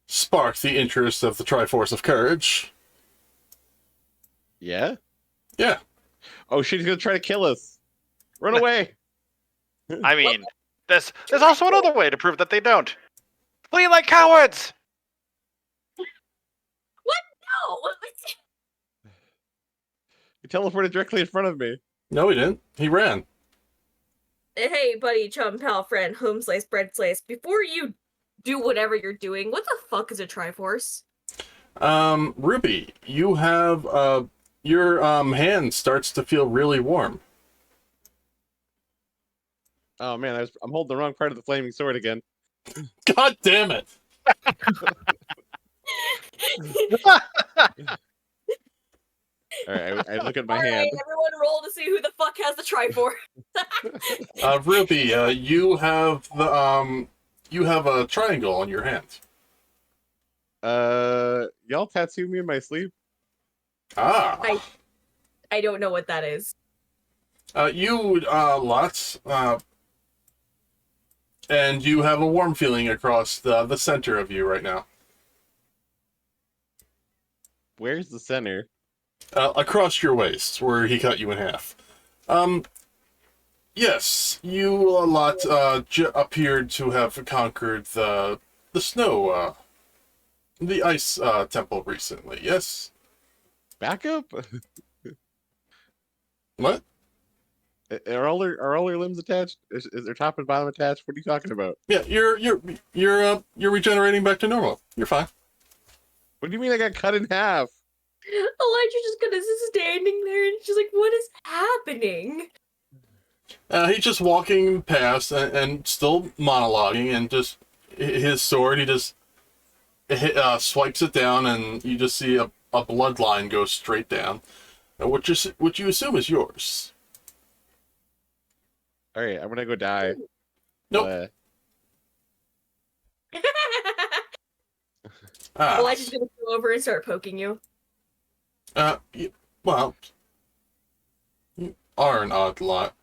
A: spark the interest of the Triforce of Courage.
F: Yeah?
A: Yeah.
F: Oh, she's gonna try to kill us. Run away!
B: I mean, there's also another way to prove that they don't. Flee like cowards!
C: No!
F: He teleported directly in front of me.
A: No, he didn't. He ran.
C: Hey, buddy, chum, pal, friend, home slice, bread slice. Before you do whatever you're doing, what the fuck is a Triforce?
A: Ruby, you have, your, hand starts to feel really warm.
F: Oh man, I'm holding the wrong part of the flaming sword again.
A: God damn it!
F: Alright, I look at my
C: Alright,
F: hand.
C: everyone roll to see who the fuck has the Triforce.
A: Ruby, you have a triangle on your hand.
F: Y'all tattoo me in my sleep?
A: Ah.
C: I don't know what that is.
A: Lots, and you have a warm feeling across the center of you right now.
F: Where's the center?
A: Across your waist, where he cut you in half. Yes, you appeared to have conquered the snow, the ice temple recently. Yes.
F: Backup?
A: What?
F: Are all your limbs attached? Is their top and bottom attached? What are you talking about?
A: Yeah, you're regenerating back to normal. You're fine.
F: What do you mean I got cut in half?
C: Elijah's just kind of standing there, and she's like, "What is happening?"
A: He's just walking past and still monologuing, and just his sword. He just swipes it down, and you just see a bloodline go straight down, which you assume is yours.
F: All right, I'm gonna go die.
A: Nope.
C: Elijah's gonna go over and start poking you.
A: Well, you are an odd lot.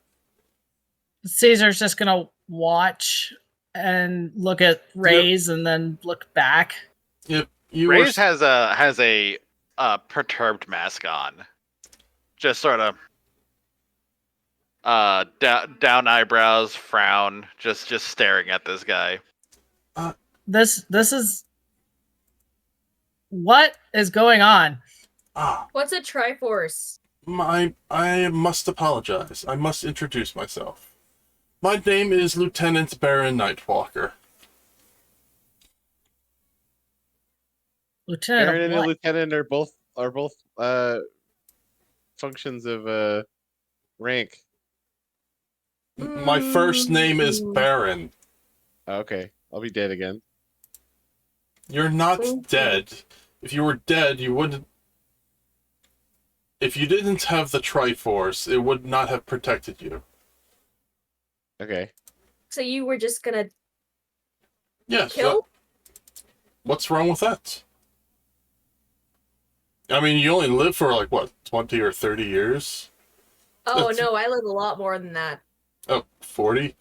E: Caesar's just gonna watch and look at Ray's and then look back.
A: Yep. You
B: Ray's has a perturbed mask on, just sort of down eyebrows, frown, just staring at this guy.
E: This is what is going on?
C: What's a Triforce?
A: I must apologize. I must introduce myself. My name is Lieutenant Baron Nightwalker.
E: Lieutenant
F: Baron
E: of
F: and
E: what?
F: lieutenant are both functions of rank.
A: My first name is Baron.
F: Okay, I'll be dead again.
A: You're not dead. If you were dead, you wouldn't. If you didn't have the Triforce, it would not have protected you.
F: Okay.
C: So you were just gonna
A: Yes.
C: kill?
A: What's wrong with that? I mean, you only live for like what, 20 or 30 years?
C: Oh
A: That's-
C: no, I live a lot more than that.
A: Oh, 40?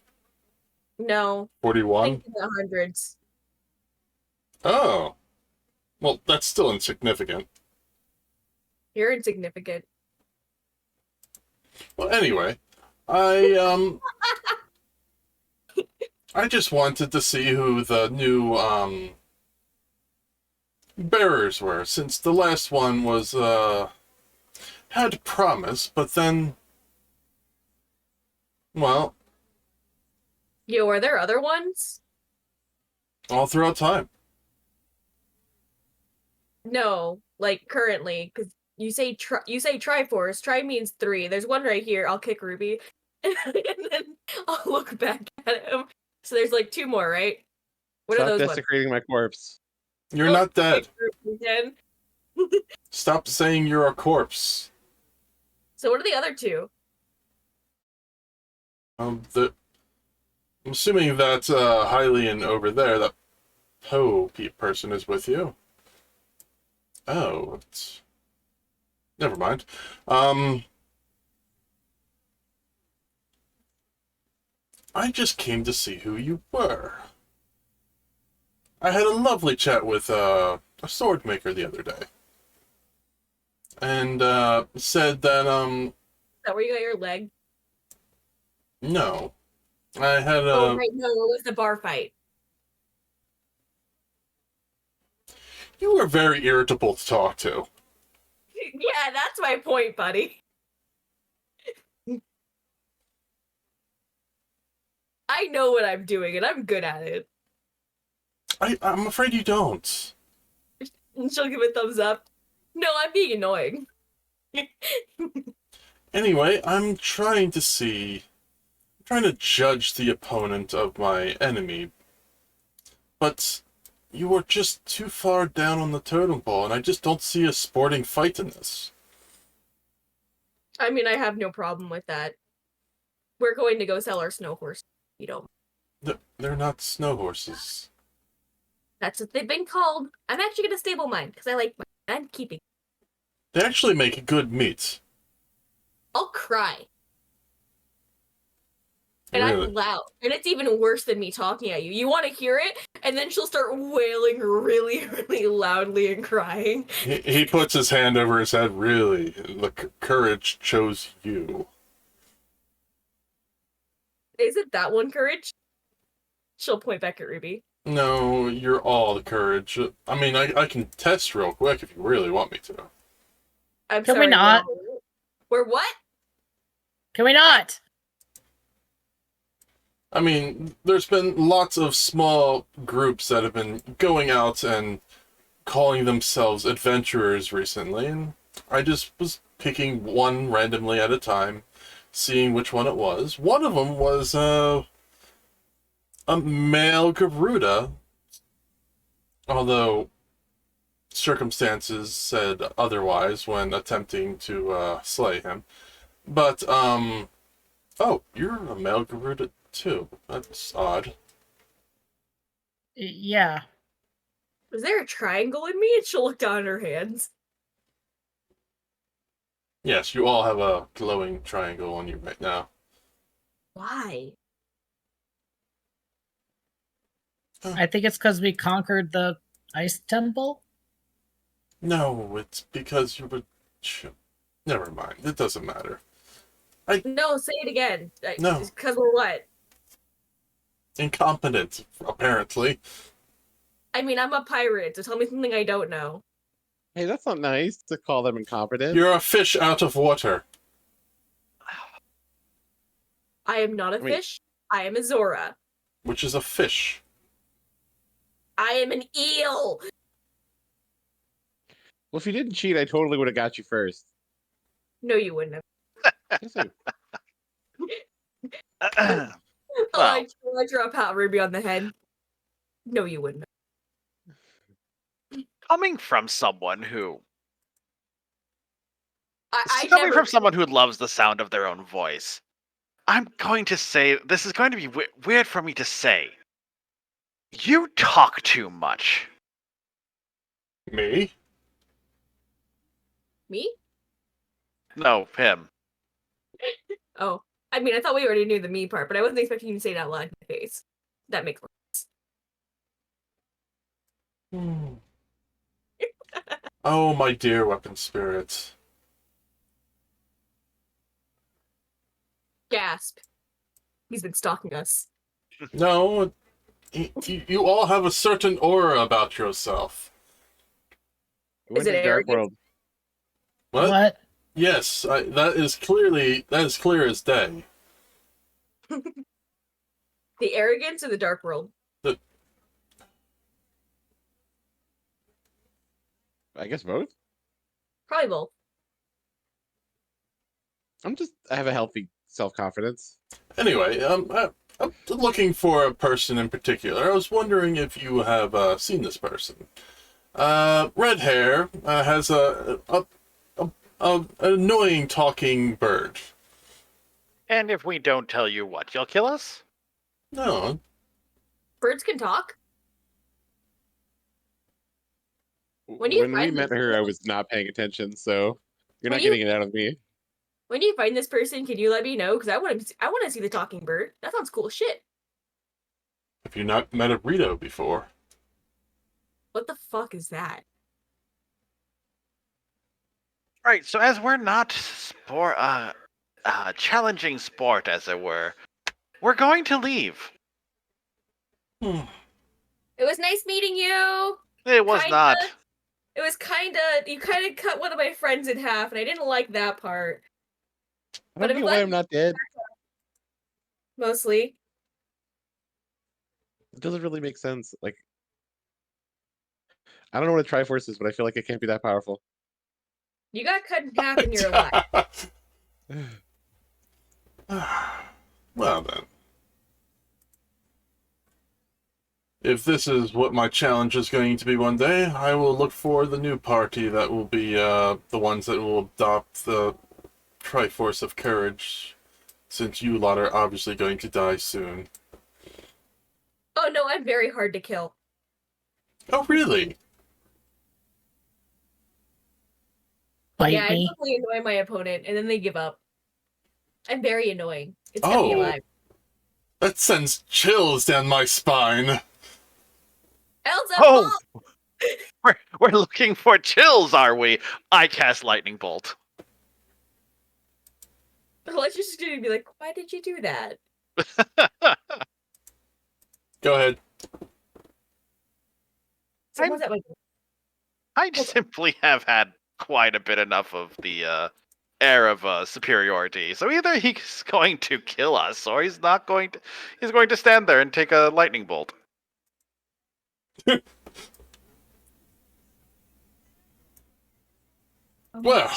C: No, I
A: 41?
C: think in the hundreds.
A: Oh. Well, that's still insignificant.
C: You're insignificant.
A: Well, anyway, I just wanted to see who the new bearers were, since the last one was had promise, but then, well,
C: Yo, are there other ones?
A: all throughout time.
C: No, like currently, because you say Triforce. Tri means 3. There's one right here. I'll kick Ruby, and then I'll look back at him. So there's like 2 more, right? What
F: Stop
C: are those ones?
F: desecrating my corpse.
A: You're not dead.
C: Again.
A: Stop saying you're a corpse.
C: So what are the other 2?
A: I'm assuming that Hylian over there, that person is with you. Oh, never mind. I just came to see who you were. I had a lovely chat with a sword maker the other day. And said that,
C: Is that where you got your leg?
A: no. I had
C: Oh, right, no, it was the bar fight.
A: You were very irritable to talk to.
C: Yeah, that's my point, buddy. I know what I'm doing, and I'm good at it.
A: I'm afraid you don't.
C: And she'll give a thumbs up. No, I'm being annoying.
A: Anyway, I'm trying to judge the opponent of my enemy. But you are just too far down on the totem pole, and I just don't see a sporting fight in this.
C: I mean, I have no problem with that. We're going to go sell our snow horse. You don't.
A: They're not snow horses.
C: That's what they've been called. I'm actually going to stable mine, because I like mine. I'm keeping.
A: They actually make good meat.
C: I'll cry. And
A: Really?
C: I'm loud. And it's even worse than me talking at you. You want to hear it? And then she'll start wailing really, really loudly and crying.
A: He puts his hand over his head. Really, the courage chose you.
C: Is it that one courage? She'll point back at Ruby.
A: No, you're all the courage. I mean, I can test real quick if you really want me to.
C: I'm
E: Can
C: sorry,
E: we not?
C: no. We're what?
E: Can we not?
A: I mean, there's been lots of small groups that have been going out and calling themselves adventurers recently, and I just was picking one randomly at a time, seeing which one it was. One of them was a male Garuda, although circumstances said otherwise when attempting to slay him. But, oh, you're a male Garuda too. That's odd.
E: Yeah.
C: Was there a triangle in me? And she'll look down at her hands.
A: Yes, you all have a glowing triangle on you right now.
C: Why?
E: I think it's because we conquered the ice temple.
A: No, it's because you were... Never mind, it doesn't matter.
C: No, say it again.
A: No.
C: Because of what?
A: Incompetent, apparently.
C: I mean, I'm a pirate, so tell me something I don't know.
F: Hey, that's not nice to call them incompetent.
A: You're a fish out of water.
C: I am not a fish. I am a Zora.
A: Which is a fish.
C: I am an eel.
F: Well, if you didn't cheat, I totally would have got you first.
C: No, you wouldn't have.
F: Yes, I-
C: I drop out Ruby on the head. No, you wouldn't have.
B: Coming from someone who
C: Coming
B: from someone who loves the sound of their own voice, I'm going to say this is going to be weird for me to say. You talk too much.
A: Me?
C: Me?
B: No, him.
C: Oh. I mean, I thought we already knew the me part, but I wasn't expecting you to say it out loud in my face. That makes sense.
A: Oh, my dear weapon spirit.
C: Gasp. He's been stalking us.
A: No, you all have a certain aura about yourself.
F: Went
C: it
F: to Dark
C: arrogance?
F: World.
A: What? Yes, that is clear as day.
C: The arrogance or the dark world?
F: I guess both.
C: Probably both.
F: I have a healthy self-confidence.
A: Anyway, I'm looking for a person in particular. I was wondering if you have seen this person. Red hair, has an annoying talking bird.
B: And if we don't tell you what, you'll kill us?
A: No.
C: Birds can talk. When
F: When
C: you
F: we
C: find
F: met
C: this
F: her, I
C: girl-
F: was not paying attention, so you're
C: When
F: not
C: you-
F: getting it out of me.
C: When you find this person, can you let me know? Because I want to see the talking bird. That sounds cool as shit.
A: Have you not met a Rito before?
C: What the fuck is that?
B: Right, so as we're not challenging sport, as it were, we're going to leave.
A: Hmm.
C: It was nice meeting you.
B: It was
C: Kinda.
B: not.
C: It was you kind of cut one of my friends in half, and I didn't like that part.
F: I
C: But
F: don't
C: I'm
F: get why
C: glad
F: I'm not dead.
C: mostly.
F: It doesn't really make sense. Like, I don't know what a Triforce is, but I feel like it can't be that powerful.
C: You got cut in half and you're alive.
A: Well then. If this is what my challenge is going to be one day, I will look for the new party that will be the ones that will adopt the Triforce of Courage, since you lot are obviously going to die soon.
C: Oh no, I'm very hard to kill.
A: Oh, really?
E: Bite
C: Yeah, I
E: me.
C: totally annoy my opponent, and then they give up. I'm very annoying. It's kept me
A: Oh.
C: alive.
A: That sends chills down my spine.
C: Elsa,
B: Oh! We're looking for chills, are we? I cast Lightning Bolt.
C: let's just be like, why did you do that?
A: Go ahead.
C: Someone's at my door.
B: I simply have had quite a bit enough of the air of superiority. So either he's going to kill us, or he's not going to. He's going to stand there and take a lightning bolt.
A: Well,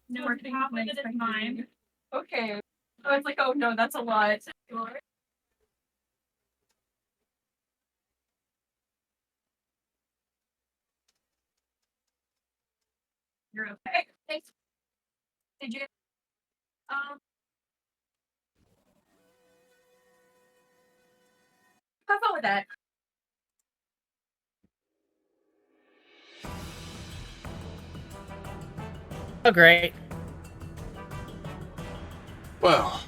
C: No, we're half minute at time. Okay. I was like, oh no, that's a lot. You're okay. Thanks. Did you? Have fun with that.
E: Oh, great.
A: well.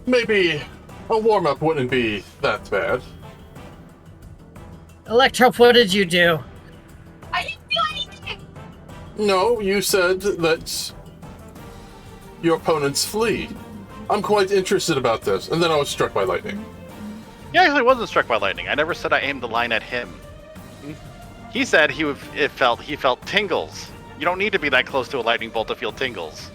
A: Maybe a warm-up wouldn't be that bad.
E: Electro, what did you do?
C: I didn't do anything.
A: No, you said that your opponents flee. I'm quite interested about this. And then I was struck by lightning.
B: He actually wasn't struck by lightning. I never said I aimed the line at him. He said he felt tingles. You don't need to be that close to a lightning bolt to feel tingles.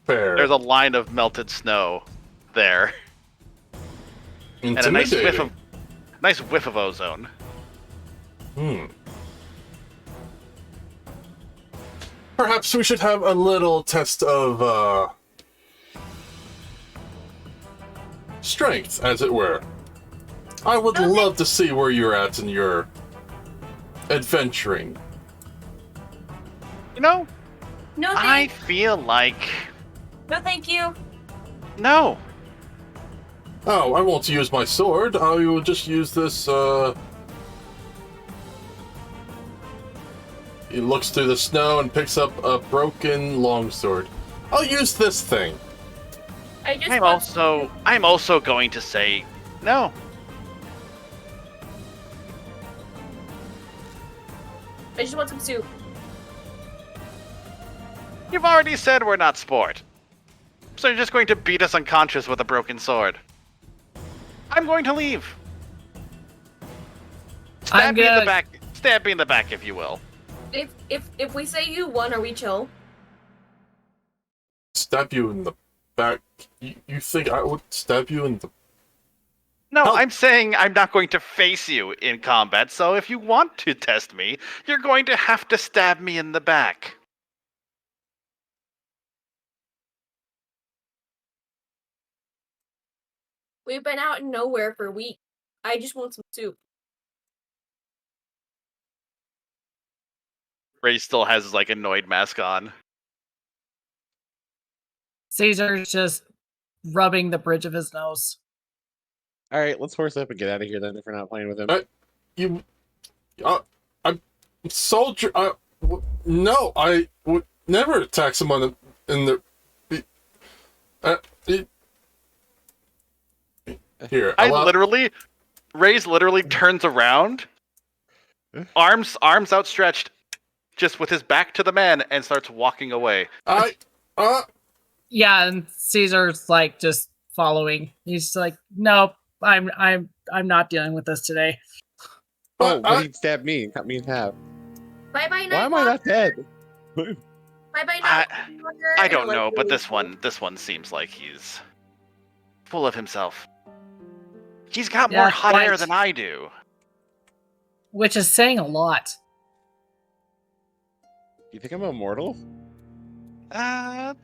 A: Fair.
B: There's a line of melted snow there, and a nice whiff of ozone.
A: Perhaps we should have a little test of strength, as it were. I would love to see where you're at in your adventuring.
B: You know,
C: No,
B: I feel like
C: no, thank you.
B: no.
A: Oh, I won't use my sword. I will just use this, He looks through the snow and picks up a broken longsword. I'll use this thing.
B: I'm also going to say no.
C: I just want some soup.
B: You've already said we're not sport. So you're just going to beat us unconscious with a broken sword. I'm going to leave. Stab me in the back. Stab me in the back, if you will.
C: If we say you won, are we chill?
A: Stab you in the back. You think I would stab you in the...
B: No,
A: Help.
B: I'm saying I'm not going to face you in combat, so if you want to test me, you're going to have to stab me in the back.
C: We've been out in nowhere for weeks. I just want some soup.
B: Ray still has his, like, annoyed mask on.
E: Caesar's just rubbing the bridge of his nose.
F: All right, let's horse up and get out of here then if we're not playing with him.
A: You, I'm soldier. No, I would never attack someone in the. Here,
B: Ray's literally turns around, arms outstretched, just with his back to the man, and starts walking away.
E: Yeah, and Caesar's like just following. He's like, nope, I'm not dealing with this today.
F: But he stabbed me and cut me in half.
C: Bye bye.
F: Why am I not dead?
C: Bye bye.
B: I don't know, but this one seems like he's full of himself. He's got more hot air than I do.
E: Which is saying a lot.
F: You think I'm immortal?
B: Best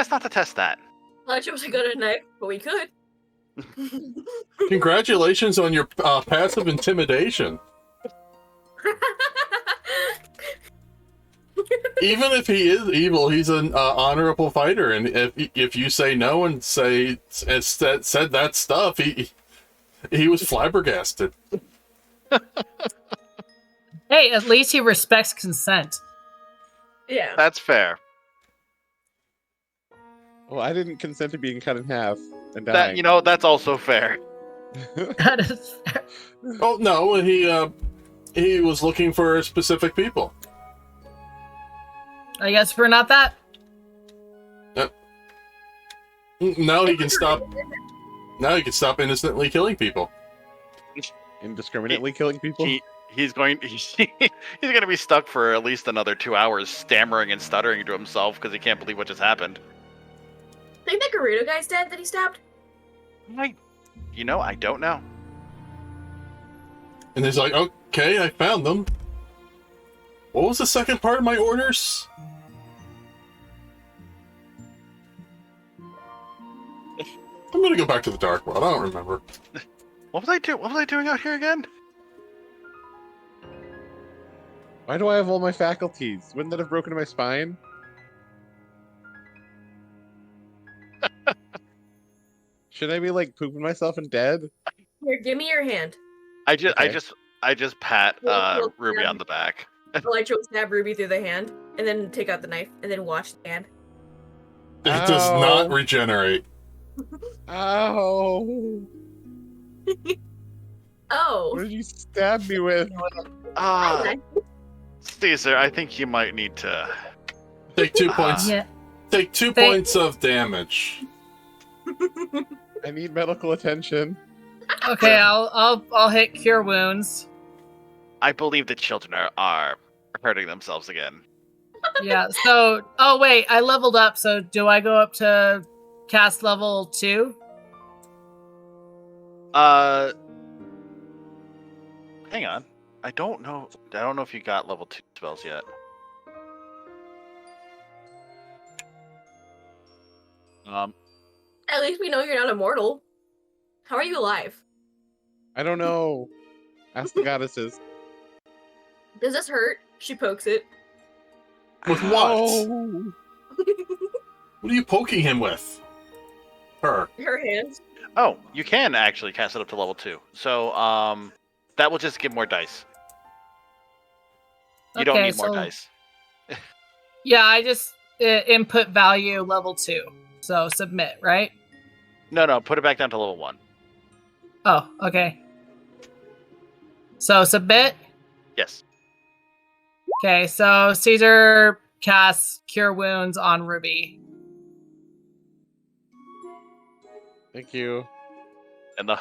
B: not to test that.
C: Elijah was good at knife, but we could.
A: Congratulations on your passive intimidation. Even if he is evil, he's an honorable fighter, and if you say no and said that stuff, he was flabbergasted.
E: Hey, at least he respects consent.
C: Yeah.
B: That's fair.
F: Well, I didn't consent to being cut in half and dying.
B: That's also fair.
E: That is fair.
A: Oh no, he was looking for specific people.
E: I guess we're not that.
A: Now he can stop. Now he can stop innocently killing people.
F: Indiscriminately killing people?
B: He's going to be stuck for at least another 2 hours, stammering and stuttering to himself because he can't believe what just happened.
C: Think that Gerudo guy's dead that he stabbed?
B: I don't know.
A: And he's like, okay, I found them. What was the second part of my orders? I'm gonna go back to the Dark World. I don't remember.
B: What was I doing out here again?
F: Why do I have all my faculties? Wouldn't that have broken my spine? Should I be like pooping myself and dead?
C: Here, give me your hand.
B: I just pat Ruby on the back.
C: Elijah will stab Ruby through the hand, and then take out the knife, and then watch the hand.
A: It does not regenerate.
F: Ow!
C: Oh.
F: What did you stab me with?
B: Caesar, I think you might need to
A: Take 2 points.
E: Yeah.
A: Take 2 points of damage.
F: I need medical attention.
E: Okay, I'll hit cure wounds.
B: I believe the children are hurting themselves again.
E: Yeah. So, oh wait, I leveled up. So, do I go up to cast level 2?
B: Hang on. I don't know if you got level 2 spells yet.
C: At least we know you're not immortal. How are you alive?
F: I don't know. Ask the goddesses.
C: Does this hurt? She pokes it.
A: With what?
F: Ow.
A: What are you poking him with? Her.
C: Her hands.
B: Oh, you can actually cast it up to level 2. So, that will just give more dice. You don't need more dice.
E: Yeah, I just input value level 2. So submit, right?
B: No, put it back down to level 1.
E: Oh, okay. So submit.
B: Yes.
E: Okay, so Caesar casts Cure Wounds on Ruby.
F: Thank you.
B: And the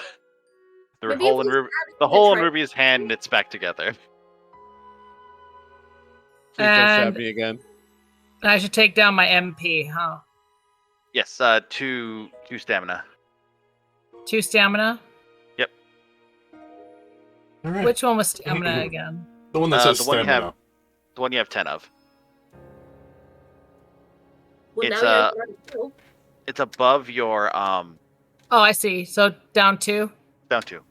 C: Maybe
B: hole
C: if
B: in
C: we
B: Ruby,
C: stab
B: the
C: it
B: hole in
C: try-
B: Ruby's hand knits back together.
F: Please don't stab
E: And-
F: me again.
E: I should take down my MP, huh?
B: Yes, 2 stamina.
E: 2 stamina.
B: Yep.
A: All right.
E: Which one was stamina again?
A: The one that says
B: the one you
A: stamina.
B: have- The one you have 10 of.
C: Well,
B: It's,
C: now you're immortal.
B: It's above your
E: Oh, I see. So down 2.
B: down 2.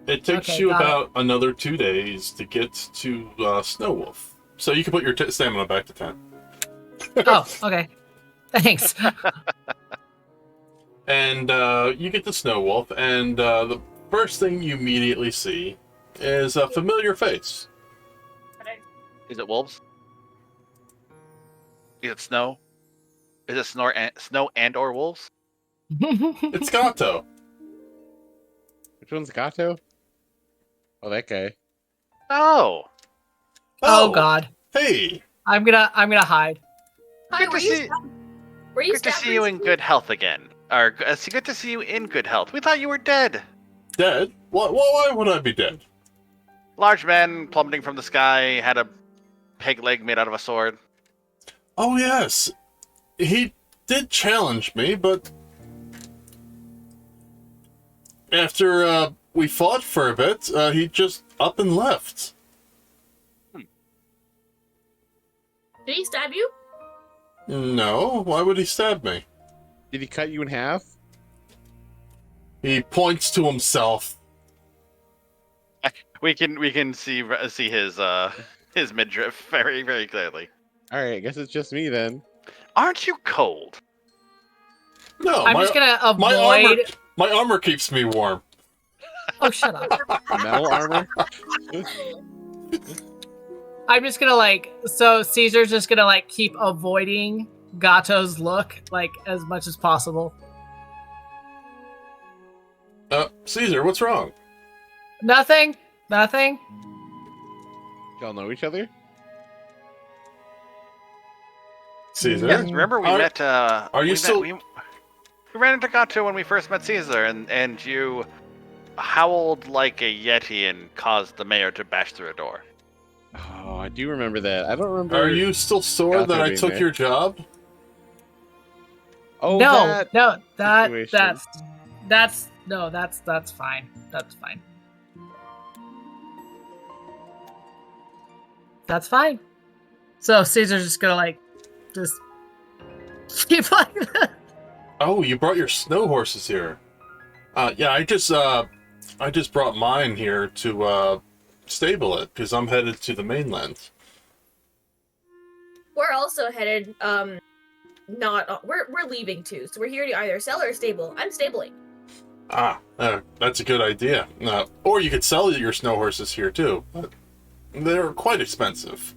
A: It takes
E: Okay,
A: you
E: got it.
A: about another 2 days to get to Snow Wolf. So you can put your stamina back to 10.
E: Oh, okay. Thanks.
A: And you get to Snow Wolf, and the first thing you immediately see is a familiar face.
B: Is it wolves? Is it snow? Is it snow and or wolves?
A: It's Gato.
F: Which one's Gato? Oh, that guy.
B: Oh,
E: Oh God.
A: Hey!
E: I'm gonna hide.
C: Hi,
B: Good
C: were
B: to
C: you
B: see-
C: stabbed? Were you
B: good to
C: stabbed
B: see you in
C: recently?
B: good health again. Or it's good to see you in good health. We thought you were dead.
A: Dead? Why would I be dead?
B: Large man plummeting from the sky had a peg leg made out of a sword.
A: Oh, yes. He did challenge me, but after we fought for a bit, he just up and left.
C: Did he stab you?
A: No, why would he stab me?
F: Did he cut you in half?
A: He points to himself.
B: We can see his midriff very very clearly.
F: All right, I guess it's just me then.
B: Aren't you cold?
A: No,
E: I'm just gonna
A: my armor,
E: avoid.
A: my armor keeps me warm.
E: Oh, shut up.
F: Metal armor.
E: I'm just gonna so Caesar's just gonna keep avoiding Gato's look as much as possible.
A: Caesar, what's wrong?
E: Nothing.
F: Y'all know each other?
A: Caesar?
B: Yes, remember we met.
A: are you
B: we
A: still-
B: We ran into Gato when we first met Caesar, and you howled like a yeti and caused the mayor to bash through a door.
F: Oh, I do remember that. I don't remember.
A: Are you still sore
F: Gato
A: that I
F: being
A: took
F: there.
A: your job?
F: Oh,
E: No,
F: situation.
E: that's fine. That's fine. That's fine. So Caesar's just gonna just keep like that.
A: Oh, you brought your snow horses here. Yeah, I just brought mine here to stable it because I'm headed to the mainland.
C: We're also headed. We're leaving too, so we're here to either sell or stable. I'm stabling.
A: That's a good idea. Or you could sell your snow horses here too, but they're quite expensive.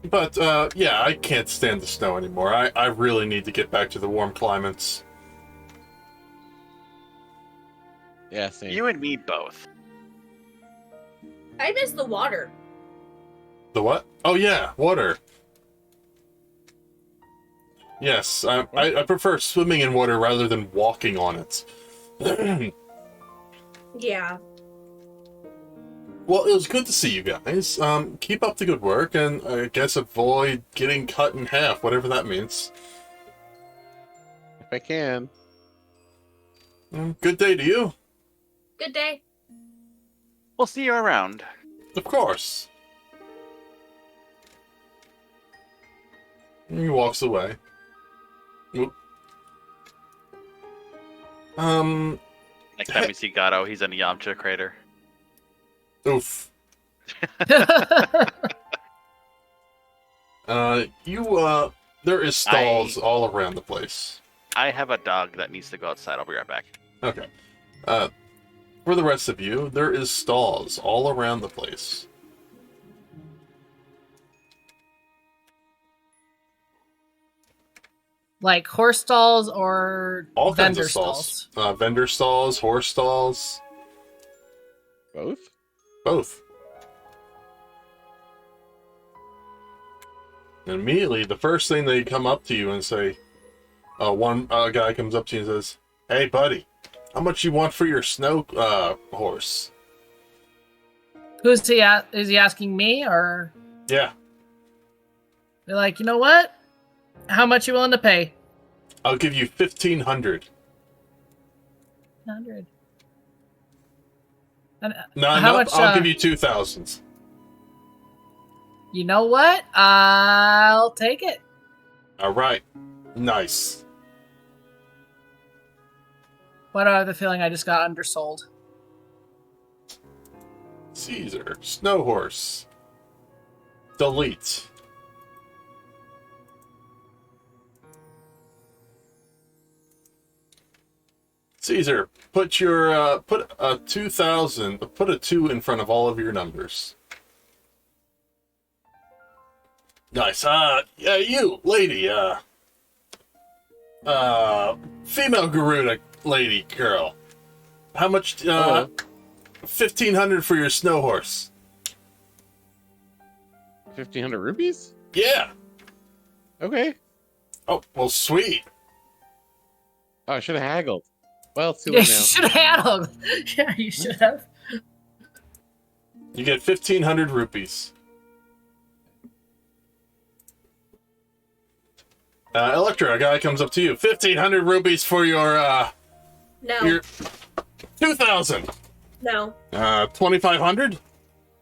A: But yeah, I can't stand the snow anymore. I really need to get back to the warm climates.
F: Yeah, same.
B: You and me both.
C: I miss the water.
A: The what? Oh yeah, water. Yes, I prefer swimming in water rather than walking on it.
C: Yeah.
A: Well, it was good to see you guys. Keep up the good work, and I guess avoid getting cut in half, whatever that means.
F: If I can.
A: Good day to you.
C: Good day.
B: We'll see you around.
A: Of course. He walks away. Oop.
B: Next time we see Gato, he's in a Yamcha crater.
A: Oof. There is stalls all around the place.
B: I have a dog that needs to go outside. I'll be right back.
A: Okay. For the rest of you, there is stalls all around the place.
E: Like horse stalls or
A: All kinds
E: vendor
A: of stalls. Vendor stalls, horse stalls,
F: Both?
A: both. And immediately, the first thing they come up to you and say, one guy comes up to you and says, "Hey, buddy, how much you want for your snow horse?"
E: Who's he at? Is he asking me or
A: Yeah,
E: they're like, you know what? How much you willing to pay?
A: I'll give you 1,500.
E: 100. And
A: Not
E: how
A: enough.
E: much?
A: I'll give you 2,000.
E: You know what? I'll take it.
A: All right, nice.
E: But I have the feeling I just got undersold.
A: Caesar, snow horse. Delete. Caesar, put your put a 2,000. Put a 2 in front of all of your numbers. Nice. Yeah, you lady. Female Garuda lady girl. How much? 1,500 for your snow horse.
F: 1,500 rupees?
A: Yeah.
F: Okay.
A: Oh, well, sweet.
F: Oh, I should have haggled. Well, it's too
E: Yeah, you
F: late now.
E: should have handled. Yeah, you should have.
A: You get 1,500 rupees. Electra, a guy comes up to you. 1,500 rupees for your,
C: No.
A: your 2,000.
C: No.
A: 2,500?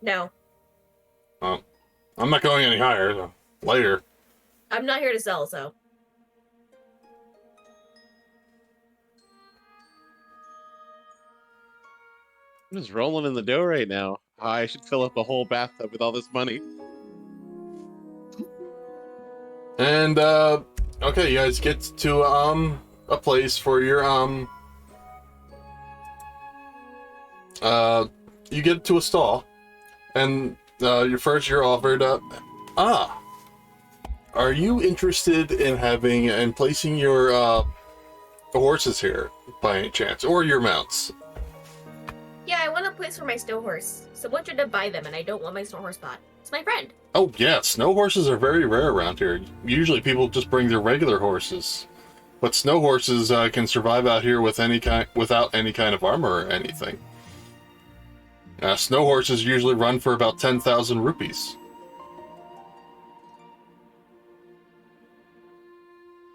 C: No.
A: I'm not going any higher. So later.
C: I'm not here to sell, so.
F: I'm just rolling in the dough right now. I should fill up a whole bathtub with all this money.
A: And, okay, you guys get to, a place for your, you get to a stall, and, you're offered, are you interested in having, and placing your, horses here, by any chance, or your mounts?
C: Yeah, I want a place for my snow horse. Someone tried to buy them, and I don't want my snow horse bought. It's my friend.
A: Oh, yeah, snow horses are very rare around here. Usually people just bring their regular horses. But snow horses can survive out here with without any kind of armor or anything. Snow horses usually run for about 10,000 rupees.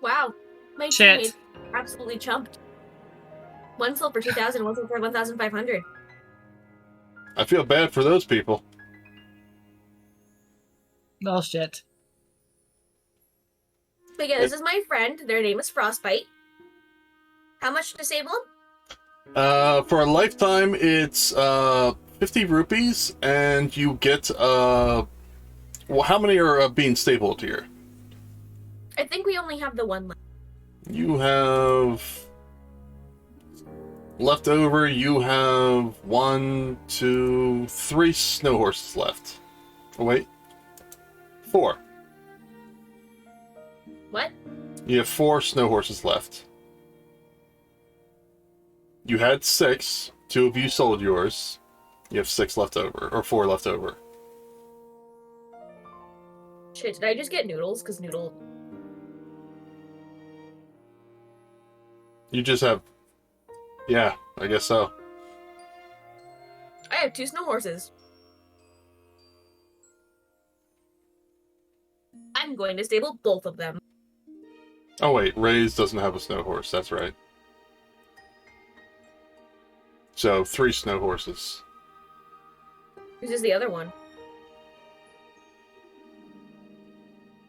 C: Wow. My
E: Shit.
C: teammate absolutely chumped. One sold for 2,000, one sold for 1,500.
A: I feel bad for those people.
E: Oh, shit.
C: But yeah, this is my friend. Their name is Frostbite. How much to disable them?
A: For a lifetime, it's 50 rupees, and you get well, how many are being stabled here?
C: I think we only have the one left.
A: You have left over. You have 1, 2, 3 snow horses left. Oh, wait, 4.
C: What?
A: You have 4 snow horses left. You had 6. 2 of you sold yours. You have 6 left over, or 4 left over.
C: Shit, did I just get noodles? Because noodle...
A: You just have... Yeah, I guess so.
C: I have 2 snow horses. I'm going to stable both of them.
A: Oh wait, Ray's doesn't have a snow horse, that's right. So, 3 snow horses.
C: Who's is the other one?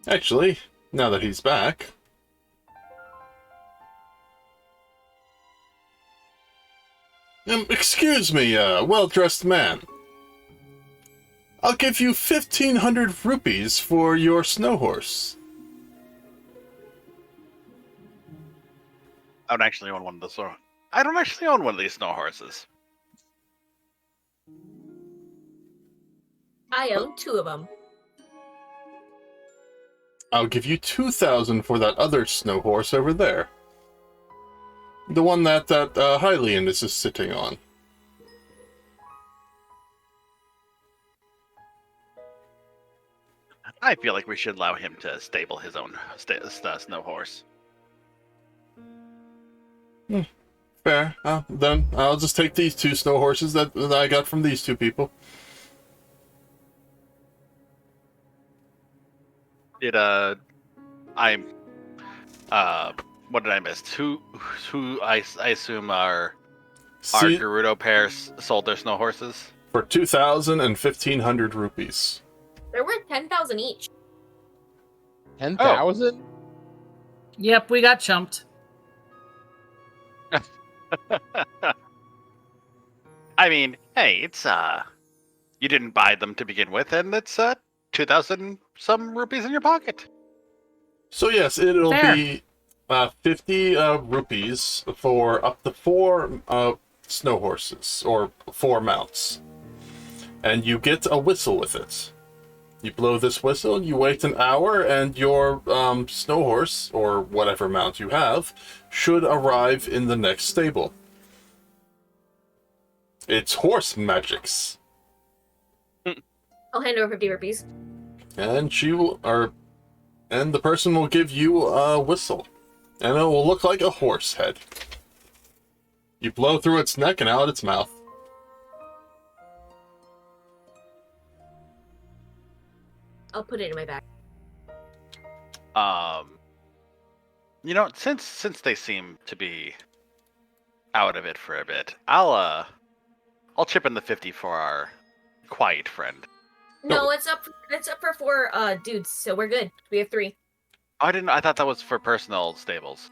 A: Actually, now that he's back... excuse me, well-dressed man. I'll give you 1,500 rupees for your snow horse.
B: I don't actually own one of those. I don't actually own one of these snow horses.
C: I own 2 of them.
A: I'll give you 2,000 for that other snow horse over there. The one that Hylian is just sitting on.
B: I feel like we should allow him to stable his own snow horse.
A: Fair. Then I'll just take these 2 snow horses that I got from these 2 people.
B: What did I miss? Who I assume our
A: See,
B: Gerudo pair sold their snow horses?
A: for 2,000 and 1,500 rupees.
C: They're worth 10,000 each.
F: 10,000?
E: Yep, we got chumped.
B: I mean, hey, it's you didn't buy them to begin with, and it's 2,000 some rupees in your pocket.
A: So yes, it'll
E: Fair.
A: be 50 rupees for up to 4 snow horses, or 4 mounts. And you get a whistle with it. You blow this whistle, you wait an hour, and your snow horse, or whatever mount you have, should arrive in the next stable. It's horse magics.
C: I'll hand over 50 rupees.
A: And and the person will give you a whistle. And it will look like a horse head. You blow through its neck and out its mouth.
C: I'll put it in my bag.
B: Since they seem to be out of it for a bit, I'll chip in the 50 for our quiet friend.
C: No, it's up for 4 dudes, so we're good. We have 3.
B: I thought that was for personal stables.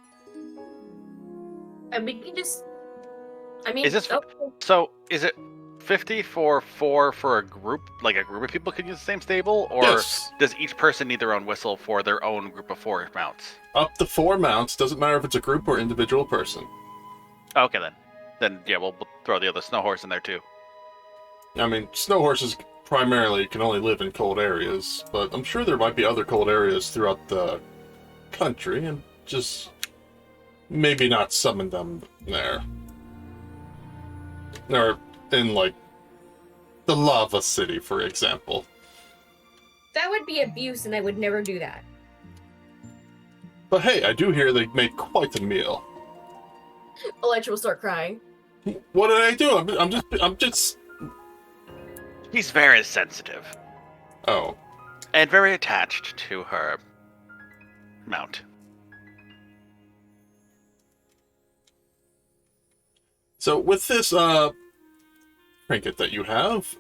C: And we can just I mean,
B: Is this so? Is it 50 for 4 for a group? Like a group of people can use the same stable, or
A: Yes.
B: does each person need their own whistle for their own group of 4 mounts?
A: Up to 4 mounts, doesn't matter if it's a group or individual person.
B: Okay then yeah, we'll throw the other snow horse in there too.
A: I mean, snow horses primarily can only live in cold areas, but I'm sure there might be other cold areas throughout the country, and just maybe not summon them there. Or in, like, the Lava City, for example.
C: that would be abuse, and I would never do that.
A: But hey, I do hear they make quite a meal.
C: Elytra will start crying.
A: What did I do? I'm just...
B: She's very sensitive
A: Oh.
B: and very attached to her mount.
A: So with this trinket that you have,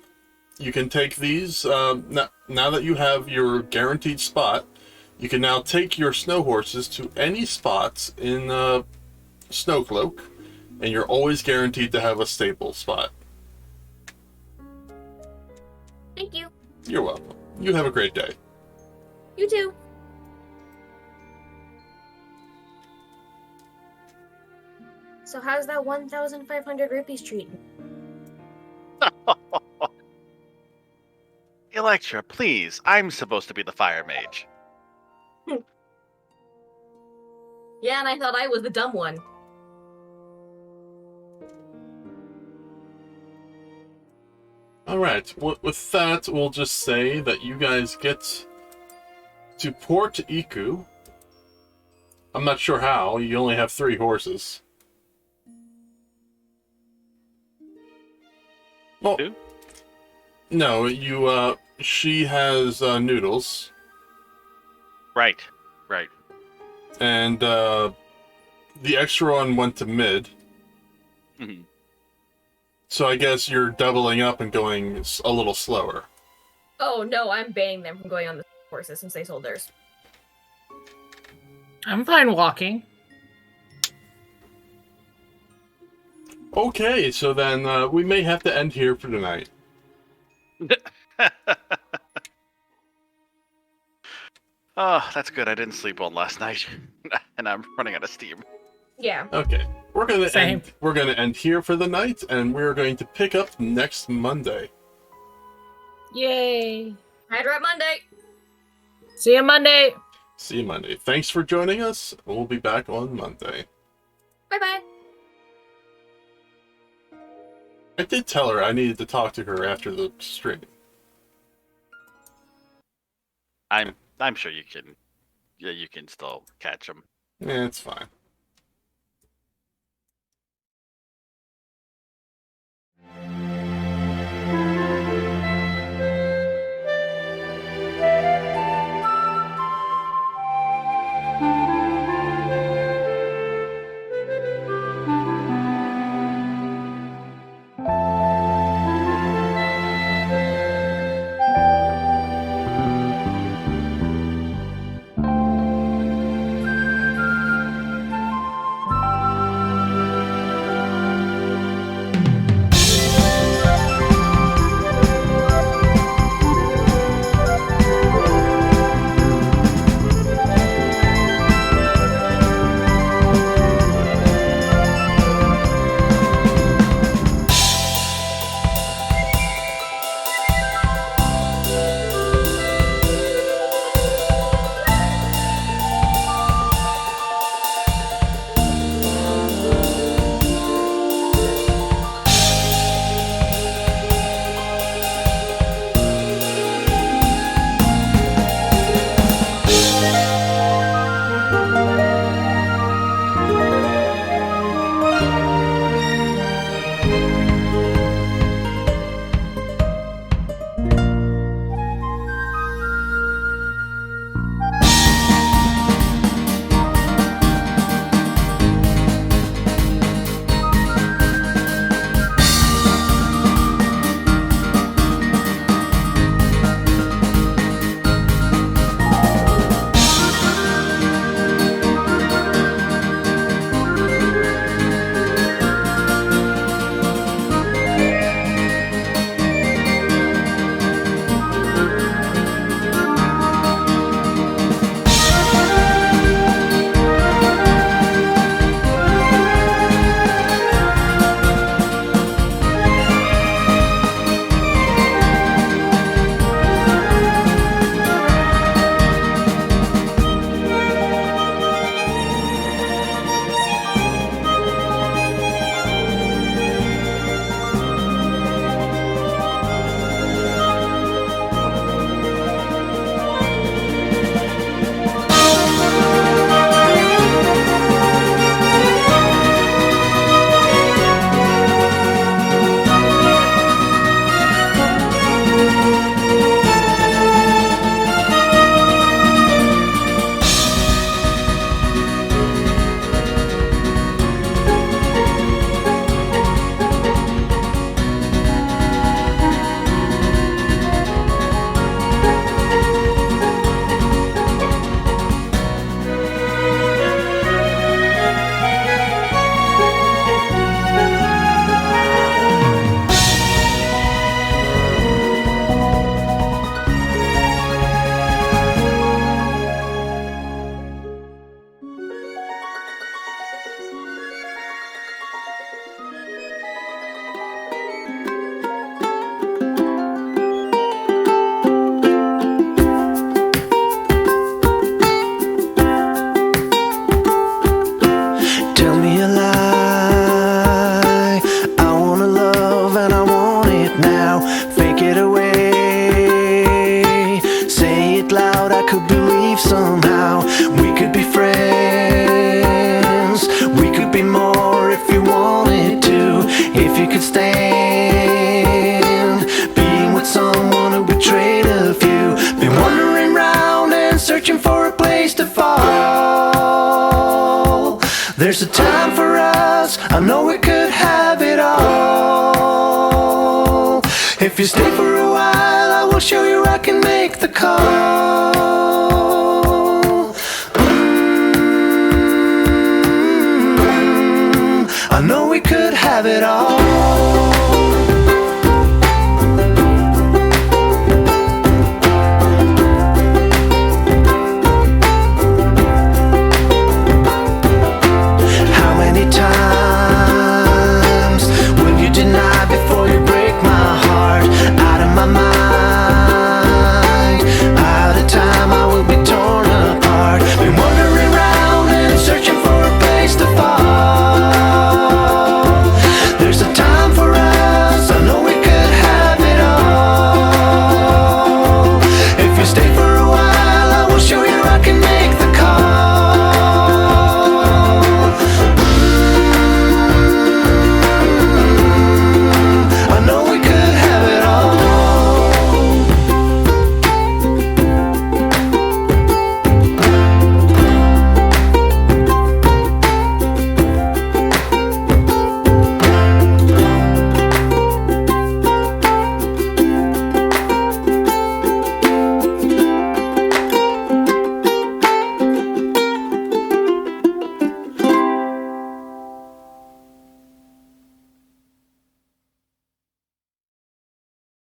A: you can take these, now that you have your guaranteed spot, you can now take your snow horses to any spots in Snowcloak, and you're always guaranteed to have a stable spot.
C: Thank you.
A: You're welcome. You have a great day.
C: You too. So how's that 1,500 rupees treating?
B: Electra, please. I'm supposed to be the fire mage.
C: Yeah, and I thought I was the dumb one.
A: Alright, with that, we'll just say that you guys get to Port Iku. I'm not sure how, you only have 3 horses. Well,
B: 2?
A: no, she has Noodles,
B: Right.
A: and the extra one went to Mid,
B: Mhm.
A: so I guess you're doubling up and going a little slower.
C: Oh no, I'm banning them from going on the horses since they sold theirs.
E: I'm fine walking.
A: Okay, so then we may have to end here for tonight.
B: Oh, that's good. I didn't sleep well last night, and I'm running out of steam.
C: Yeah.
A: Okay, we're gonna
E: Same.
A: end here for the night, and we're going to pick up next Monday.
E: Yay.
C: Hydra Monday.
E: See you Monday.
A: See you Monday. Thanks for joining us. We'll be back on Monday.
C: Bye bye.
A: I did tell her I needed to talk to her after the stream.
B: I'm sure you can. Yeah, you can still catch them.
A: Yeah, it's fine.
G: believe somehow we could be friends. We could be more if you wanted to. If you could stand being with someone who betrayed a few. Been wandering round and searching for a place to fall. There's a time for us, I know we could have it all. If you stay for a while, I will show you I can make the call. I know we could have it all.